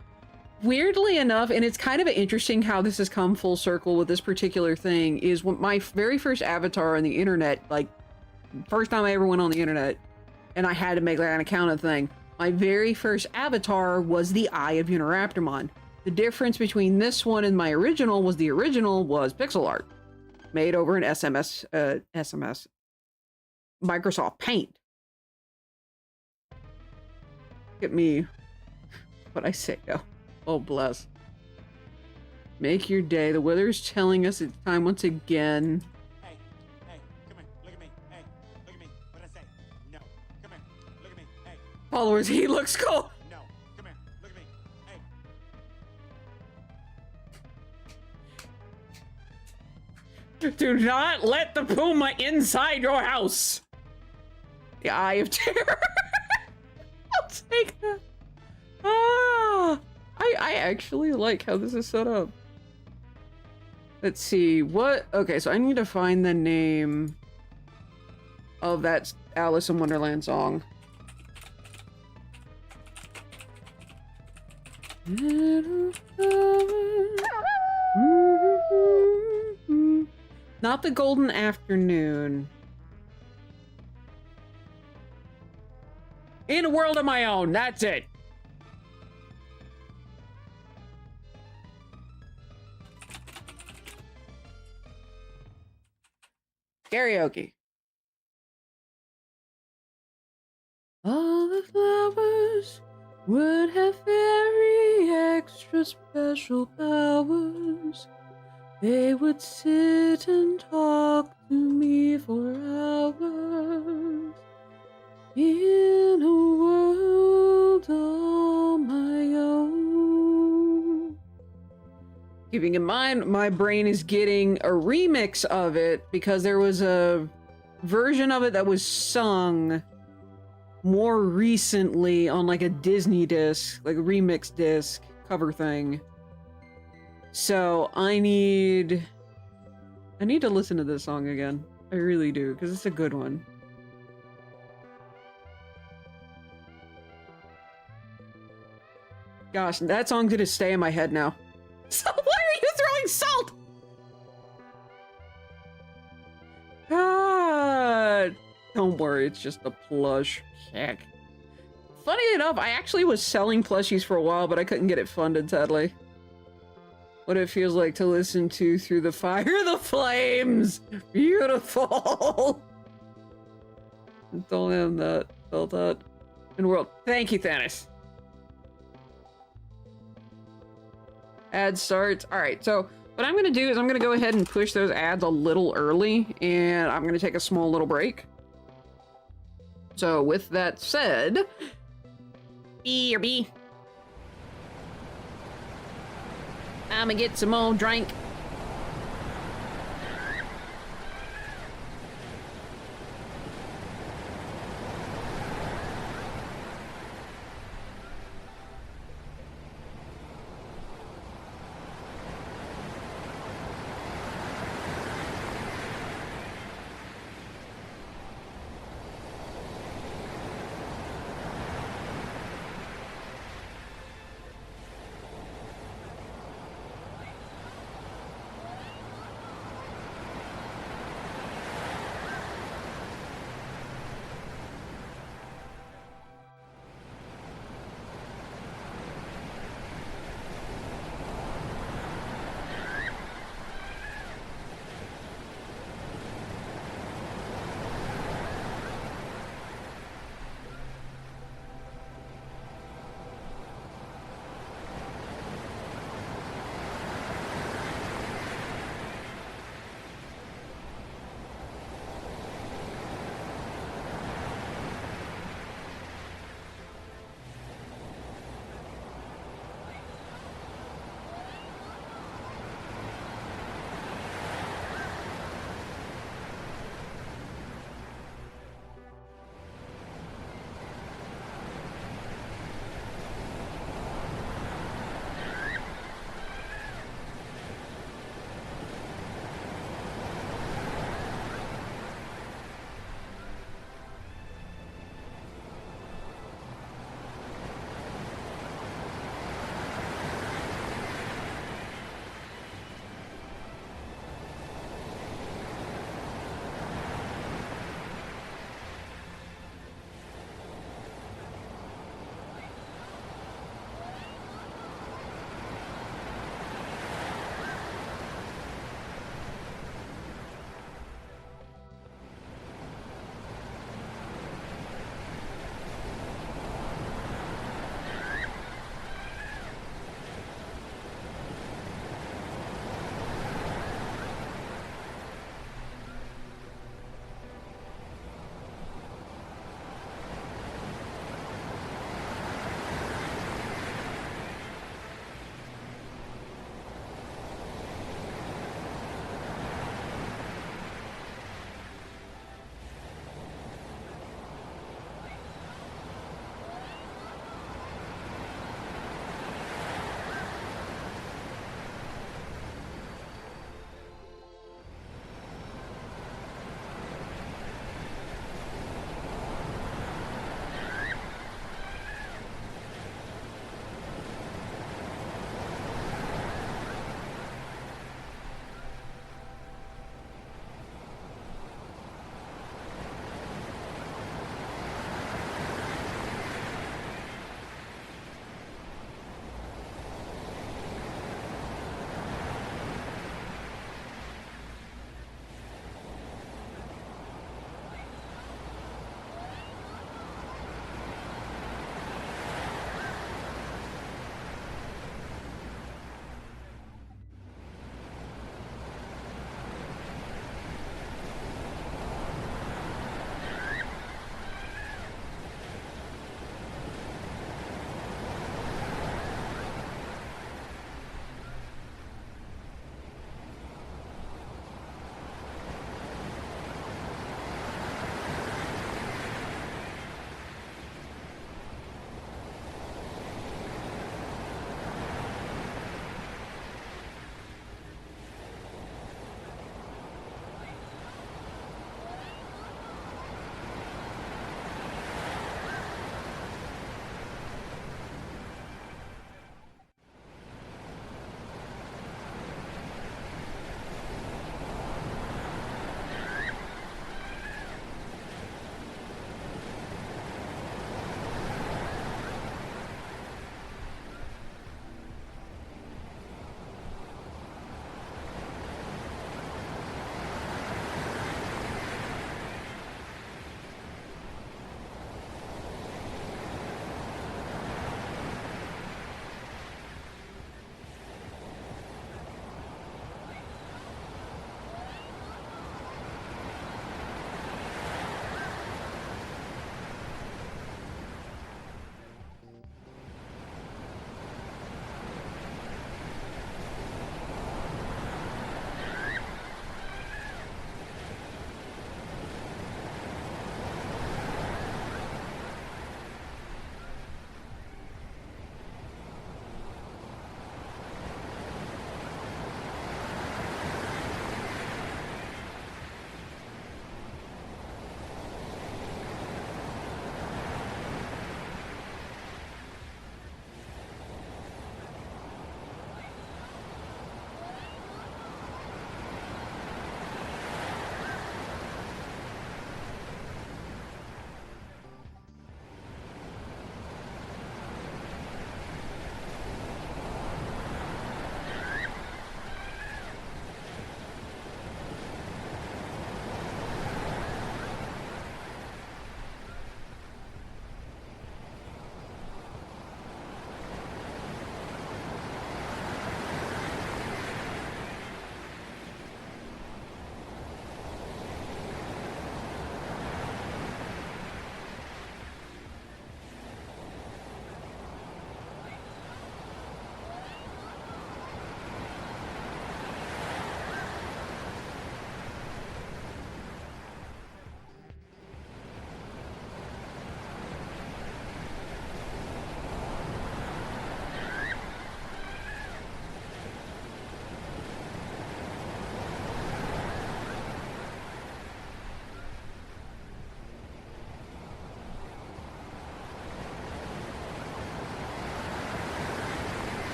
weirdly enough, and it's kind of interesting how this has come full circle with this particular thing, is when my very first avatar on the internet, like, first time I ever went on the internet, and I had to make like an account of thing. My very first avatar was the Eye of Unoraptormon. The difference between this one and my original was the original was pixel art. Made over in SMS, Microsoft Paint. Look at me. What I say now. Oh, bless. Make your day. The weather's telling us it's time once again. Hey, come here, look at me. Hey, look at me. What'd I say? No. Come here, look at me. Hey. Followers, he looks cool. No. Come here, look at me. Hey. Do not let the puma inside your house. The Eye of Terror. I'll take that. Ah, I actually like how this is set up. Let's see what. Okay, so I need to find the name of that Alice in Wonderland song. Not the Golden Afternoon. In a World of My Own, that's it. Karaoke. All the flowers would have very extra special powers. They would sit and talk to me for hours. In a world all my own. Keeping in mind, my brain is getting a remix of it because there was a version of it that was sung more recently on like a Disney disc, like a remix disc cover thing. So I need to listen to this song again. I really do, because it's a good one. Gosh, that song's gonna stay in my head now. So why are you throwing salt? God. Don't worry, it's just a plush. Heck. Funny enough, I actually was selling plushies for a while, but I couldn't get it funded, sadly. What it feels like to listen to Through the Fire, the Flames! Beautiful! Don't have that. Felt that. In world. Thank you, Thanos. Ad starts. Alright, so what I'm gonna do is I'm gonna go ahead and push those ads a little early, and I'm gonna take a small little break. So with that said, BRB. I'ma get some more drink.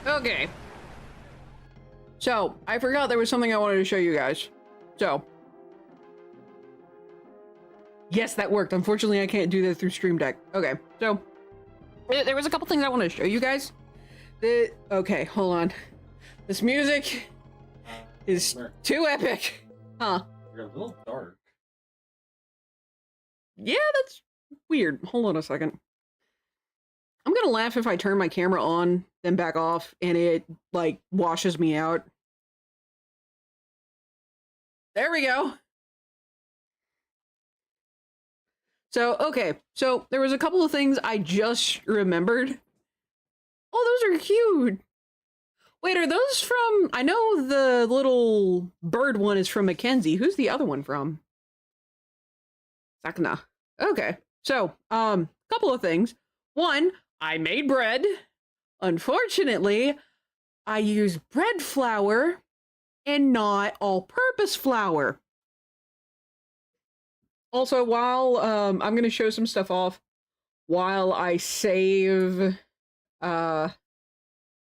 Okay. So, I forgot there was something I wanted to show you guys. So. Yes, that worked. Unfortunately, I can't do that through Stream Deck. Okay, so. There was a couple things I wanted to show you guys. Okay, hold on. This music is too epic. Huh. You're a little dark. Yeah, that's weird. Hold on a second. I'm gonna laugh if I turn my camera on, then back off, and it, like, washes me out. There we go. So, okay. So, there was a couple of things I just remembered. Oh, those are cute. Wait, are those from... I know the little bird one is from Mackenzie. Who's the other one from? Sakna. Okay. So, couple of things. One, I made bread. Unfortunately, I used bread flour and not all-purpose flour. Also, while I'm going to show some stuff off while I save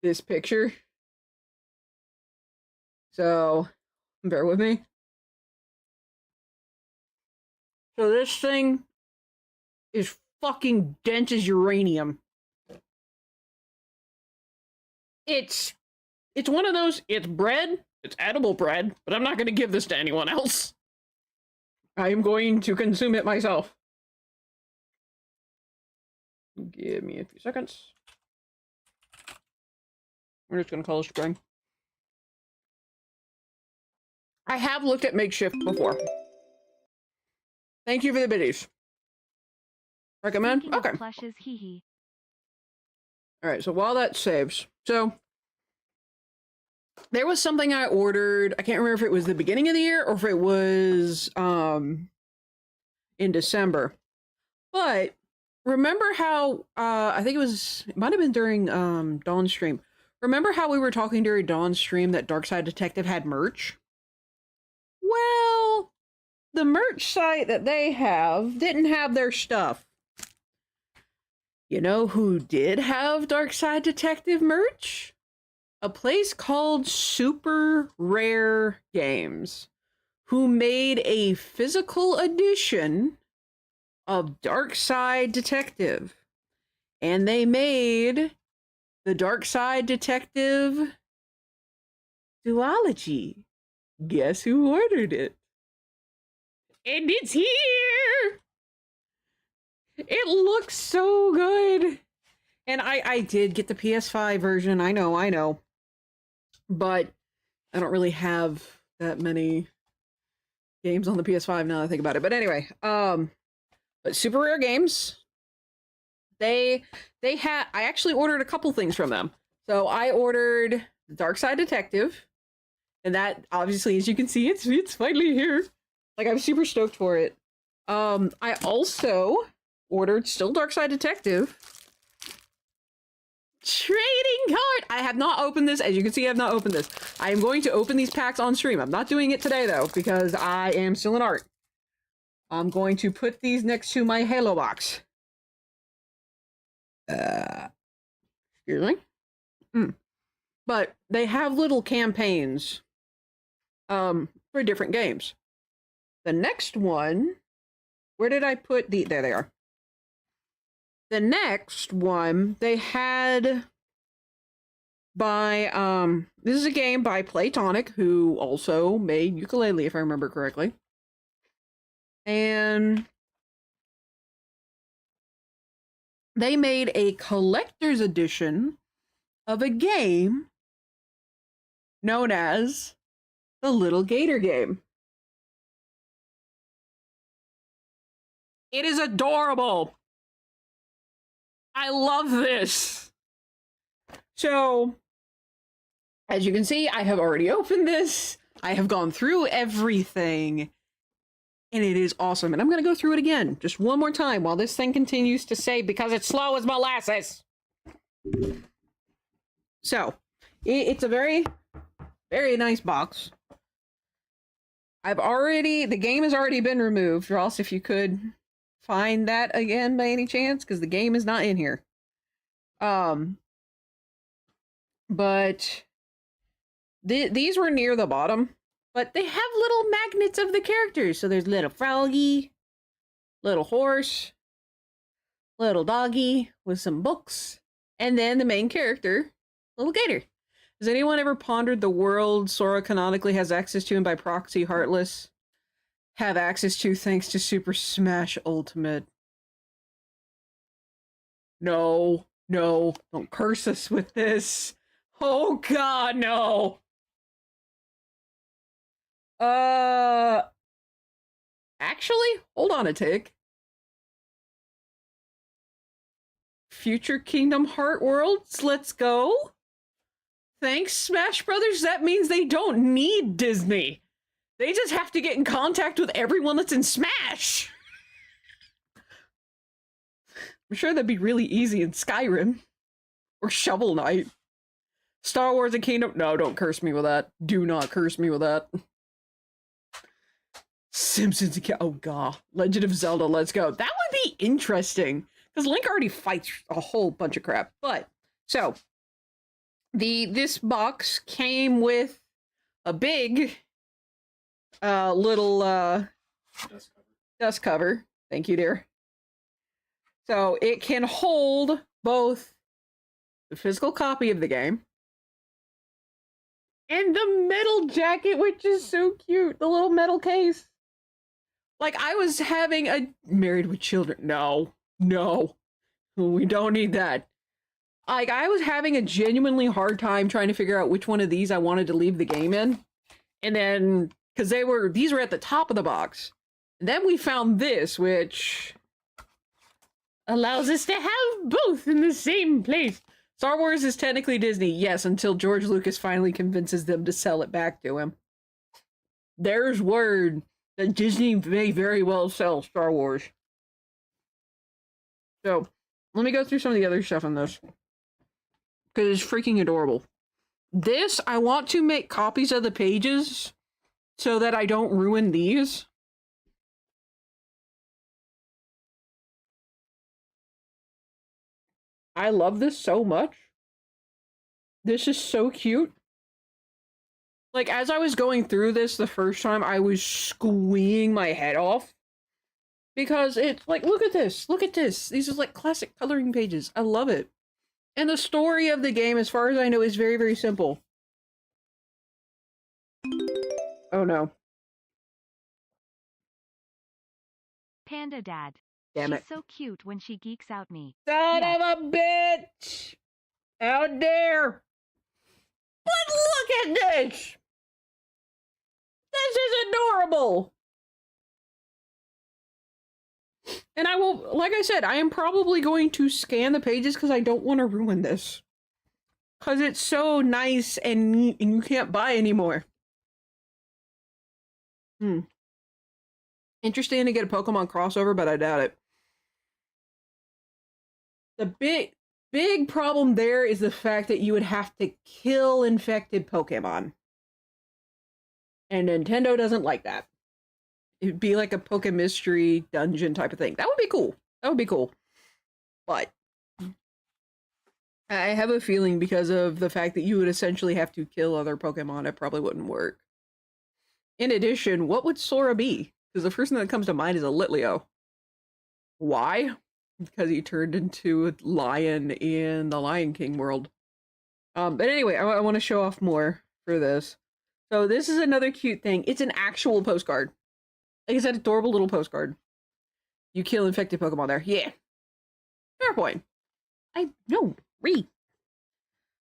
this picture. So, bear with me. So this thing is fucking dense as uranium. It's one of those, it's bread, it's edible bread, but I'm not going to give this to anyone else. I am going to consume it myself. Give me a few seconds. We're just going to call this spring. I have looked at makeshift before. Thank you for the biddies. Recommend? Thinking of Okay. Plushes, hee hee. Alright, so while that saves. So, there was something I ordered. I can't remember if it was the beginning of the year or if it was in December. But remember how I think it might have been during Dawn's stream. Remember how we were talking during Dawn's stream that Darkside Detective had merch? Well, the merch site that they have didn't have their stuff. You know who did have Darkside Detective merch? A place called Super Rare Games, who made a physical edition of Darkside Detective. And they made the Darkside Detective duology. Guess who ordered it? And it's here! It looks so good! And I did get the PS5 version, I know. But I don't really have that many games on the PS5 now that I think about it. But anyway, but Super Rare Games, I actually ordered a couple things from them. So I ordered Darkside Detective, and that obviously, as you can see, it's finally here. Like, I'm super stoked for it. I also ordered still Darkside Detective trading card. I have not opened this. As you can see, I have not opened this. I am going to open these packs on stream. I'm not doing it today though, because I am still in art. I'm going to put these next to my Halo box. Excuse me. But they have little campaigns for different games. The next one, where did I put the, there they are. The next one they had by this is a game by Playtonic, who also made Ukulele, if I remember correctly. And they made a collector's edition of a game known as the Little Gator Game. It is adorable. I love this. So, as you can see, I have already opened this. I have gone through everything. And it is awesome. And I'm going to go through it again. Just one more time while this thing continues to save because it's slow as molasses. So, it's a very, very nice box. The game has already been removed. Ross, if you could find that again by any chance, because the game is not in here. but these were near the bottom. But they have little magnets of the characters. So there's little froggy, little horse, little doggy with some books, and then the main character, little gator. Has anyone ever pondered the world Sora canonically has access to and by proxy Heartless have access to thanks to Super Smash Ultimate? No, no, don't curse us with this. Oh god, no. Actually, hold on a tick. Future Kingdom Heart Worlds, let's go. Thanks, Smash Brothers. That means they don't need Disney. They just have to get in contact with everyone that's in Smash. I'm sure that'd be really easy in Skyrim. Or Shovel Knight. Star Wars and Kingdom... No, don't curse me with that. Do not curse me with that. Simpsons... Oh, god. Legend of Zelda, let's go. That would be interesting. Because Link already fights a whole bunch of crap. But, so... This box came with a big... little, dust cover. Thank you, dear. So, it can hold both the physical copy of the game and the metal jacket, which is so cute. The little metal case. Like, I was having a... Married with Children. No. No. We don't need that. Like, I was having a genuinely hard time trying to figure out which one of these I wanted to leave the game in. And then... Because these were at the top of the box. And then we found this, which allows us to have both in the same place. Star Wars is technically Disney, yes, until George Lucas finally convinces them to sell it back to him. There's word that Disney may very well sell Star Wars. So, let me go through some of the other stuff on this. Because it's freaking adorable. This, I want to make copies of the pages so that I don't ruin these. I love this so much. This is so cute. Like, as I was going through this the first time, I was squeeing my head off. Because it's like, look at this. Look at this. These are like classic coloring pages. I love it. And the story of the game, as far as I know, is very, very simple. Oh no. Panda Dad. Damn She's it. so cute when she geeks out me. Son Yes. of a bitch! How dare! But look at this! This is adorable! And I will, like I said, I am probably going to scan the pages because I don't want to ruin this. Because it's so nice and neat and you can't buy anymore. Interesting to get a Pokemon crossover, but I doubt it. The big problem there is the fact that you would have to kill infected Pokemon. And Nintendo doesn't like that. It'd be like a Pokemystery dungeon type of thing. That would be cool. That would be cool. But I have a feeling because of the fact that you would essentially have to kill other Pokemon, it probably wouldn't work. In addition, what would Sora be? Because the first thing that comes to mind is a Litleo. Why? Because he turned into a lion in the Lion King world. But anyway, I want to show off more for this. So this is another cute thing. It's an actual postcard. Like, it's that adorable little postcard. You kill infected Pokemon there. Yeah. Fair point. I know. Read.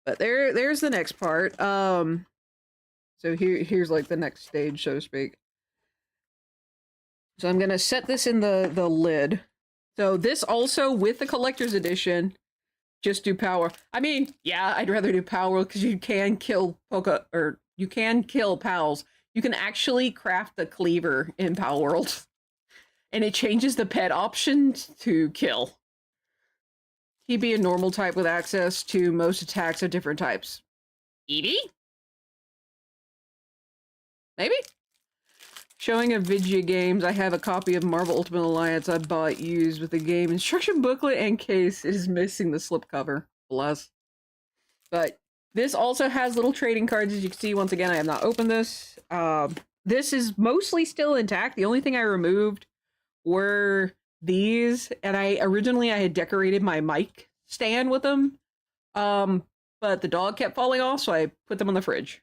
But there's the next part. So here's like the next stage, so to speak. So I'm gonna set this in the lid. So this also, with the collector's edition, just do power. I mean, yeah, I'd rather do power because you can kill you can kill pals. You can actually craft the cleaver in Pal World. And it changes the pet option to kill. He'd be a normal type with access to most attacks of different types. Eevee? Maybe? Showing of Vigia games, I have a copy of Marvel Ultimate Alliance I bought used with the game instruction booklet and case. It is missing the slipcover. Bless. But This also has little trading cards, as you can see. Once again, I have not opened this. This is mostly still intact. The only thing I removed were these, and I had decorated my mic stand with them. But the dog kept falling off, so I put them on the fridge.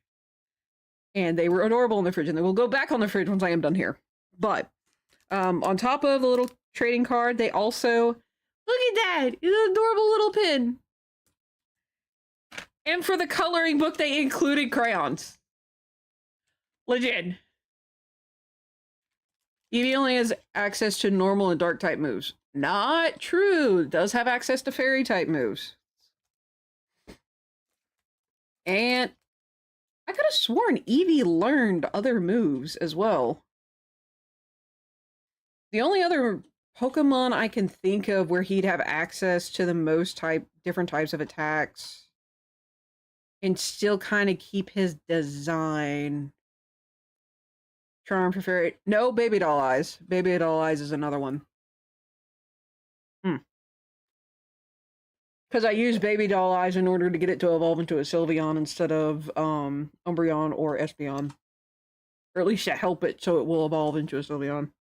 And they were adorable in the fridge, and they will go back on the fridge once I am done here. But on top of the little trading card, they also, look at that! It's an adorable little pin. And for the coloring book, they included crayons. Legit. Eevee only has access to normal and dark type moves. Not true. It does have access to fairy type moves. And I could have sworn Eevee learned other moves as well. The only other Pokemon I can think of where he'd have access to the most different types of attacks and still kind of keep his design. Charm for fairy. No, Baby Doll Eyes. Baby Doll Eyes is another one. Because I used Baby Doll Eyes in order to get it to evolve into a Sylveon instead of Umbreon or Espeon. Or at least to help it so it will evolve into a Sylveon.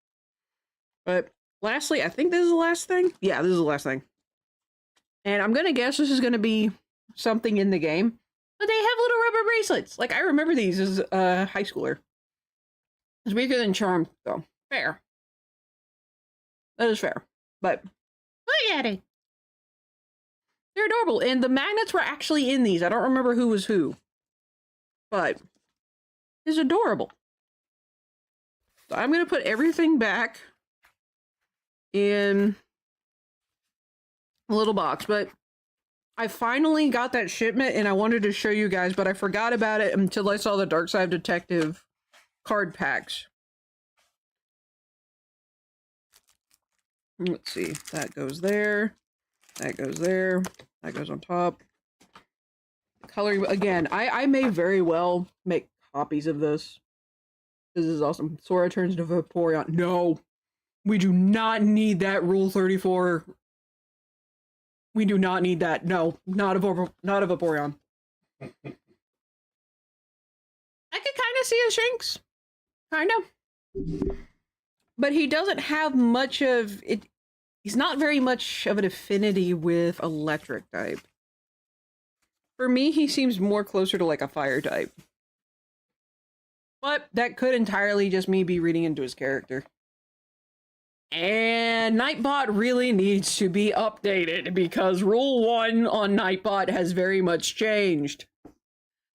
But lastly, I think this is the last thing. Yeah, this is the last thing. And I'm going to guess this is going to be something in the game. But they have little rubber bracelets. Like, I remember these as a high schooler. It's weaker than Charm, though. Fair. That is fair. But, look at it. They're adorable. And the magnets were actually in these. I don't remember who was who. But, it's adorable. So I'm going to put everything back in a little box. But I finally got that shipment and I wanted to show you guys, but I forgot about it until I saw the Dark Side Detective card packs. Let's see. That goes there. That goes there. That goes on top. Coloring, again, I may very well make copies of this. This is awesome. Sora turns into Vaporeon. No! We do not need that Rule 34. We do not need that. No, not a Vaporeon. I could kind of see a Shinx. Kind of. But he doesn't have much of it. He's not very much of an affinity with electric type. For me, he seems more closer to like a fire type. But that could entirely just me be reading into his character. And Nightbot really needs to be updated because Rule 1 on Nightbot has very much changed.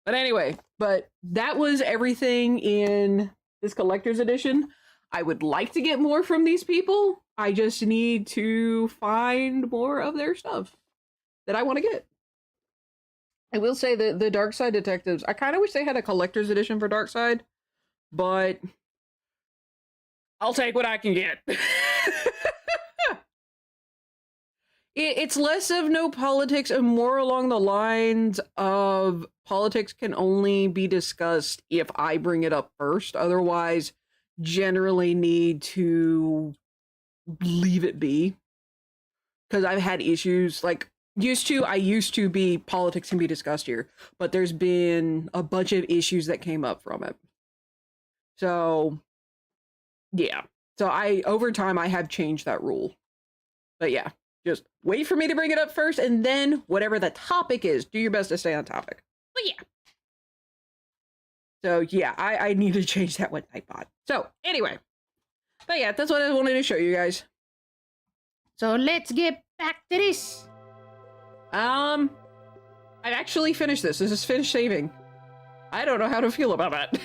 But anyway, that was everything in this collector's edition. I would like to get more from these people. I just need to find more of their stuff that I want to get. I will say that the Dark Side Detectives, I kind of wish they had a collector's edition for Dark Side, but I'll take what I can get. It's less of no politics and more along the lines of politics can only be discussed if I bring it up first. Otherwise, generally need to leave it be. Because I've had issues, like, I used to be politics can be discussed here, but there's been a bunch of issues that came up from it. So, yeah. So over time, I have changed that rule. But yeah, just wait for me to bring it up first, and then whatever the topic is, do your best to stay on topic. But yeah. So yeah, I need to change that with Nightbot. So anyway. But yeah, that's what I wanted to show you guys. So let's get back to this. I've actually finished this. This is finished saving. I don't know how to feel about that.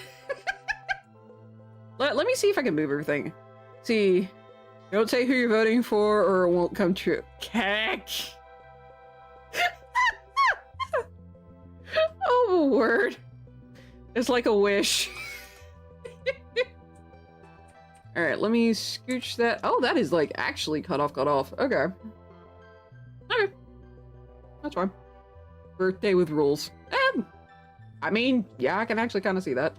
Let me see if I can move everything. See, don't say who you're voting for or it won't come true. Cack. Oh, word. It's like a wish. Alright, let me scooch that. Oh, that is like actually cut off. Okay. Okay. That's fine. Birthday with rules. I mean, yeah, I can actually kind of see that.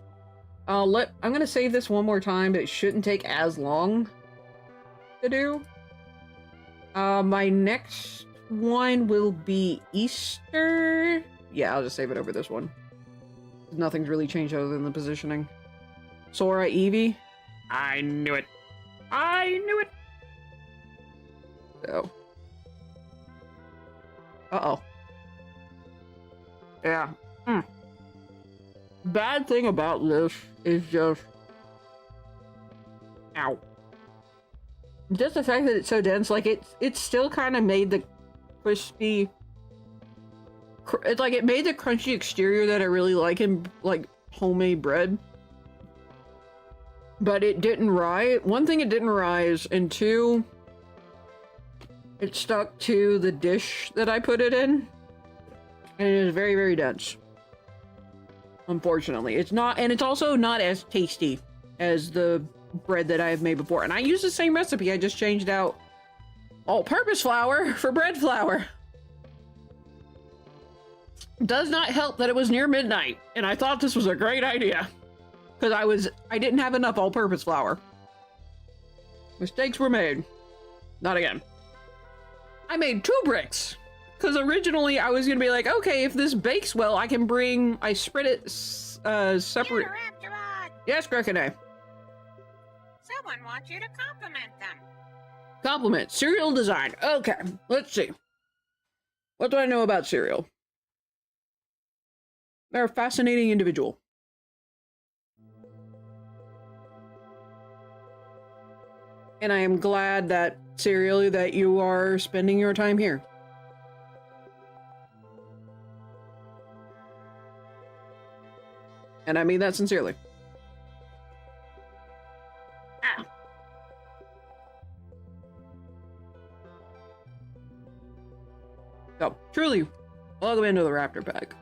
I'm gonna save this one more time, but it shouldn't take as long to do. My next one will be Easter. Yeah, I'll just save it over this one. Nothing's really changed other than the positioning. Sora, Eevee. I knew it. I knew it. So. Uh-oh. Yeah. Bad thing about this is just... Ow. Just the fact that it's so dense, like, it's still kind of made the crispy... It's like, it made the crunchy exterior that I really like in, like, homemade bread. But it didn't rise. One thing, it didn't rise, and two, it stuck to the dish that I put it in. And it is very, very dense. Unfortunately. It's not, and it's also not as tasty as the bread that I have made before. And I use the same recipe, I just changed out all-purpose flour for bread flour. Does not help that it was near midnight, and I thought this was a great idea. Because I didn't have enough all-purpose flour. Mistakes were made. Not again. I made 2 bricks. Because originally I was going to be like, okay, if this bakes well, I spread it separate. Unoraptormon! Yes, Grekene. Someone wants you to compliment them. Compliment. Cereal design. Okay, let's see. What do I know about cereal? They're a fascinating individual. And I am glad that, Cereal, that you are spending your time here. And I mean that sincerely. Ah. So, truly, welcome into the Raptor Pack.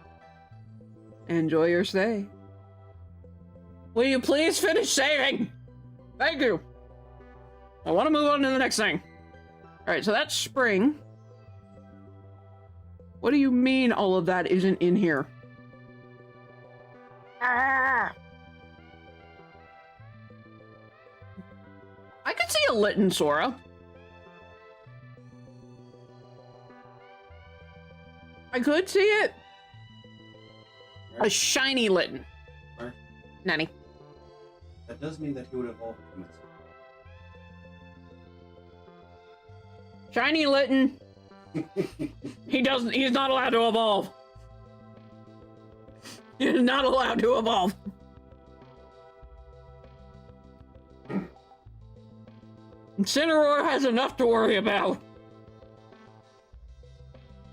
Enjoy your stay. Will you please finish saving? Thank you. I want to move on to the next thing. Alright, so that's spring. What do you mean all of that isn't in here? Ah! I could see a Litten, Sora. I could see it. A shiny Litten. Where? Nanny. That does mean that he would evolve from it. Shiny Litten. He's not allowed to evolve. He's not allowed to evolve. Incineroar has enough to worry about.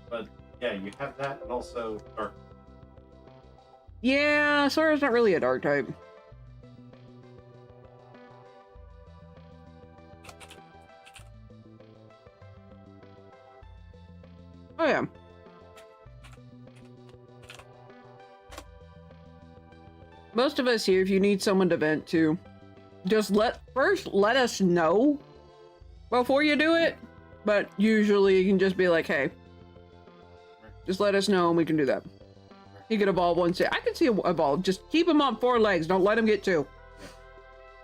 But yeah, you have that and also Dark. Yeah, Sora's not really a dark type. Oh yeah. Most of us here, if you need someone to vent to, just let us know before you do it. But usually you can just be like, hey, just let us know and we can do that. He could evolve once. I can see evolve. Just keep him on 4 legs. Don't let him get 2.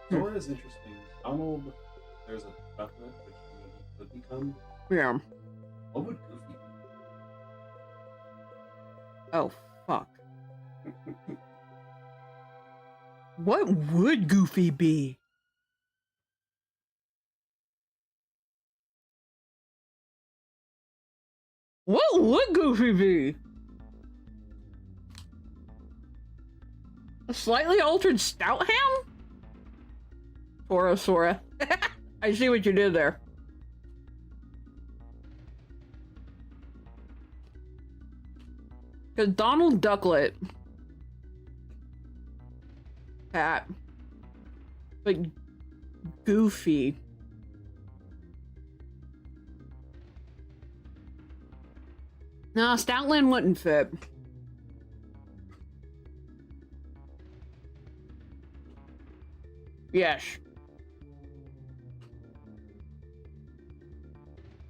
Sora is interesting. Donald, there's a bucket which he could become. Yeah. What would Goofy be? Oh, fuck. What would Goofy be? What would Goofy be? A slightly altered Stout Ham? Sora. I see what you did there. Because Donald Ducklet. Cat. But Goofy. No, Stoutland wouldn't fit. Yes.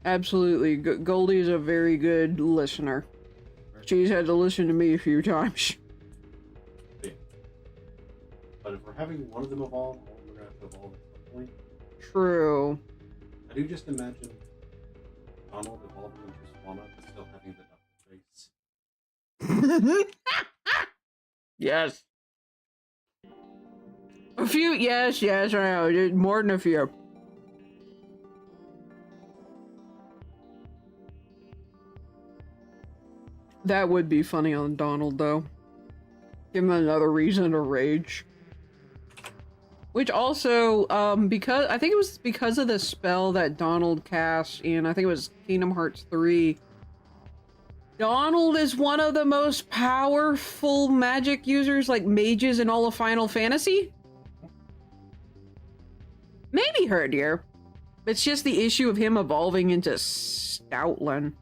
Absolutely. Goldie is a very good listener. She's had to listen to me a few times. Yeah. But if we're having one of them evolve, we're going to have to evolve at some point. True. I do just imagine Donald evolving into Swana, but still having the duck face. Yes. A few, yes, I know. More than a few. That would be funny on Donald, though. Give him another reason to rage. Which also, because I think it was because of the spell that Donald cast in, I think it was Kingdom Hearts 3. Donald is one of the most powerful magic users, like mages in all of Final Fantasy. Maybe Herdier. It's just the issue of him evolving into Stoutland.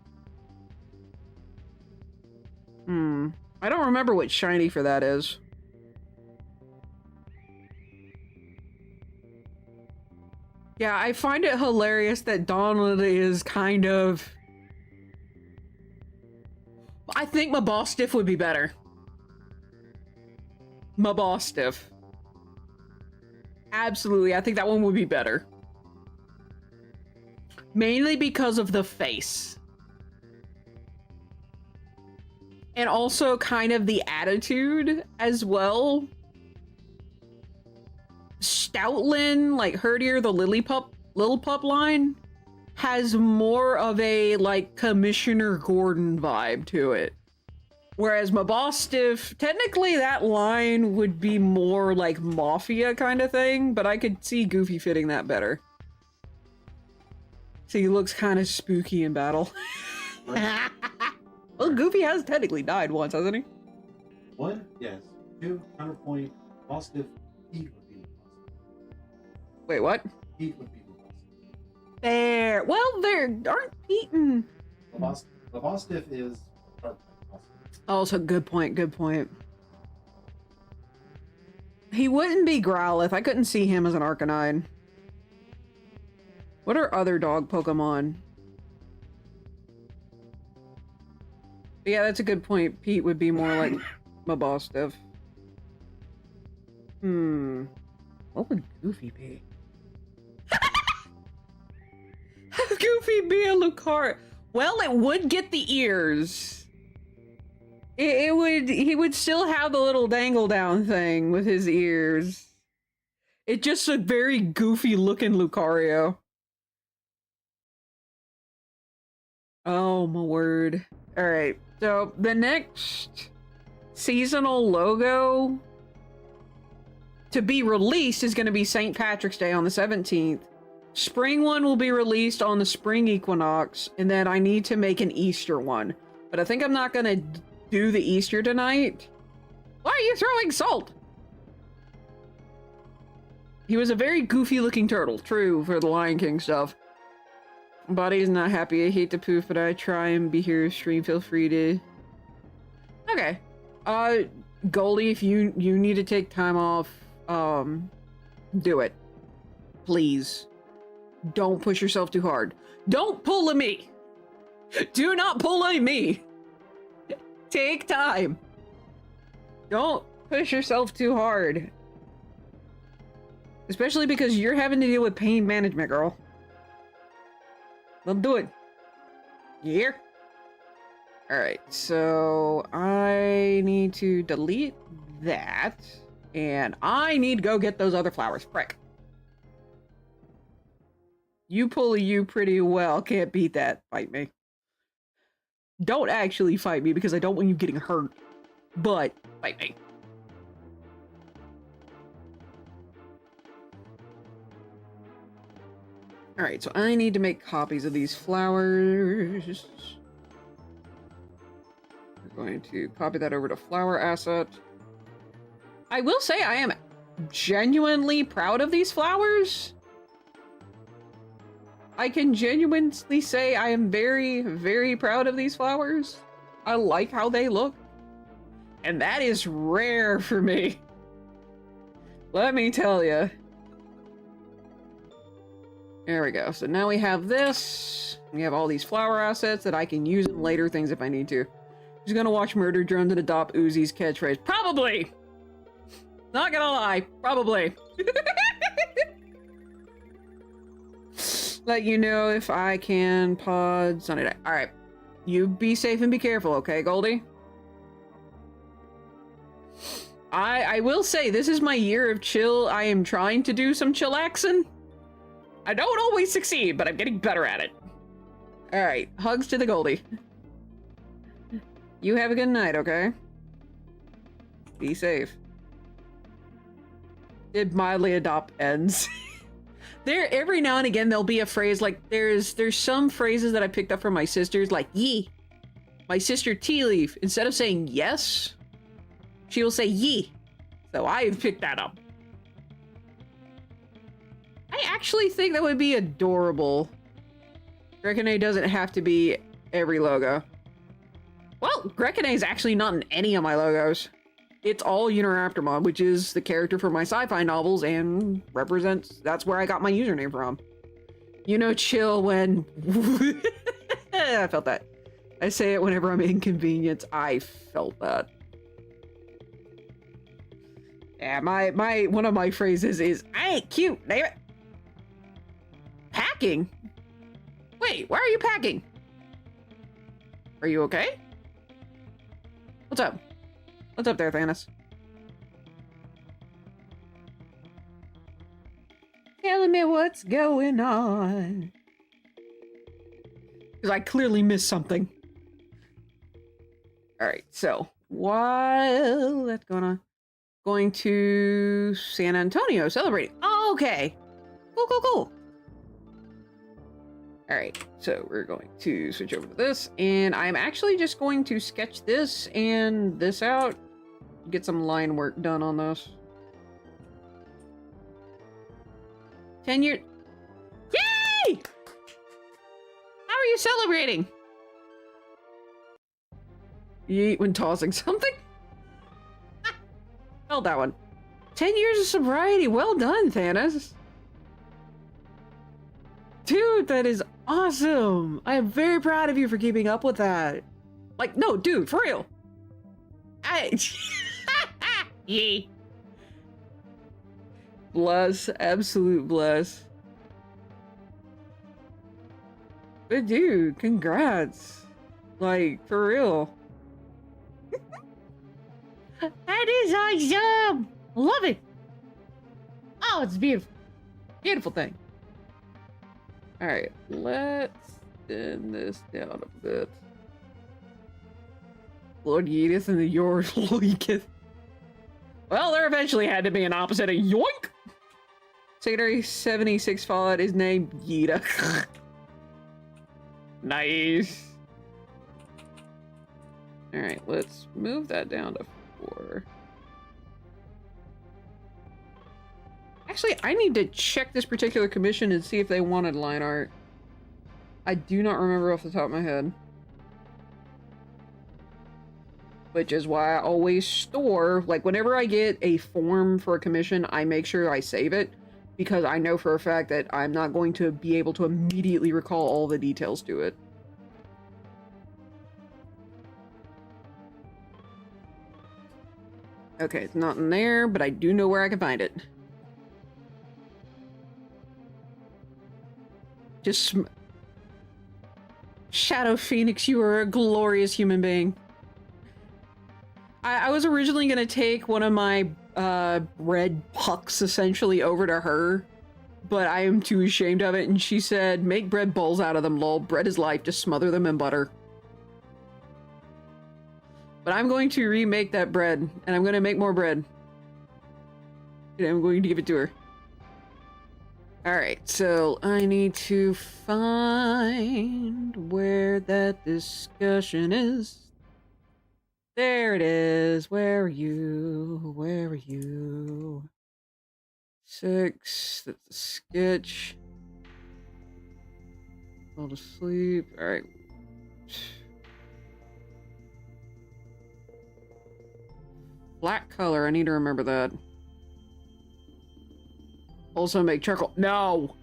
I don't remember what shiny for that is. Yeah, I find it hilarious that Donald is kind of... I think Mabostiff would be better. Mabostiff. Absolutely, I think that one would be better. Mainly because of the face. And also kind of the attitude as well. Stoutland, like Herdier, the Lillipup line, has more of a, like, Commissioner Gordon vibe to it. Whereas Mabostiff, technically that line would be more like Mafia kind of thing, but I could see Goofy fitting that better. See, he looks kind of spooky in battle. Well, Goofy has technically died once, hasn't he? 1, yes. 2, counterpoint. Mabostiff, Pete would be Mabostiff. Wait, what? Pete would be Mabostiff. There. Well, there aren't Pete and... Mabostiff is... Also, good point, good point. He wouldn't be Growlithe. I couldn't see him as an Arcanine. What are other dog Pokemon? Yeah, that's a good point. Pete would be more like Mabostiff. What would Goofy be? Have Goofy be a Lucario? Well, it would get the ears. He would still have the little dangle down thing with his ears. It's just a very goofy looking Lucario. Oh my word. Alright, so the next seasonal logo to be released is going to be St. Patrick's Day on the 17th. Spring one will be released on the spring equinox, and then I need to make an Easter one. But I think I'm not going to do the Easter tonight. Why are you throwing salt? He was a very goofy looking turtle, true, for the Lion King stuff. Body's not happy. I hate to poof, but I try and be here. Stream, feel free to... Okay. Goldie, if you need to take time off, do it. Please. Don't push yourself too hard. Don't pull a me! Do not pull a me! Take time. Don't push yourself too hard. Especially because you're having to deal with pain management, girl. Don't do it. You hear? Alright, so I need to delete that. And I need to go get those other flowers. Frick. You pull a you pretty well. Can't beat that. Fight me. Don't actually fight me because I don't want you getting hurt. But, fight me. Alright, so I need to make copies of these flowers. We're going to copy that over to flower asset. I will say I am genuinely proud of these flowers. I can genuinely say I am very, very proud of these flowers. I like how they look. And that is rare for me. Let me tell you. There we go. So now we have this. We have all these flower assets that I can use in later things if I need to. Who's gonna watch Murder Drones and adopt Uzi's catchphrase? Probably! Not gonna lie. Probably. Let you know if I can pod Sunday night. Alright. You be safe and be careful, okay, Goldie? I will say, this is my year of chill. I am trying to do some chillaxing. I don't always succeed, but I'm getting better at it. Alright, hugs to the Goldie. You have a good night, okay? Be safe. It mildly adopt ends. There, every now and again, there'll be a phrase like, there's some phrases that I picked up from my sisters, like, yee. My sister Tea Leaf, instead of saying yes, she will say yee. So I've picked that up. I actually think that would be adorable. Grekine doesn't have to be every logo. Well, Grekine is actually not in any of my logos. It's all Unoraptormon, which is the character from my sci-fi novels and represents, that's where I got my username from. You know, chill when... I felt that. I say it whenever I'm inconvenienced. I felt that. Yeah, one of my phrases is, I ain't cute, damn it. Packing? Wait, why are you packing? Are you okay? What's up? What's up there, Thanos? Telling me what's going on. Because I clearly missed something. Alright, so while that's going on, going to San Antonio celebrating. Oh, okay. Cool. Alright, so we're going to switch over to this, and I'm actually just going to sketch this and this out. Get some line work done on this. 10 years. Yay! How are you celebrating? You eat when tossing something? Held that one. 10 years of sobriety. Well done, Thanos. Dude, that is awesome. I am very proud of you for keeping up with that. Like, no, dude, for real. Yee. Bless. Absolute bless. But dude, congrats. Like, for real. That is awesome. Love it. Oh, it's beautiful. Beautiful thing. Alright, let's thin this down a bit. Lord Yeedith and the Yor Loikith. Well, there eventually had to be an opposite of yoink! Secretary 76 Fallout is named Yeeta. Nice. Alright, let's move that down to 4. Actually, I need to check this particular commission and see if they wanted line art. I do not remember off the top of my head. Which is why I always store, like, whenever I get a form for a commission, I make sure I save it. Because I know for a fact that I'm not going to be able to immediately recall all the details to it. Okay, it's not in there, but I do know where I can find it. Just... Shadow Phoenix, you are a glorious human being. I was originally going to take one of my red pucks, essentially, over to her. But I am too ashamed of it, and she said, make bread bowls out of them, lol. Bread is life, just smother them in butter. But I'm going to remake that bread, and I'm going to make more bread. And I'm going to give it to her. Alright, so I need to find where that discussion is. There it is. Where are you? Where are you? 6. That's a sketch. Fall to sleep. Alright. Black color. I need to remember that. Also make charcoal. No!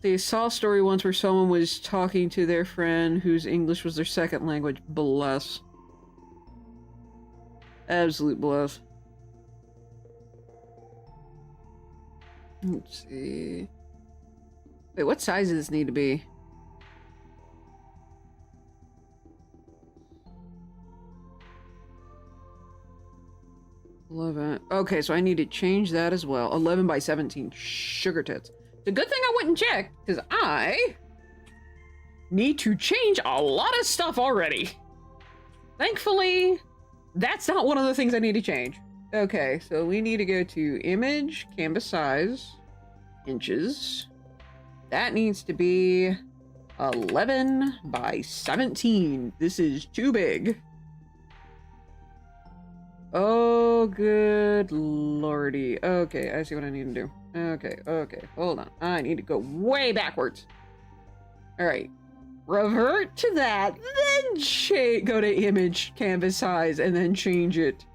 See, I saw a story once where someone was talking to their friend whose English was their second language. Bless. Absolute bless. Let's see. Wait, what size does this need to be? 11. Okay, so I need to change that as well. 11 by 17 sugar tits. It's a good thing I went and checked, because I need to change a lot of stuff already. Thankfully, that's not one of the things I need to change. Okay, so we need to go to image, canvas size, inches. That needs to be 11 by 17. This is too big. Oh, good lordy. Okay, I see what I need to do. Okay, hold on. I need to go way backwards. All right, revert to that, then go to image, canvas size, and then change it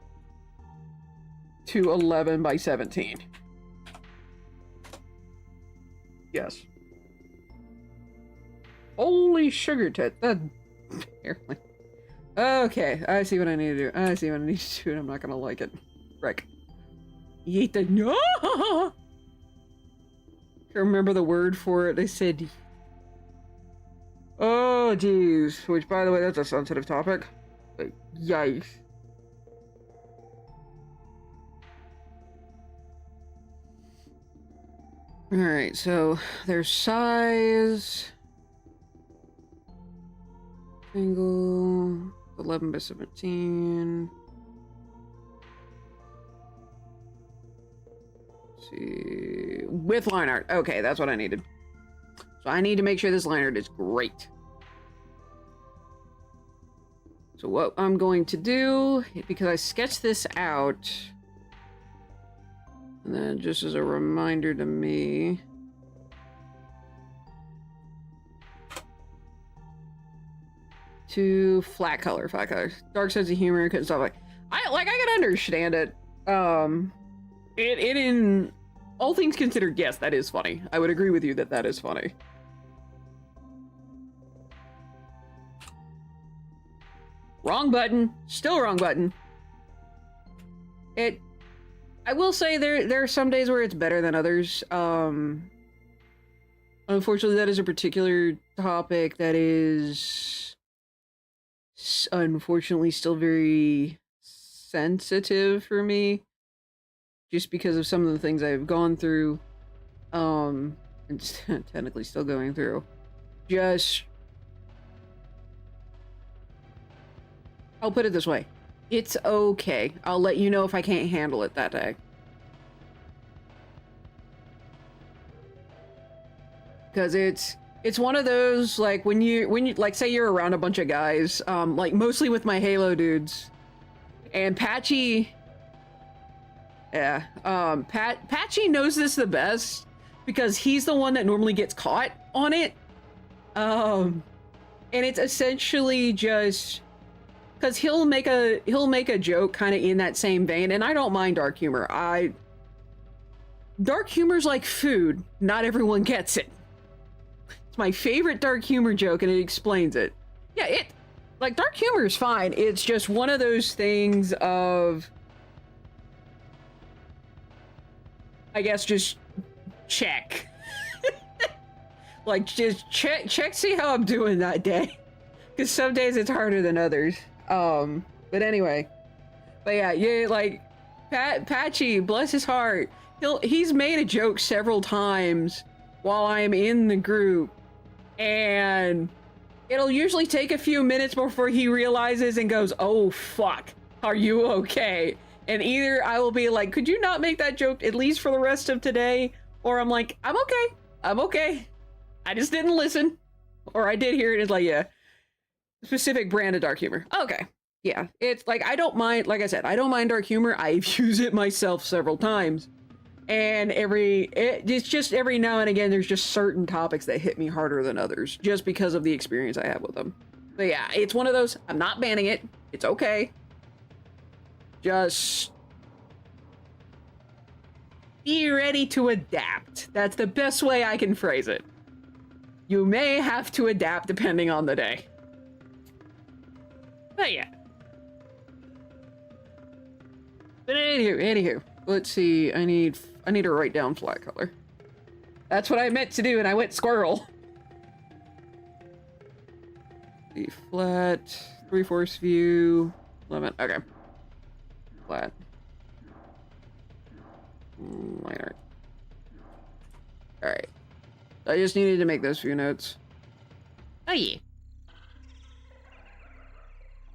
to 11 by 17. Yes. Holy sugar tit. Apparently. Okay, I see what I need to do. I see what I need to do, and I'm not gonna like it. Frick. Yeet the no. Can't remember the word for it. They said. Oh, geez. Which, by the way, that's a sensitive topic. But yikes. Alright, so their size. Single. 11 by 17. Let's see. With line art. Okay, that's what I needed. So I need to make sure this line art is great. So what I'm going to do, because I sketched this out, and then just as a reminder to me, to flat color, dark sense of humor, and stuff like. I can understand it. It in all things considered, yes, that is funny. I would agree with you that that is funny. Wrong button. Still wrong button. I will say there are some days where it's better than others. Unfortunately, that is a particular topic that is unfortunately still very sensitive for me. Just because of some of the things I've gone through. And technically still going through. I'll put it this way. It's okay. I'll let you know if I can't handle it that day. Because it's one of those, like, when you like, say you're around a bunch of guys, like, mostly with my Halo dudes, and Patchy, yeah, Patchy knows this the best, because he's the one that normally gets caught on it, and it's essentially just... Because he'll make a joke kind of in that same vein, and I don't mind dark humor. Dark humor's like food. Not everyone gets it. It's my favorite dark humor joke, and it explains it. Yeah, like, dark humor is fine. It's just one of those things of, I guess, just check. Like, just check, see how I'm doing that day. Because some days it's harder than others. But anyway, but yeah, like, Patchy, bless his heart, he's made a joke several times while I'm in the group, and it'll usually take a few minutes before he realizes and goes, "Oh fuck, are you okay?" And either I will be like, "Could you not make that joke at least for the rest of today?" Or I'm like, I'm okay, I just didn't listen, or I did hear it. It's like, yeah. Specific brand of dark humor. Okay. Yeah. It's like, I don't mind, like I said, I don't mind dark humor. I've used it myself several times. And it's just every now and again, there's just certain topics that hit me harder than others, just because of the experience I have with them. But yeah, it's one of those, I'm not banning it. It's okay. Just be ready to adapt. That's the best way I can phrase it. You may have to adapt depending on the day. But yeah. But anywho, let's see. I need to write down flat color. That's what I meant to do, and I went squirrel. The flat, 3/4 view, limit. Okay. Flat. Line art. Alright. I just needed to make those few notes. Oh yeah.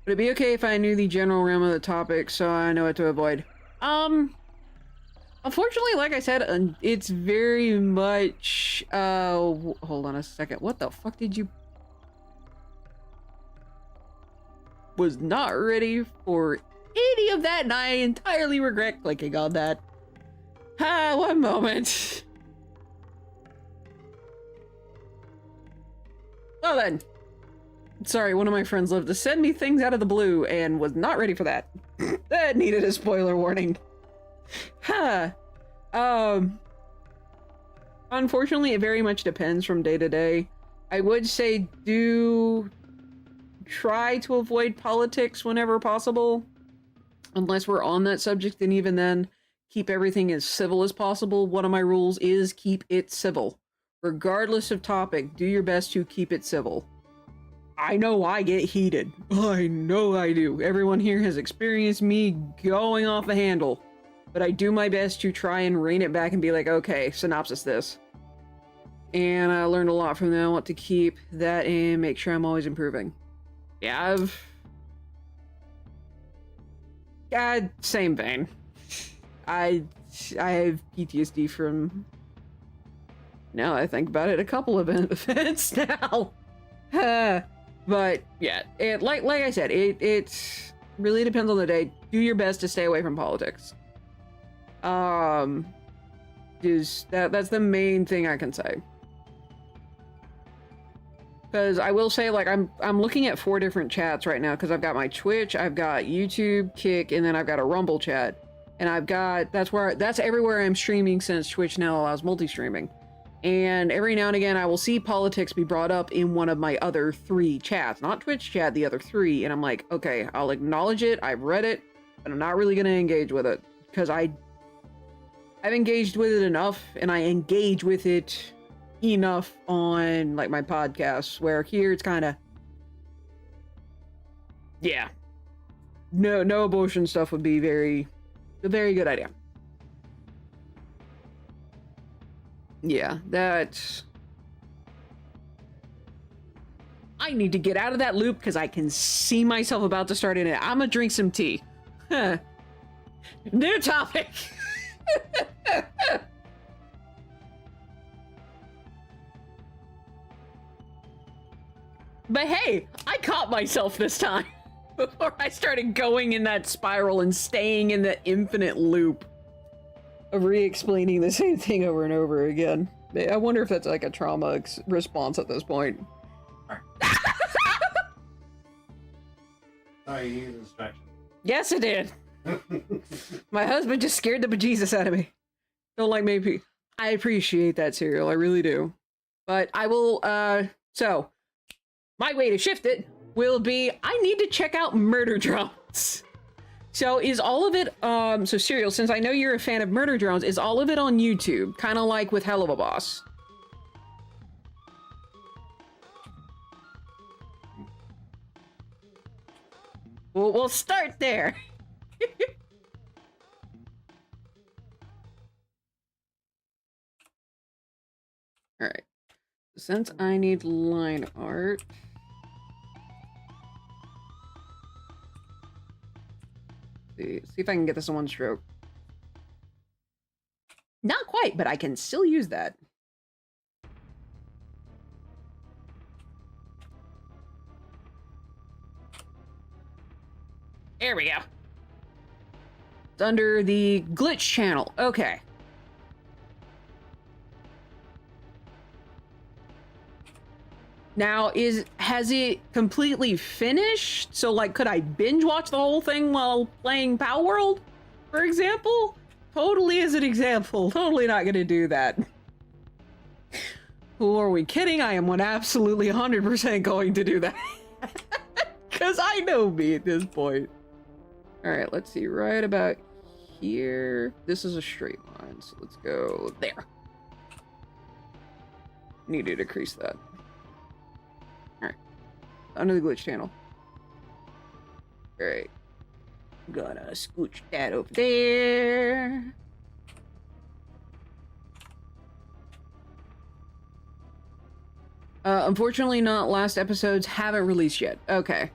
Would it be okay if I knew the general realm of the topic so I know what to avoid? Unfortunately, like I said, it's very much, hold on a second. What the fuck did you... Was not ready for any of that, and I entirely regret clicking on that. One moment. Well then. Sorry, one of my friends loved to send me things out of the blue and was not ready for that. That needed a spoiler warning. Unfortunately, it very much depends from day to day. I would say do try to avoid politics whenever possible. Unless we're on that subject, and even then, keep everything as civil as possible. One of my rules is keep it civil. Regardless of topic, do your best to keep it civil. I know I get heated. I know I do. Everyone here has experienced me going off the handle. But I do my best to try and rein it back and be like, okay, synopsis this. And I learned a lot from them, what to keep that and make sure I'm always improving. Yeah, same vein. I have PTSD from, now I think about it, a couple of events now. But yeah, like I said, it really depends on the day. Do your best to stay away from politics. That's the main thing I can say. Because I will say, like, I'm looking at 4 different chats right now, because I've got my Twitch, I've got YouTube, Kick, and then I've got a Rumble chat. And I've got, that's everywhere I'm streaming, since Twitch now allows multi-streaming. And every now and again, I will see politics be brought up in one of my other 3 chats. Not Twitch chat, the other 3. And I'm like, okay, I'll acknowledge it, I've read it, but I'm not really going to engage with it. Because I've engaged with it enough, and I engage with it enough on, like, my podcasts, where here it's kind of, yeah, no abortion stuff would be a very good idea. Yeah, I need to get out of that loop because I can see myself about to start in it. I'm gonna drink some tea. New topic. But hey, I caught myself this time before I started going in that spiral and staying in the infinite loop of re-explaining the same thing over and over again. I wonder if that's like a trauma response at this point. Sorry, you needed a distraction. Yes, it did. My husband just scared the bejesus out of me. Don't like maybe. I appreciate that, Serial. I really do. But I will, so my way to shift it will be, I need to check out Murder Drones. So is all of it, so Serial, since I know you're a fan of Murder Drones, is all of it on YouTube? Kind of like with Hell of a Boss. We'll start there. All right. Since I need line art, see if I can get this in one stroke. Not quite, but I can still use that. There we go. It's under the glitch channel. Okay. Now, has it completely finished? So, like, could I binge watch the whole thing while playing Power World, for example? Totally as an example. Totally not gonna do that. Who are we kidding? I am absolutely 100% going to do that. Because I know me at this point. Alright, let's see. Right about here. This is a straight line, so let's go there. Need to decrease that. Alright. Under the glitch channel. Alright. Gonna scooch that over there. Unfortunately, not last episodes haven't released yet. Okay.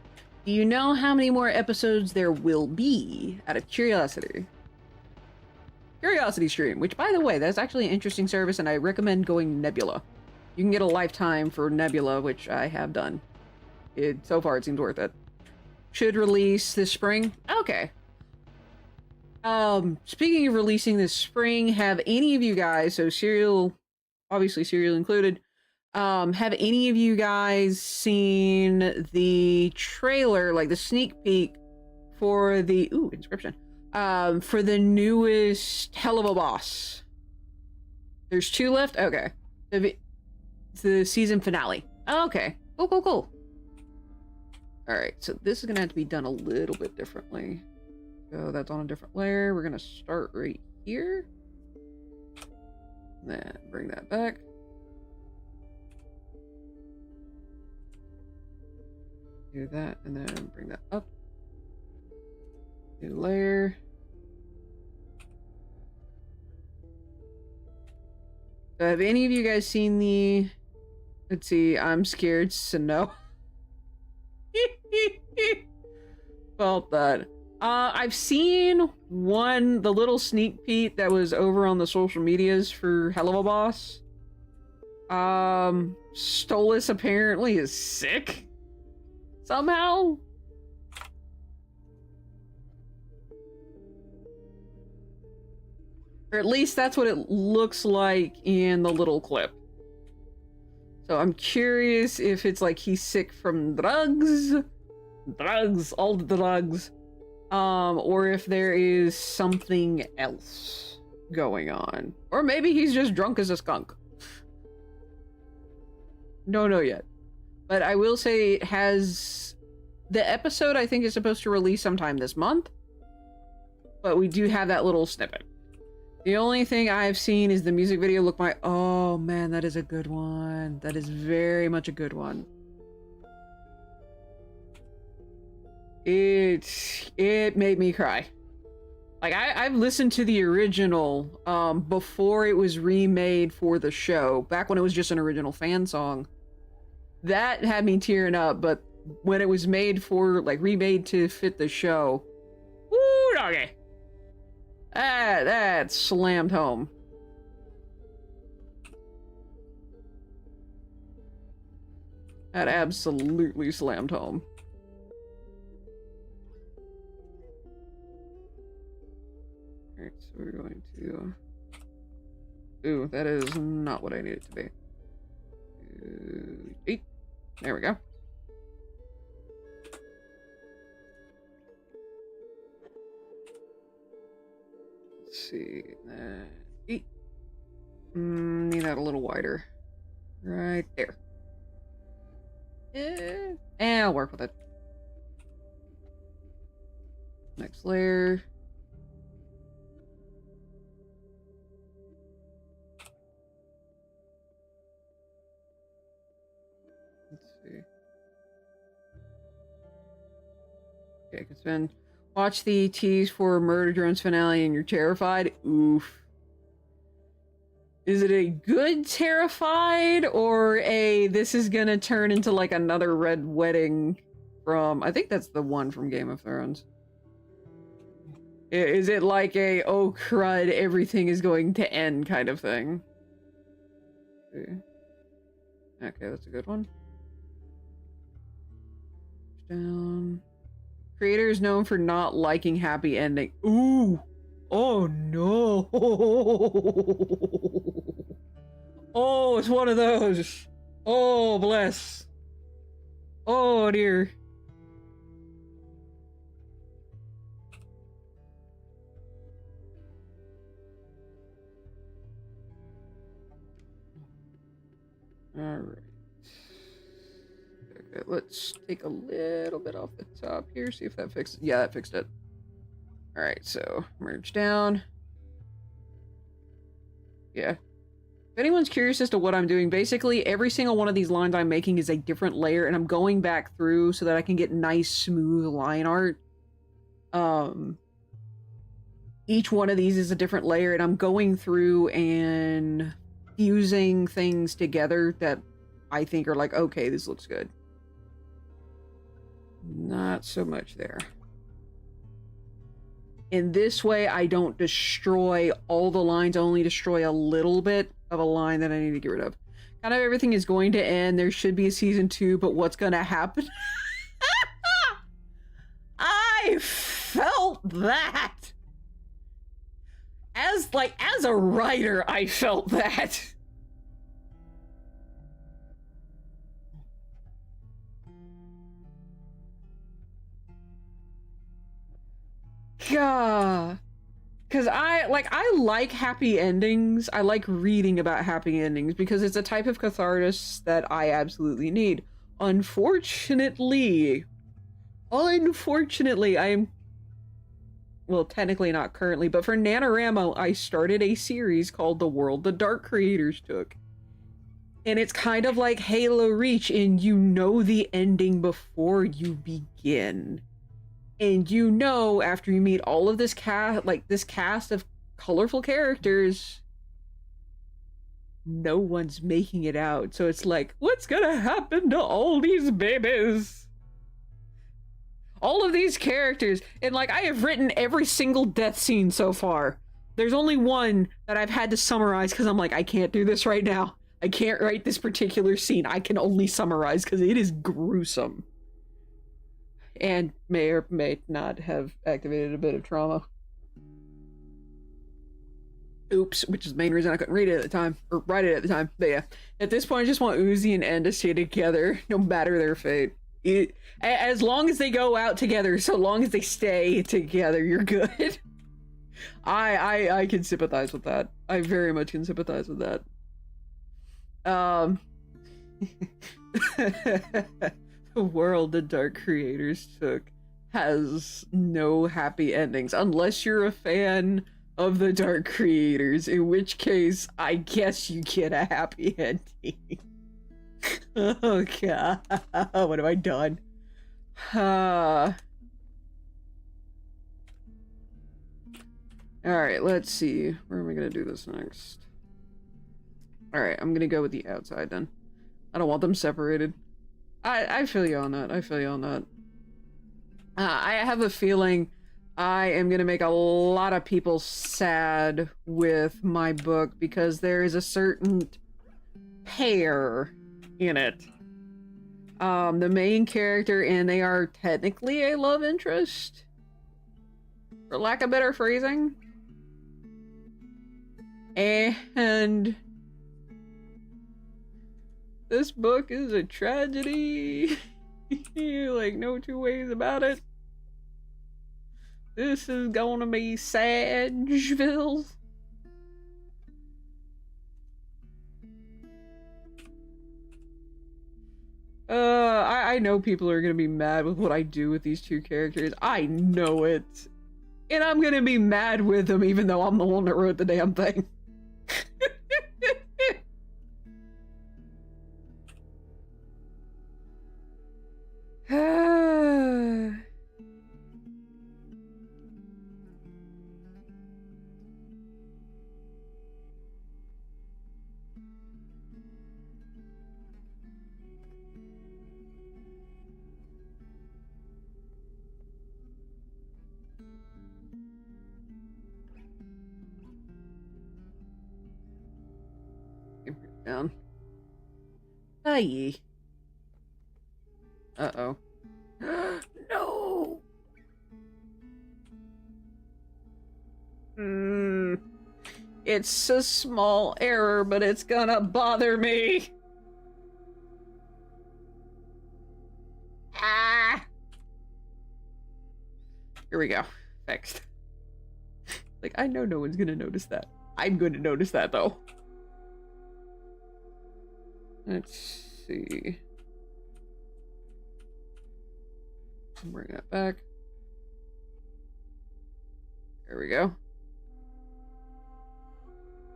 Do you know how many more episodes there will be? Out of curiosity. Curiosity Stream, which, by the way, that's actually an interesting service, and I recommend going Nebula. You can get a lifetime for Nebula, which I have done. So far, it seems worth it. Should release this spring. Okay. Speaking of releasing this spring, have any of you guys, so Serial, obviously Serial included, have any of you guys seen the trailer, like the sneak peek for the, inscription, for the newest Helluva Boss? There's 2 left? Okay. The season finale. Okay. Cool. Alright, so this is gonna have to be done a little bit differently. So that's on a different layer. We're gonna start right here. Then bring that back. Do that, and then bring that up. New layer. So have any of you guys seen the... Let's see, I'm scared, so no. Felt that. I've seen the little sneak peek that was over on the social medias for Helluva Boss. Stolas apparently is sick. Somehow. Or at least that's what it looks like in the little clip. So I'm curious if it's like he's sick from drugs, all the drugs, or if there is something else going on. Or maybe he's just drunk as a skunk. Don't know yet. But I will say it has... The episode, I think, is supposed to release sometime this month. But we do have that little snippet. The only thing I've seen is the music video. Look, oh man, that is a good one. That is very much a good one. It made me cry. Like, I've listened to the original before it was remade for the show, back when it was just an original fan song. That had me tearing up, but when it was made for, like, remade to fit the show, woo, doggy. That slammed home. That absolutely slammed home. Alright, so we're going to... Ooh, that is not what I need it to be. 8. There we go. Let's see. 8. Need that a little wider. Right there. Yeah, I'll work with it. Next layer. Let's see. Okay, it's been... Watch the tease for Murder Drone's finale and you're terrified? Oof. Is it a good terrified or a this is gonna turn into like another Red Wedding from... I think that's the one from Game of Thrones. Is it like a oh crud, everything is going to end kind of thing? Okay, that's a good one. Down. Creator is known for not liking happy ending. Ooh! Oh no! Oh, it's one of those! Oh, bless! Oh dear! Alright. Okay, let's take a little bit off the top here, see if that fixed it. Yeah, that fixed it. Alright, so merge down. Yeah. If anyone's curious as to what I'm doing, basically every single one of these lines I'm making is a different layer, and I'm going back through so that I can get nice, smooth line art. Each one of these is a different layer, and I'm going through and fusing things together that I think are like, okay, this looks good. Not so much there. In this way, I don't destroy all the lines, I only destroy a little bit of a line that I need to get rid of. Kind of everything is going to end. There should be a season 2, but what's going to happen? I felt that. As a writer, I felt that. God. Because I like happy endings. I like reading about happy endings because it's a type of catharsis that I absolutely need. Unfortunately, I'm... Well, technically not currently, but for NaNoWriMo, I started a series called The World the Dark Creators Took. And it's kind of like Halo Reach, and you know the ending before you begin. And you know, after you meet all of this cast of colorful characters, no one's making it out. So it's like, what's gonna happen to all these babies? All of these characters, and like, I have written every single death scene so far. There's only one that I've had to summarize because I'm like, I can't do this right now. I can't write this particular scene. I can only summarize because it is gruesome. And may or may not have activated a bit of trauma. Oops, which is the main reason I couldn't read it at the time, or write it at the time. But yeah, at this point, I just want Uzi and En to stay together, no matter their fate. As long as they go out together, so long as they stay together, you're good. I can sympathize with that. I very much can sympathize with that. The World the Dark Creators Took has no happy endings, unless you're a fan of the Dark Creators, in which case, I guess you get a happy ending. Oh god, what have I done? Alright, let's see. Where am I gonna do this next? Alright, I'm gonna go with the outside then. I don't want them separated. I feel you on that. I feel you on that. I have a feeling I am gonna make a lot of people sad with my book because there is a certain pair in it. The main character, and they are technically a love interest, for lack of better phrasing. And this book is a tragedy. Like, no two ways about it. This is gonna be Sageville. I know people are gonna be mad with what I do with these two characters. I know it. And I'm gonna be mad with them even though I'm the one that wrote the damn thing. Down. Hi. Uh-oh. No! It's a small error, but it's gonna bother me. Ah! Here we go. Fixed. Like, I know no one's gonna notice that. I'm gonna notice that, though. Let's see. Bring that back. There we go.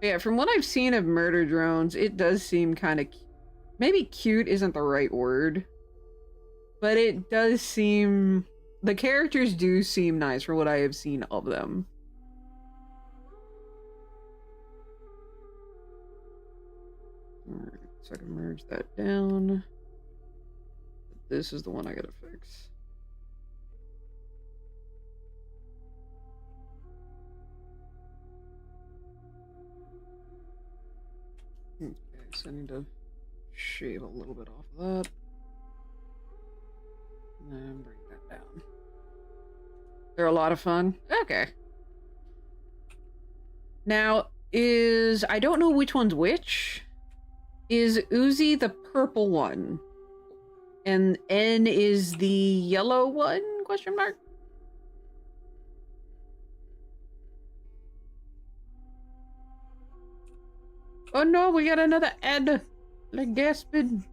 Yeah, from what I've seen of murder drones, it does seem kind of... Maybe cute isn't the right word. But it does seem... The characters do seem nice from what I have seen of them. Alright. So I can merge that down. This is the one I gotta fix. Okay, so I need to shave a little bit off of that. And then bring that down. They're a lot of fun. Okay. Now, I don't know which one's which. Is Uzi the purple one? And N is the yellow one? Question mark? Oh no, we got another Ed. Like gasping.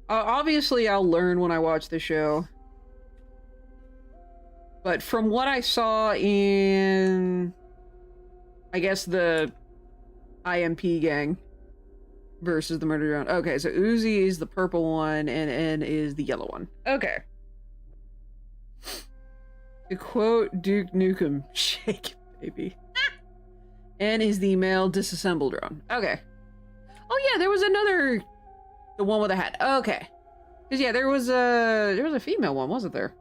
Obviously, I'll learn when I watch the show. But from what I saw in, I guess, the IMP gang versus the Murder Drone. Okay, so Uzi is the purple one and N is the yellow one. Okay. To quote Duke Nukem, shake it, baby. N is the male disassemble drone. Okay. Oh yeah, there was another, the one with a hat. Okay. Because yeah, there was a female one, wasn't there?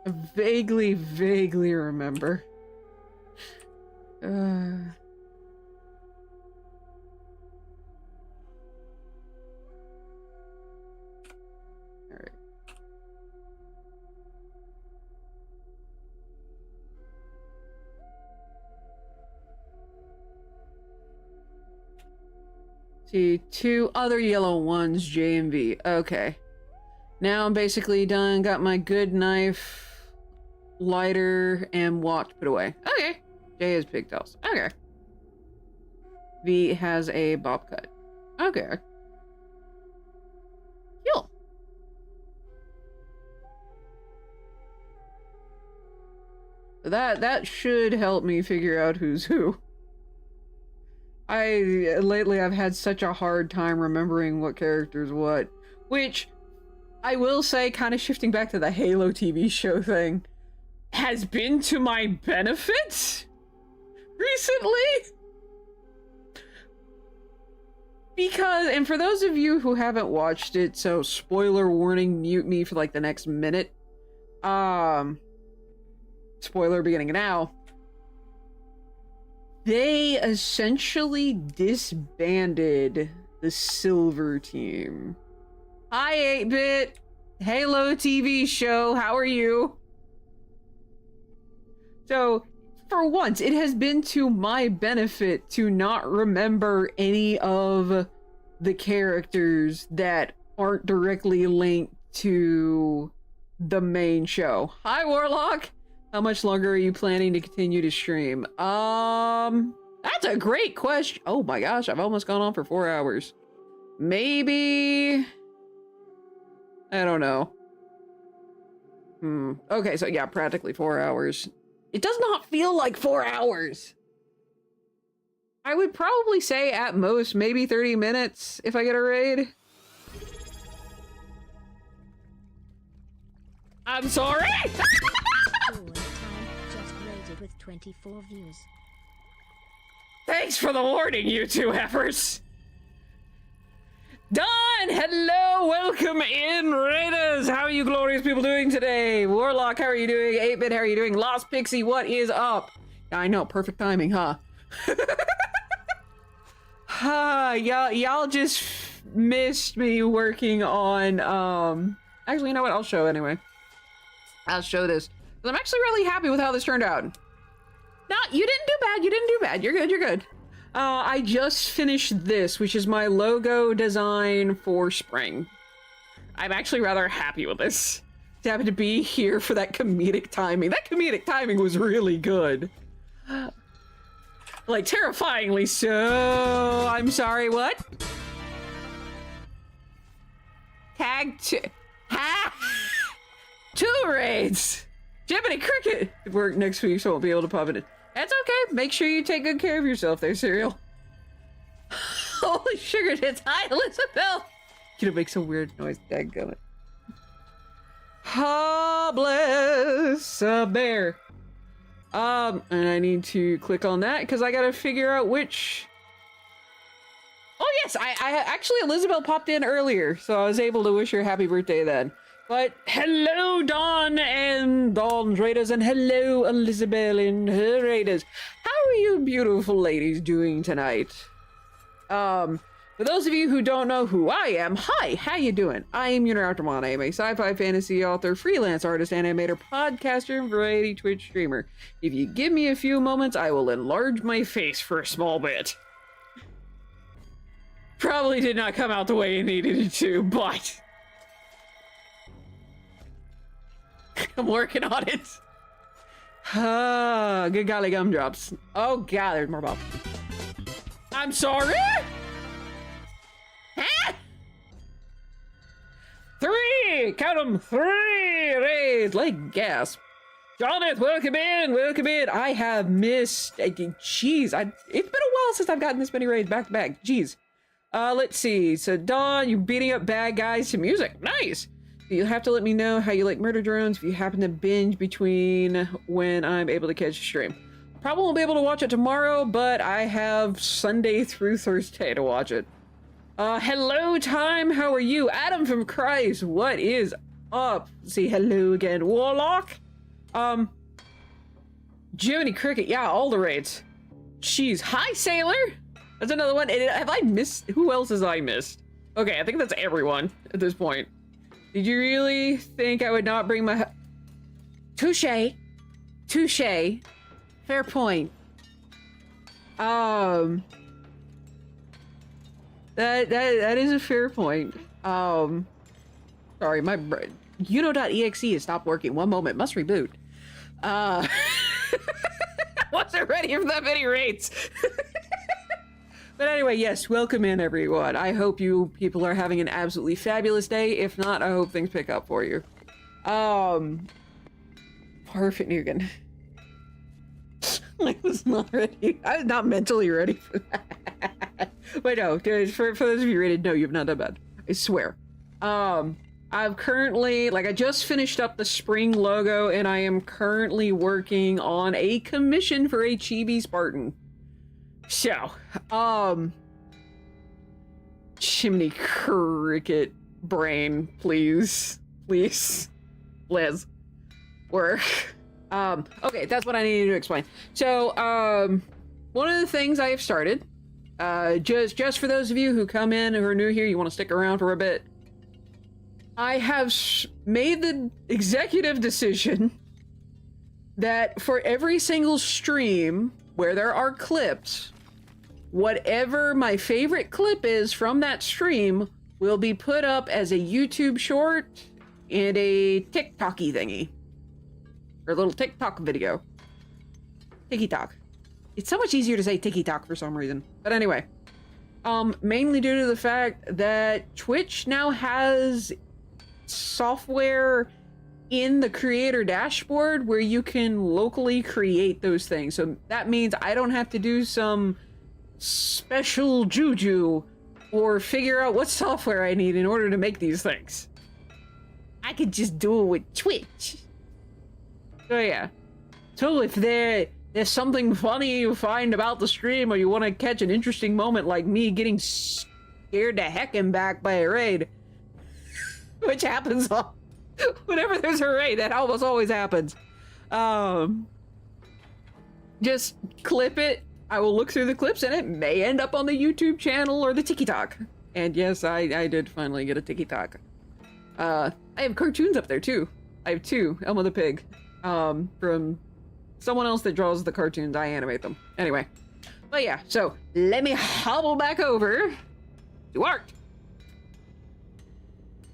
I vaguely remember. Alright. See, 2 other yellow ones, J and V. Okay. Now I'm basically done. Got my good knife, lighter, and wok to put away. Okay. J has pigtails. Okay. V has a bob cut. Okay. Cool. That should help me figure out who's who. Lately I've had such a hard time remembering what character's what, which I will say, kind of shifting back to the Halo TV show thing, has been to my benefit recently. Because, and for those of you who haven't watched it, so spoiler warning, mute me for like the next minute. Spoiler beginning now. They essentially disbanded the Silver Team. Hi, 8-Bit. Halo TV show, how are you? So, for once, it has been to my benefit to not remember any of the characters that aren't directly linked to the main show. Hi, Warlock. How much longer are you planning to continue to stream? That's a great question. Oh my gosh, I've almost gone on for 4 hours. Maybe... I don't know. Okay, so yeah, practically 4 hours. It does not feel like 4 hours. I would probably say at most maybe 30 minutes if I get a raid. I'm sorry! Just rated with 24 views. Thanks for the warning, you two heifers. Don, hello, welcome in, Raiders. How are you glorious people doing today? Warlock, how are you doing? 8-Bit, how are you doing? Lost Pixie, what is up? I know, perfect timing, huh? Y'all just missed me working on, actually, you know what? I'll show anyway. I'll show this. I'm actually really happy with how this turned out. No, you didn't do bad. You didn't do bad. You're good. You're good. I just finished this, which is my logo design for spring. I'm actually rather happy with this. To happen to be here for that comedic timing. That comedic timing was really good. Like, terrifyingly so. I'm sorry, what? Tag two. Ha! 2 raids! Jiminy Cricket! Work next week, so I won't be able to pop it in. That's okay. Make sure you take good care of yourself there, Cereal. Holy sugar tits. Hi, Elizabeth! You don't make some weird noise. Dadgummit. Ah, bless a bear. And I need to click on that because I gotta figure out which. Oh yes, I actually Elizabeth popped in earlier, so I was able to wish her happy birthday then. But hello, Dawn and Dawn's Raiders, and hello, Elizabeth and her Raiders. How are you beautiful ladies doing tonight? For those of you who don't know who I am, hi, how you doing? I am Unoraptormon. I am a sci-fi fantasy author, freelance artist, animator, podcaster, and variety Twitch streamer. If you give me a few moments, I will enlarge my face for a small bit. Probably did not come out the way you needed it to, but I'm working on it. Ah, good golly gumdrops. Oh god, there's more bubbles. I'm sorry? Huh? 3! Count them! 3 raids! Like gasp. Jonathan, welcome in! Welcome in! I have missed... Jeez, it's been a while since I've gotten this many raids back to back. Jeez. Let's see. So, Dawn, you're beating up bad guys to music. Nice! You'll have to let me know how you like murder drones if you happen to binge between when I'm able to catch a stream. Probably won't be able to watch it tomorrow, but I have Sunday through Thursday to watch it. Hello, Time. How are you? Adam from Christ. What is up? See, hello again. Warlock? Jiminy Cricket. Yeah, all the raids. Jeez. Hi, Sailor. That's another one. And have I missed? Who else has I missed? Okay, I think that's everyone at this point. Did you really think I would not bring my... Touche. Touche. Fair point. That is a fair point. Sorry, my Uno.exe has stopped working. One moment, must reboot. Wasn't ready for that many rates. But anyway, yes, welcome in everyone. I hope you people are having an absolutely fabulous day. If not, I hope things pick up for you. Perfect, Nugan. I was not ready. I was not mentally ready for that. But no, for those of you ready, no, you've not done bad. I swear. I've currently, I just finished up the spring logo, and I am currently working on a commission for a Chibi Spartan. So, Chimney Cricket brain, please. Please. Liz. Work. Okay, that's what I needed to explain. So, one of the things I have started, just for those of you who come in who are new here, you want to stick around for a bit, I have made the executive decision that for every single stream where there are clips, whatever my favorite clip is from that stream will be put up as a YouTube short and a TikTok-y thingy. Or a little TikTok video. Tiki-Tok. It's so much easier to say Tiki-Tok for some reason. But anyway. Mainly due to the fact that Twitch now has software in the creator dashboard where you can locally create those things. So that means I don't have to do some special juju or figure out what software I need in order to make these things. I could just do it with Twitch. So yeah. So if there's something funny you find about the stream, or you want to catch an interesting moment like me getting scared to heckin' back by a raid, which happens whenever there's a raid, that almost always happens. Just clip it. I will look through the clips and it may end up on the YouTube channel or the TikTok. And yes, I did finally get a TikTok. I have cartoons up there too. I have 2, Elmo the Pig. From someone else that draws the cartoons. I animate them. Anyway. But yeah, so let me hobble back over to art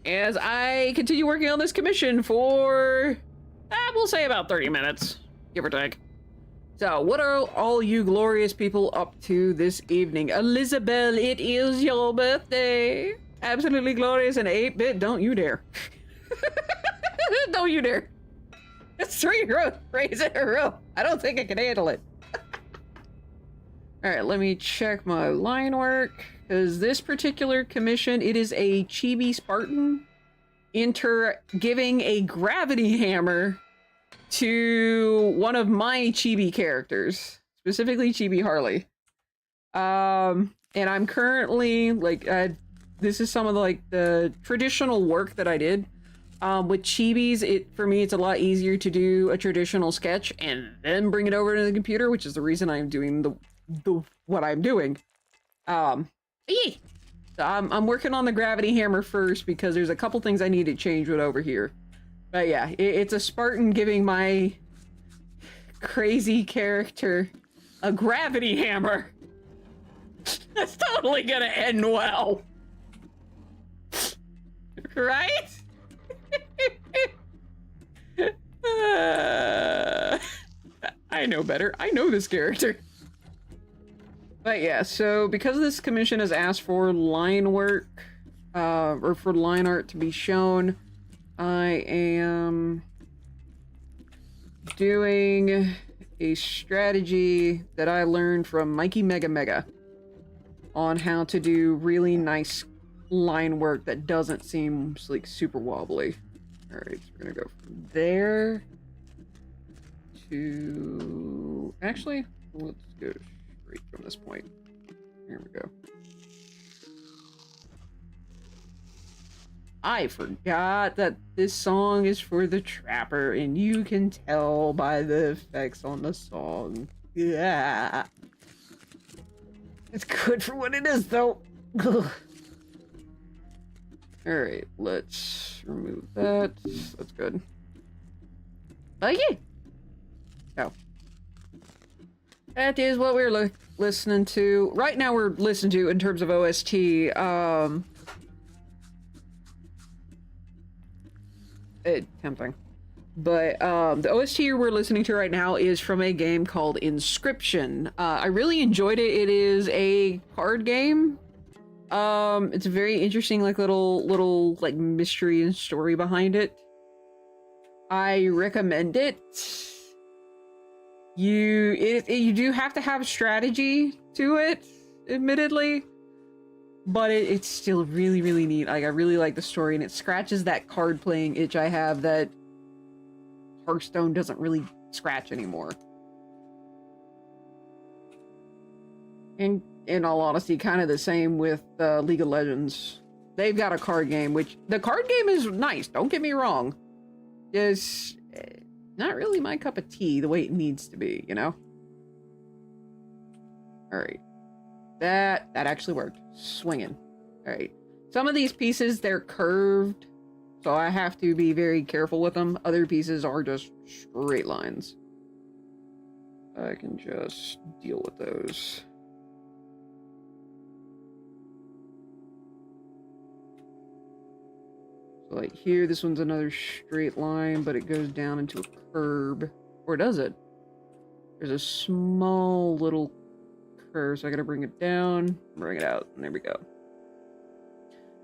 as I continue working on this commission for, we'll say about 30 minutes, give or take. So, what are all you glorious people up to this evening? Elizabeth, it is your birthday. Absolutely glorious and 8-bit. Don't you dare. Don't you dare. That's 3 rays in a row. I don't think I can handle it. Alright, let me check my line work. Because this particular commission, it is a Chibi Spartan giving a gravity hammer to one of my chibi characters, specifically Chibi Harley. And I'm currently like, this is some of the traditional work that I did. With chibis, for me, it's a lot easier to do a traditional sketch and then bring it over to the computer, which is the reason I'm doing what I'm doing. Yeah. So I'm working on the gravity hammer first because there's a couple things I need to change with over here. But yeah, it's a Spartan giving my crazy character a gravity hammer. That's totally gonna end well. Right? I know better. I know this character. But yeah, so because this commission has asked for line work, or for line art to be shown, I am doing a strategy that I learned from Mikey Mega Mega on how to do really nice line work that doesn't seem like super wobbly. Alright, so we're gonna go from there to... Actually, let's go straight from this point. Here we go. I forgot that this song is for the Trapper, and you can tell by the effects on the song. Yeah. It's good for what it is, though. Alright, let's remove that. That's good. Oh, yeah. Oh. That is what we're listening to. Right now we're listening to, in terms of OST, tempting. But, the OST we're listening to right now is from a game called Inscription. I really enjoyed it. It is a card game. It's a very interesting, like, little, like, mystery and story behind it. I recommend it. You do have to have strategy to it, admittedly. But it's still really, really neat. Like, I really like the story, and it scratches that card-playing itch I have that Hearthstone doesn't really scratch anymore. And in all honesty, kind of the same with League of Legends. They've got a card game, which the card game is nice, don't get me wrong. Just not really my cup of tea the way it needs to be, you know? Alright. That actually worked. Swinging. Alright. Some of these pieces, they're curved, so I have to be very careful with them. Other pieces are just straight lines. I can just deal with those. So like here, this one's another straight line, but it goes down into a curb. Or does it? There's a small little curve, so I gotta bring it down, bring it out, and there we go.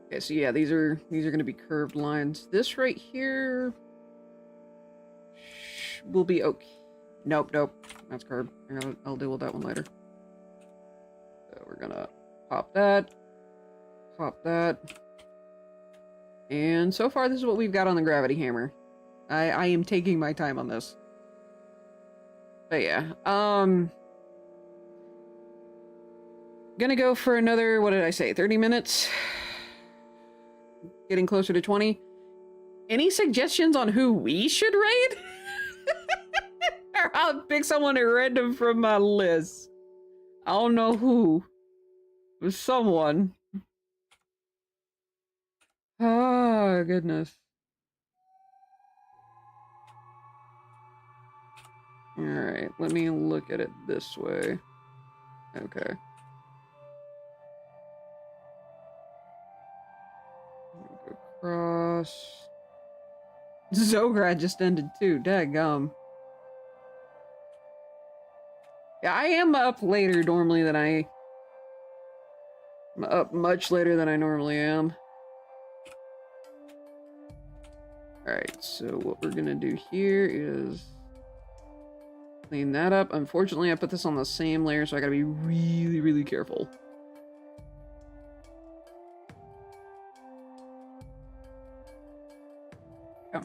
Okay, so yeah, these are gonna be curved lines. This right here will be okay. Nope, that's curved. I'll deal with that one later. So we're gonna pop that, and so far this is what we've got on the gravity hammer. I am taking my time on this. But yeah, gonna go for another, what did I say, 30 minutes? Getting closer to 20. Any suggestions on who we should raid? Or I'll pick someone random from my list. I don't know who. It was someone. Oh, goodness. Alright, let me look at it this way. Okay. Go across. Zograd just ended too, daggum. Yeah, I am up later normally than I'm up much later than I normally am. Alright, so what we're gonna do here is clean that up. Unfortunately, I put this on the same layer, so I gotta be really, really careful. go.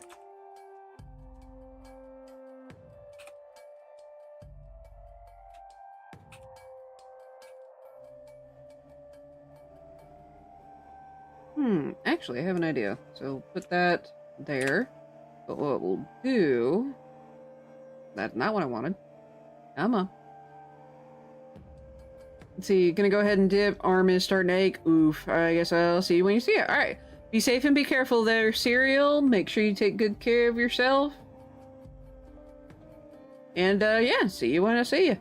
Actually, I have an idea. So put that there. But what we'll do... That's not what I wanted. Come on. Let's see, gonna go ahead and dip. Arm is starting to ache. Oof. I guess I'll see you when you see it. Alright. Be safe and be careful there, Cereal. Make sure you take good care of yourself. And, yeah, see you when I see you.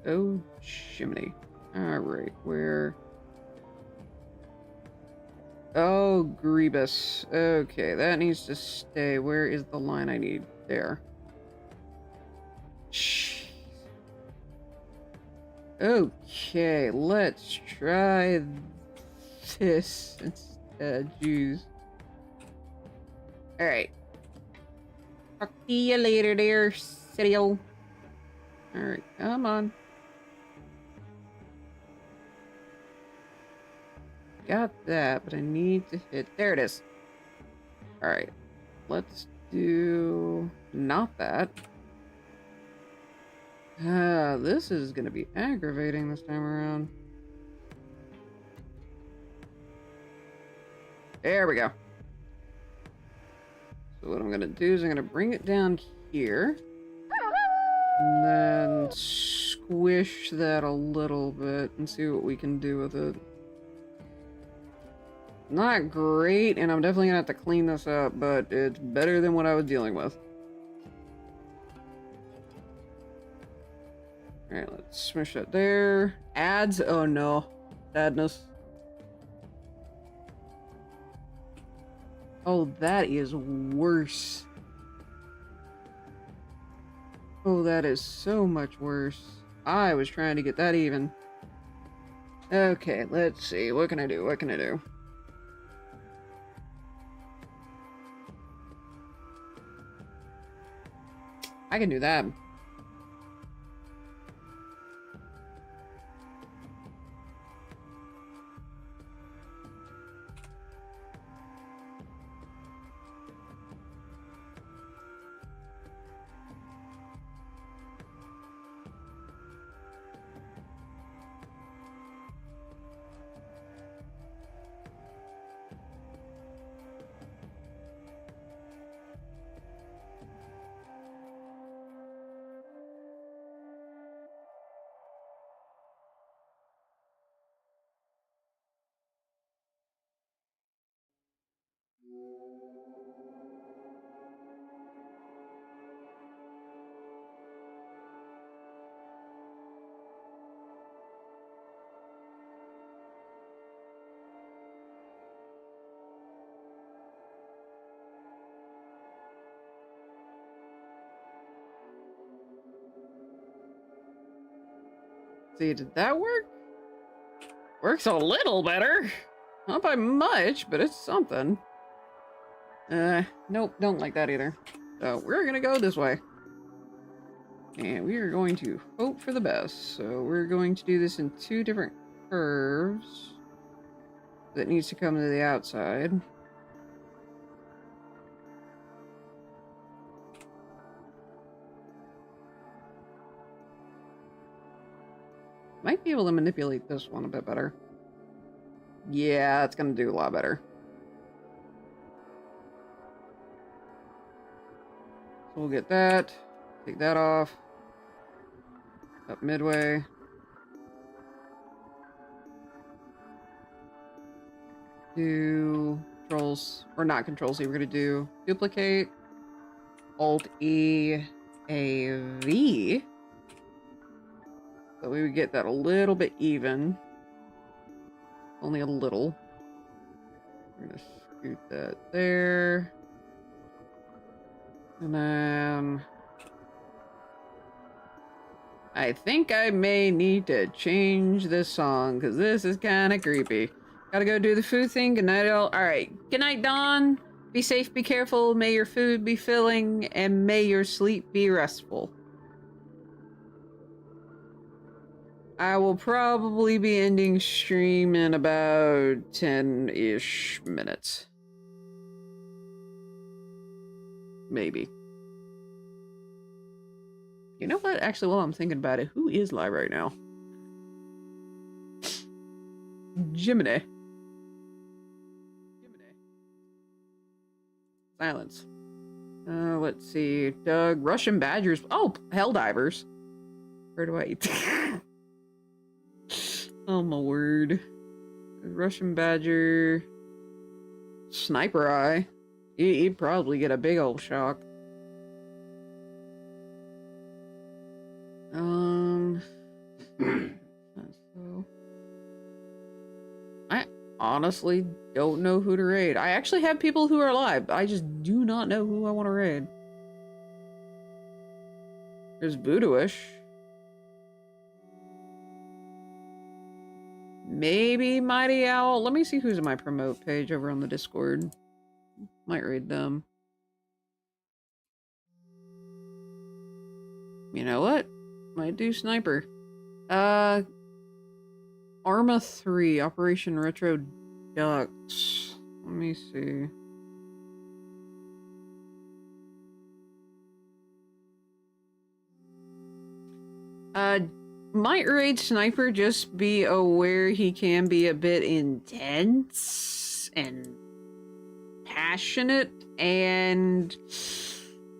Oh, shiminy. Alright, where... Oh, Grievous. Okay, that needs to stay. Where is the line I need? There. Jeez. Okay, let's try this instead. Jeez. Alright. Talk to you later there, Cereal. Alright, come on. Got that, but I need to hit... There it is. Alright. Let's do... Not that. This is gonna be aggravating this time around. There we go. So what I'm gonna do is I'm gonna bring it down here. And then squish that a little bit and see what we can do with it. Not great, and I'm definitely gonna have to clean this up, but it's better than what I was dealing with. Alright, let's smush that there. Ads? Oh no. Sadness. Oh, that is worse. Oh, that is so much worse. I was trying to get that even. Okay, let's see. What can I do? What can I do? I can do that. See, did that work? Works a little better. Not by much, but it's something. Nope, don't like that either. So we're gonna go this way. And we are going to hope for the best. So we're going to do this in 2 different curves. That needs to come to the outside. Might be able to manipulate this one a bit better. Yeah, it's gonna do a lot better. So we'll get that. Take that off. Up midway. Do controls, or not control C, we're gonna do duplicate. Alt E A V. So we would get that a little bit even. Only a little. We're gonna scoot that there. And then... I think I may need to change this song, because this is kind of creepy. Gotta go do the food thing. Good night, all. Alright. Good night, Dawn. Be safe, be careful. May your food be filling, and may your sleep be restful. I will probably be ending stream in about 10-ish minutes. maybe. You know what? Actually, while I'm thinking about it, who is live right now? Jiminy. Silence. Let's see. Doug, Russian Badgers. Oh, Helldivers. Where do I... Oh, my word. Russian Badger. Sniper Eye. He'd probably get a big old shock. So... I honestly don't know who to raid. I actually have people who are alive. I just do not know who I want to raid. There's Voodooish. Maybe Mighty Owl. Let me see who's in my promote page over on the Discord. Might raid them. You know what? Might do Sniper. Arma 3, Operation Retro Ducks. Let me see. Might raid Sniper, just be aware he can be a bit intense and passionate and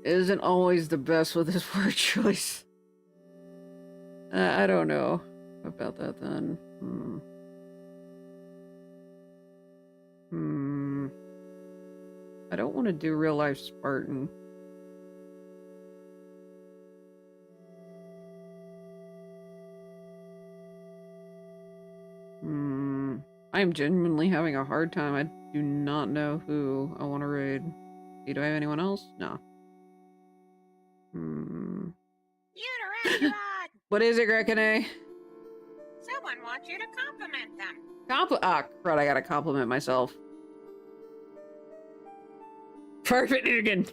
isn't always the best with his word choice. I don't know about that then. I don't want to do real life Spartan. I am genuinely having a hard time. I do not know who I want to raid. Do I have anyone else? No. Unoraptormon! What is it, Grekene? Someone wants you to compliment them. Crud, I gotta compliment myself. Perfect, Nugan.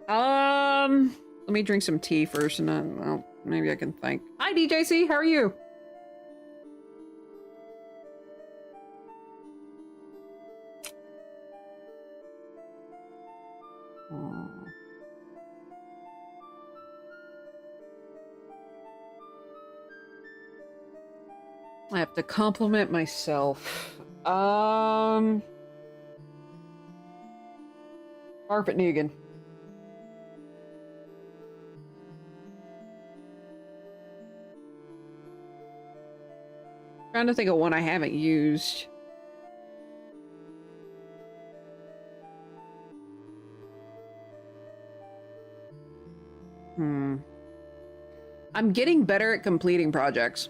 Let me drink some tea first and then, well, maybe I can thank. Hi, DJC, how are you? I have to compliment myself. Carpet Negan. Trying to think of one I haven't used. I'm getting better at completing projects.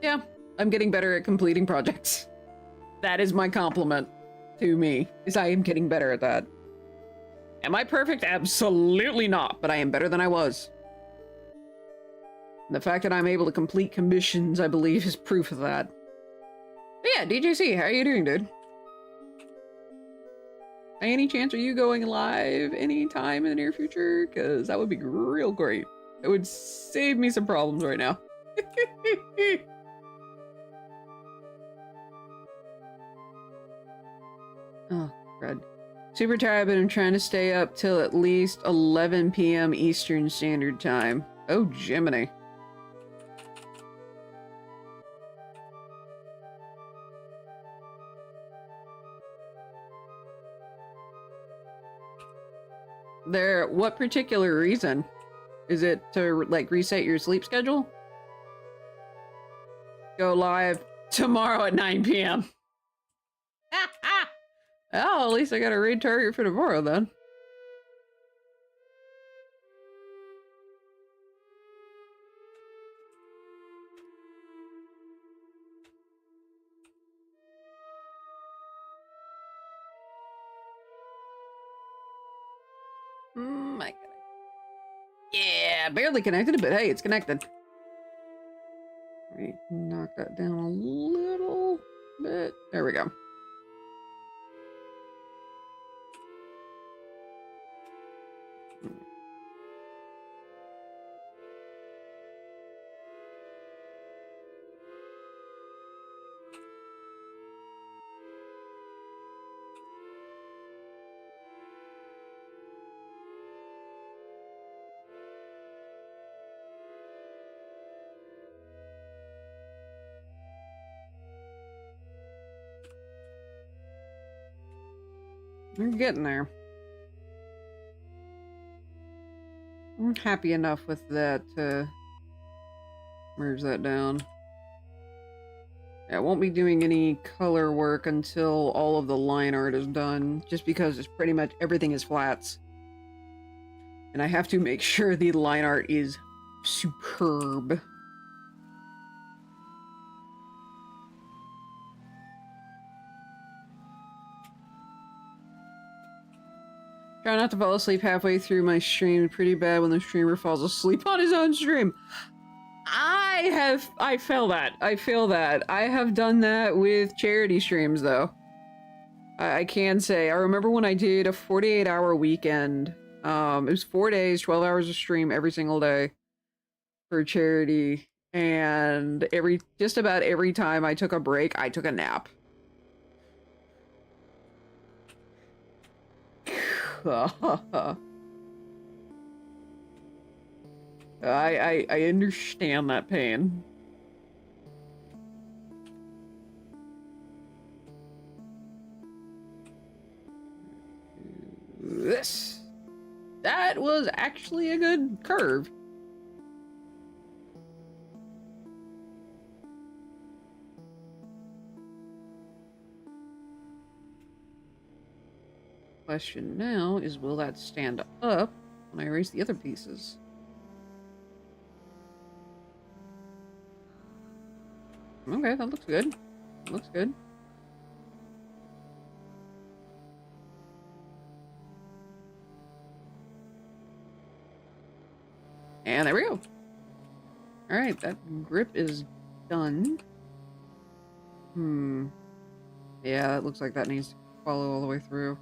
Yeah, I'm getting better at completing projects. That is my compliment to me, is I am getting better at that. Am I perfect? Absolutely not, but I am better than I was. And the fact that I'm able to complete commissions, I believe, is proof of that. But yeah, DJC, how are you doing, dude? By any chance are you going live anytime in the near future? Because that would be real great. It would save me some problems right now. Oh, crud. Super tired, but I'm trying to stay up till at least 11 p.m. Eastern Standard Time. Oh, Jiminy. What particular reason? Is it to, like, reset your sleep schedule? Go live tomorrow at 9 p.m. Oh, at least I got a raid target for tomorrow, then. My God. Yeah, barely connected, but hey, it's connected. Right, knock that down a little bit. There we go. We're getting there. I'm happy enough with that to merge that down. I won't be doing any color work until all of the line art is done, just because it's pretty much everything is flats. And I have to make sure the line art is superb. Try not to fall asleep halfway through my stream. Pretty bad when the streamer falls asleep on his own stream. I feel that. I feel that. I have done that with charity streams, though. I can say. I remember when I did a 48-hour weekend. It was 4 days, 12 hours of stream every single day for charity. And just about every time I took a break, I took a nap. I understand that pain. That was actually a good curve. Question now is, will that stand up when I erase the other pieces? Okay, that looks good. That looks good. And there we go. Alright, that grip is done. Yeah, it looks like that needs to follow all the way through.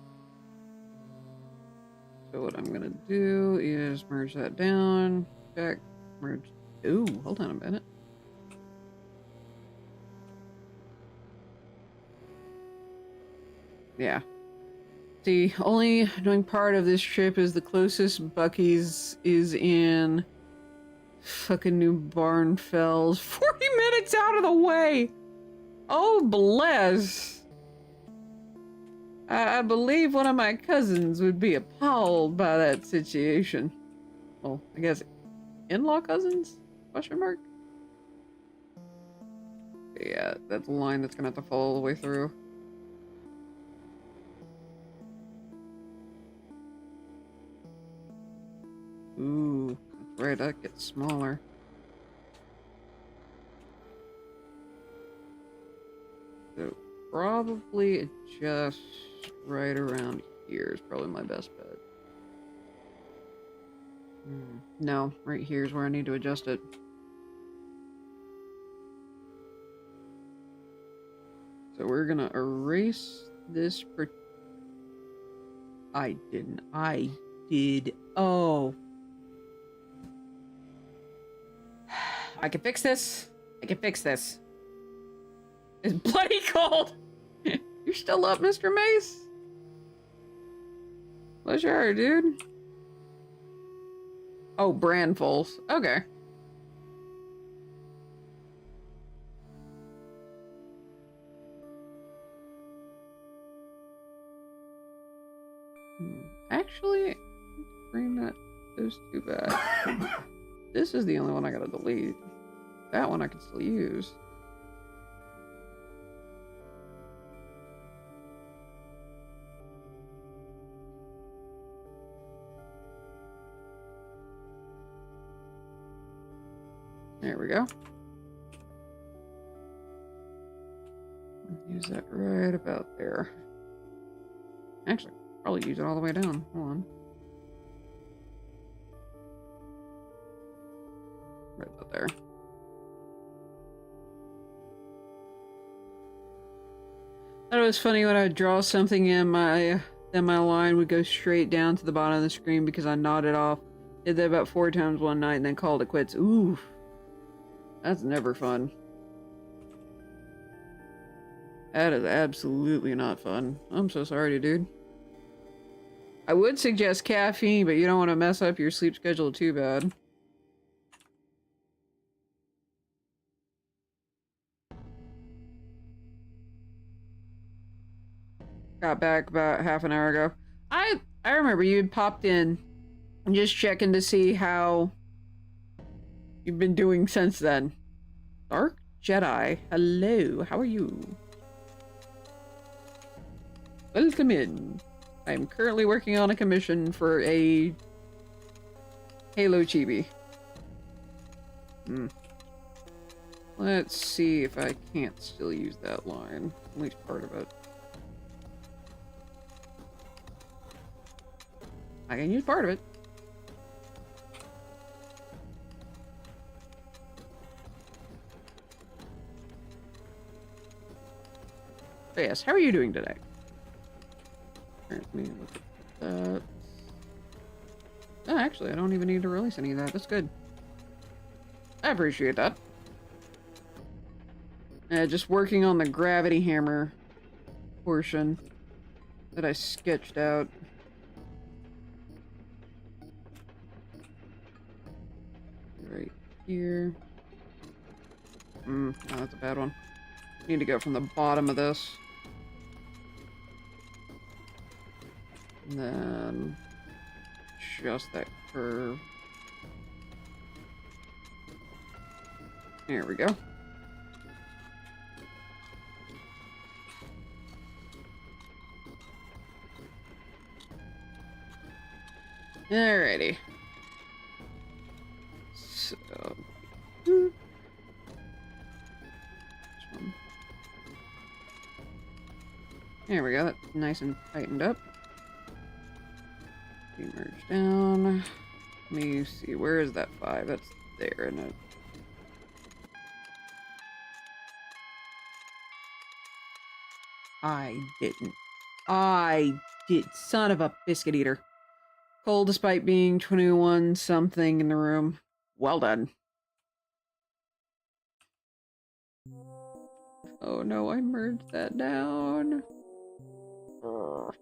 So what I'm gonna do is merge that down. Check. Merge. Ooh, hold on a minute. Yeah. The only annoying part of this trip is the closest Bucky's is in fucking New Barnfells. 40 minutes out of the way! Oh, bless! I believe one of my cousins would be appalled by that situation. Well, I guess in-law cousins? Question mark? But yeah, that's a line that's gonna have to follow all the way through. Ooh, that's right, that gets smaller. So, probably adjust right around here is probably my best bet. No, right here is where I need to adjust it. So we're gonna erase this I didn't. I did. Oh. I can fix this. I can fix this. It's bloody cold. You're still up, Mr. Mace? Bless your heart, dude. Oh, brandfuls. Okay. Actually, bring those two back. This is the only one I gotta delete. That one I can still use. There we go. Use that right about there. Actually, probably use it all the way down. Hold on. Right about there. I thought it was funny when I would draw something in then my line would go straight down to the bottom of the screen because I nodded off. Did that about 4 times one night and then called it quits. Ooh. That's never fun. That is absolutely not fun. I'm so sorry, dude. I would suggest caffeine, but you don't want to mess up your sleep schedule too bad. got back about half an hour ago. I remember you had popped in, just checking to see how you've been doing since then. Dark Jedi, hello, how are you? Welcome in. I'm currently working on a commission for a Halo chibi. Let's see if I can't still use that line. At least part of it. I can use part of it. So yes, how are you doing today? Let me look at that. Oh, actually, I don't even need to release any of that. That's good. I appreciate that. Just working on the gravity hammer portion that I sketched out. Right here. No, that's a bad one. Need to go from the bottom of this. And then just that curve. There we go. Alrighty. So, which one? There we go. That's nice and tightened up. We merge down. Let me see. Where is that 5? That's there, isn't it? I didn't. I did. Son of a biscuit eater. Cold despite being 21 something in the room. Well done. Oh no, I merged that down. Ugh.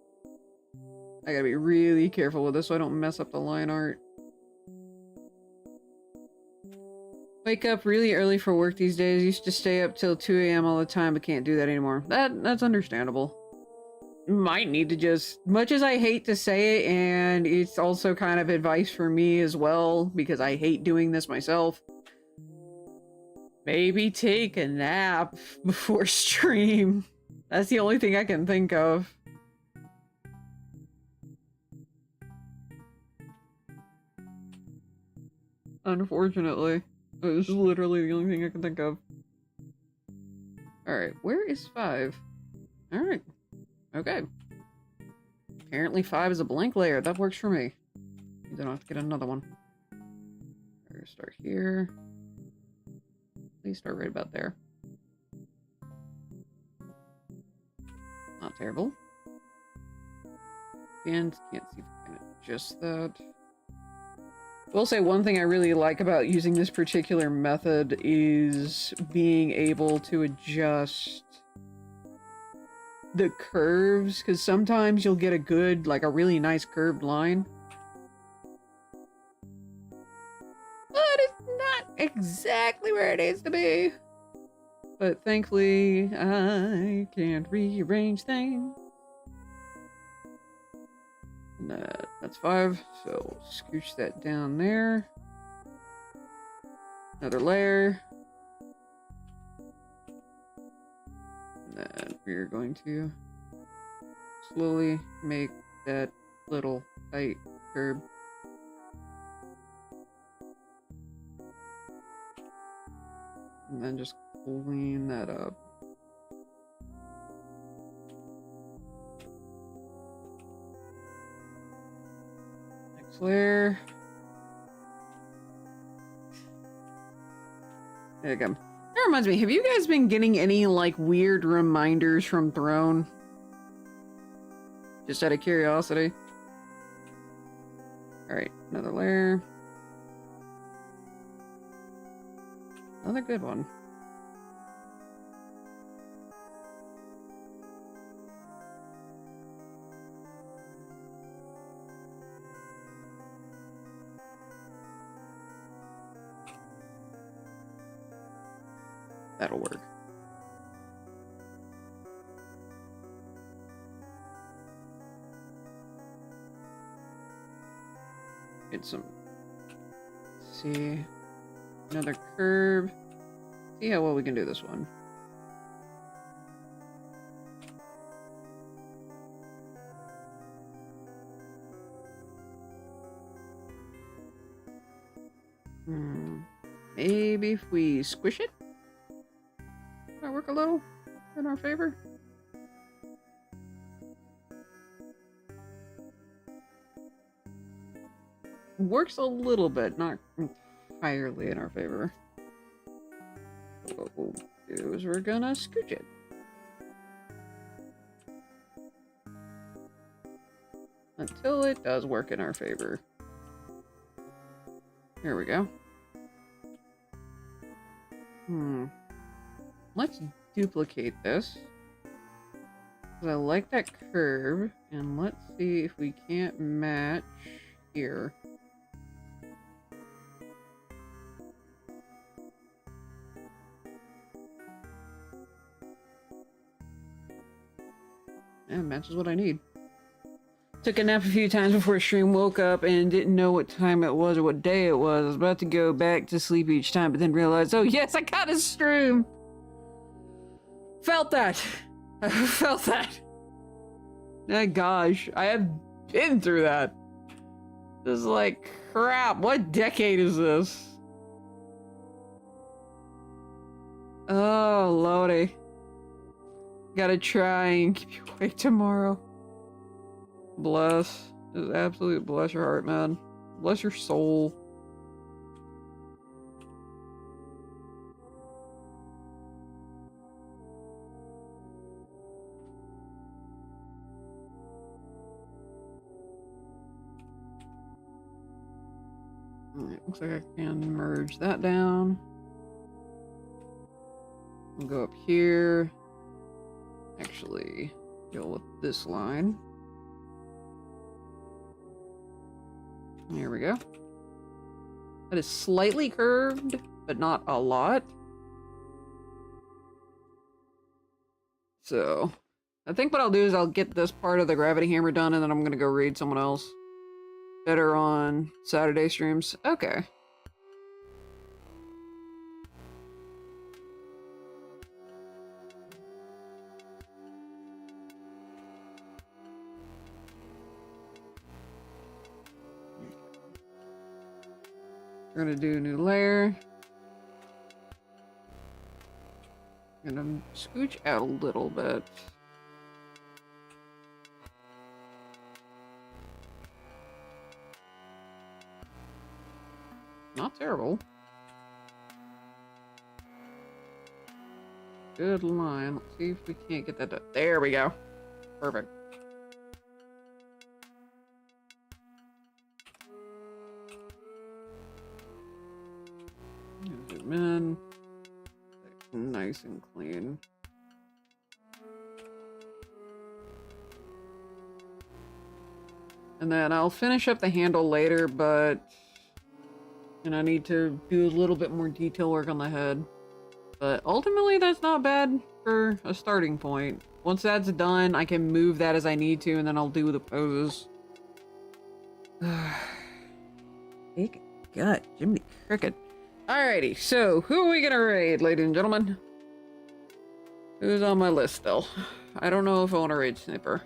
I gotta be really careful with this so I don't mess up the line art. Wake up really early for work these days. Used to stay up till 2 a.m. all the time, but can't do that anymore. That's understandable. Might need to just, much as I hate to say it, and it's also kind of advice for me as well, because I hate doing this myself. Maybe take a nap before stream. That's the only thing I can think of. Unfortunately. This is literally the only thing I can think of. Alright, where is 5? Alright. Okay. Apparently 5 is a blank layer. That works for me. I don't have to get another one. We're gonna start here. Please start right about there. Not terrible. And can't see if I can adjust that. I will say one thing I really like about using this particular method is being able to adjust the curves, because sometimes you'll get a good, like a really nice curved line. But it's not exactly where it needs to be. But thankfully, I can't rearrange things. And that's 5, so scooch that down there. Another layer. And then we're going to slowly make that little tight curve. And then just clean that up. Next layer. There you go. That reminds me, have you guys been getting any, like, weird reminders from Throne? Just out of curiosity. Alright, another layer. Another good one. That'll work. Get some. Let's see. Another curve. See how well we can do this one. Maybe if we squish it? Might work a little in our favor. Works a little bit, not entirely in our favor. What we'll do is we're gonna scooch it. Until it does work in our favor. Here we go. Let's duplicate this. 'Cause I like that curve, and let's see if we can't match here. Yeah, matches what I need. Took a nap a few times before stream, woke up and didn't know what time it was or what day it was. I was about to go back to sleep each time, but then realized, oh yes, I got a stream! Felt that! I felt that! Oh gosh, I have been through that. This is like, crap, what decade is this? Oh, lordy. Gotta try and keep you awake tomorrow. Bless. Just absolutely bless your heart, man. Bless your soul. Alright, looks like I can merge that down. We'll go up here. Actually, go with this line. There we go. That is slightly curved, but not a lot. So, I think what I'll do is I'll get this part of the gravity hammer done, and then I'm gonna go raid someone else. Better on Saturday streams. Okay. We're gonna do a new layer. Gonna scooch out a little bit. Not terrible. Good line. Let's see if we can't get that done. There we go. Perfect. Zoom in. Nice and clean. And then I'll finish up the handle later, but and I need to do a little bit more detail work on the head. But ultimately, that's not bad for a starting point. Once that's done, I can move that as I need to, and then I'll do the poses. Big gut, Jiminy Cricket. Alrighty, so who are we gonna raid, ladies and gentlemen? Who's on my list still? I don't know if I want to raid Snipper.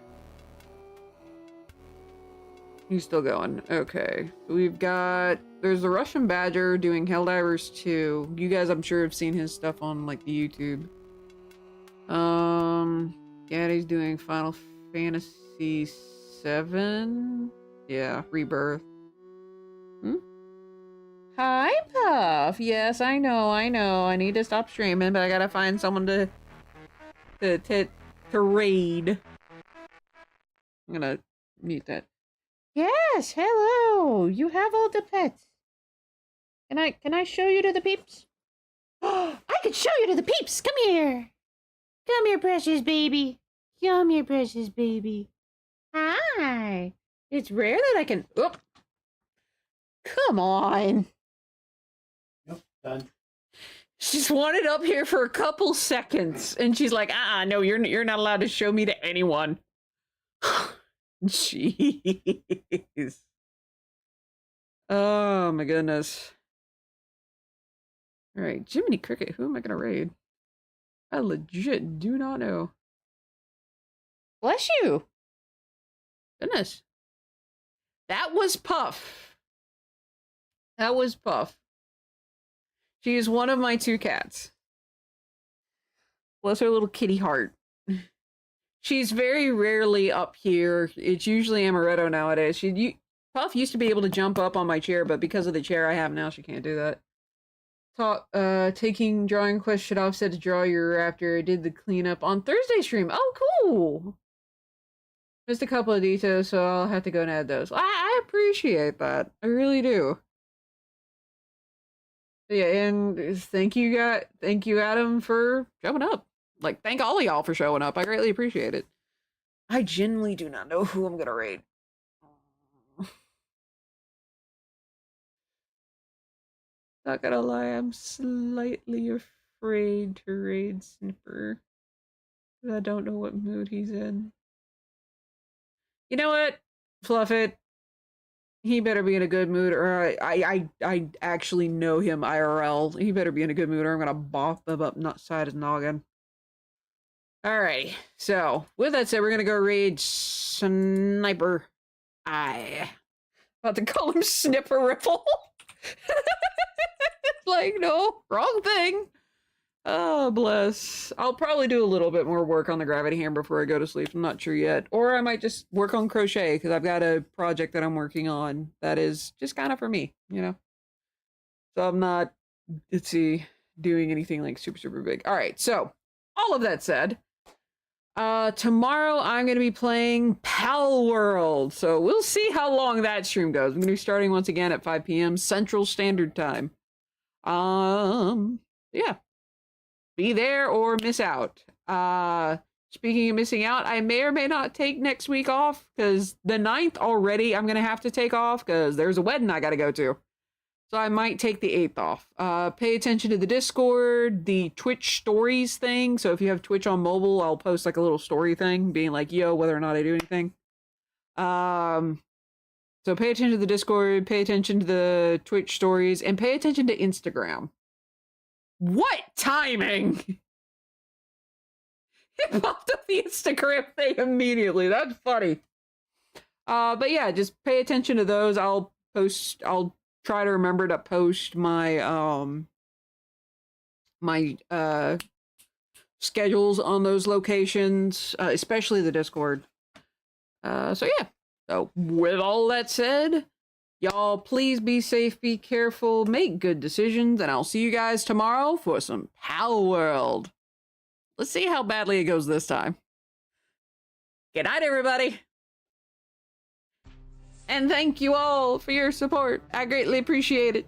He's still going. Okay. So we've got... There's the Russian Badger doing Helldivers 2. You guys, I'm sure, have seen his stuff on, like, the YouTube. Gaddy's doing Final Fantasy 7? Yeah, Rebirth. Hi, Puff! Yes, I know. I need to stop streaming, but I gotta find someone to raid. I'm gonna mute that. Yes, hello. You have all the pets. Can I show you to the peeps? I can show you to the peeps. Come here. Come here, precious baby. Come here, precious baby. Hi. It's rare that I can. Oh. Come on. Yep, done. She's wanted up here for a couple seconds, and she's like, no, you're not allowed to show me to anyone. Jeez. Oh my goodness. Alright, Jiminy Cricket, who am I gonna raid? I legit do not know. Bless you! Goodness. That was Puff. That was Puff. She is one of my 2 cats. Bless her little kitty heart. She's very rarely up here. It's usually Amaretto nowadays. Puff used to be able to jump up on my chair, but because of the chair I have now, she can't do that. Taking drawing quest should offset to draw your raptor. I did the cleanup on Thursday stream. Oh, cool! Missed a couple of details, so I'll have to go and add those. I appreciate that. I really do. Yeah, and thank you, Adam, for showing up. Like, thank all of y'all for showing up. I greatly appreciate it. I genuinely do not know who I'm gonna raid. Not gonna lie, I'm slightly afraid to raid Snipper. I don't know what mood he's in. You know what? Fluff it. He better be in a good mood, or I actually know him IRL. He better be in a good mood, or I'm gonna bop him up side his noggin. Alrighty, so with that said, we're gonna go raid Sniper. About to call him Snipper Ripple. Like, no, wrong thing. Oh, bless. I'll probably do a little bit more work on the gravity hammer before I go to sleep. I'm not sure yet. Or I might just work on crochet, because I've got a project that I'm working on that is just kind of for me, you know? So I'm not, let's see, doing anything like super, super big. All right, so all of that said, tomorrow I'm going to be playing Pal World. So we'll see how long that stream goes. I'm going to be starting once again at 5 p.m. Central Standard Time. Yeah. Be there or miss out. Speaking of missing out, I may or may not take next week off, because the 9th already I'm going to have to take off because there's a wedding I got to go to. So I might take the 8th off. Pay attention to the Discord, the Twitch stories thing. So if you have Twitch on mobile, I'll post like a little story thing being like, yo, whether or not I do anything. So pay attention to the Discord, pay attention to the Twitch stories, and pay attention to Instagram. What timing? It popped up the Instagram thing immediately. That's funny. But yeah, just pay attention to those. I'll try to remember to post my schedules on those locations, especially the Discord. So yeah. So with all that said, y'all please be safe, be careful, make good decisions, and I'll see you guys tomorrow for some Pal World. Let's see how badly it goes this time. Good night, everybody. And thank you all for your support. I greatly appreciate it.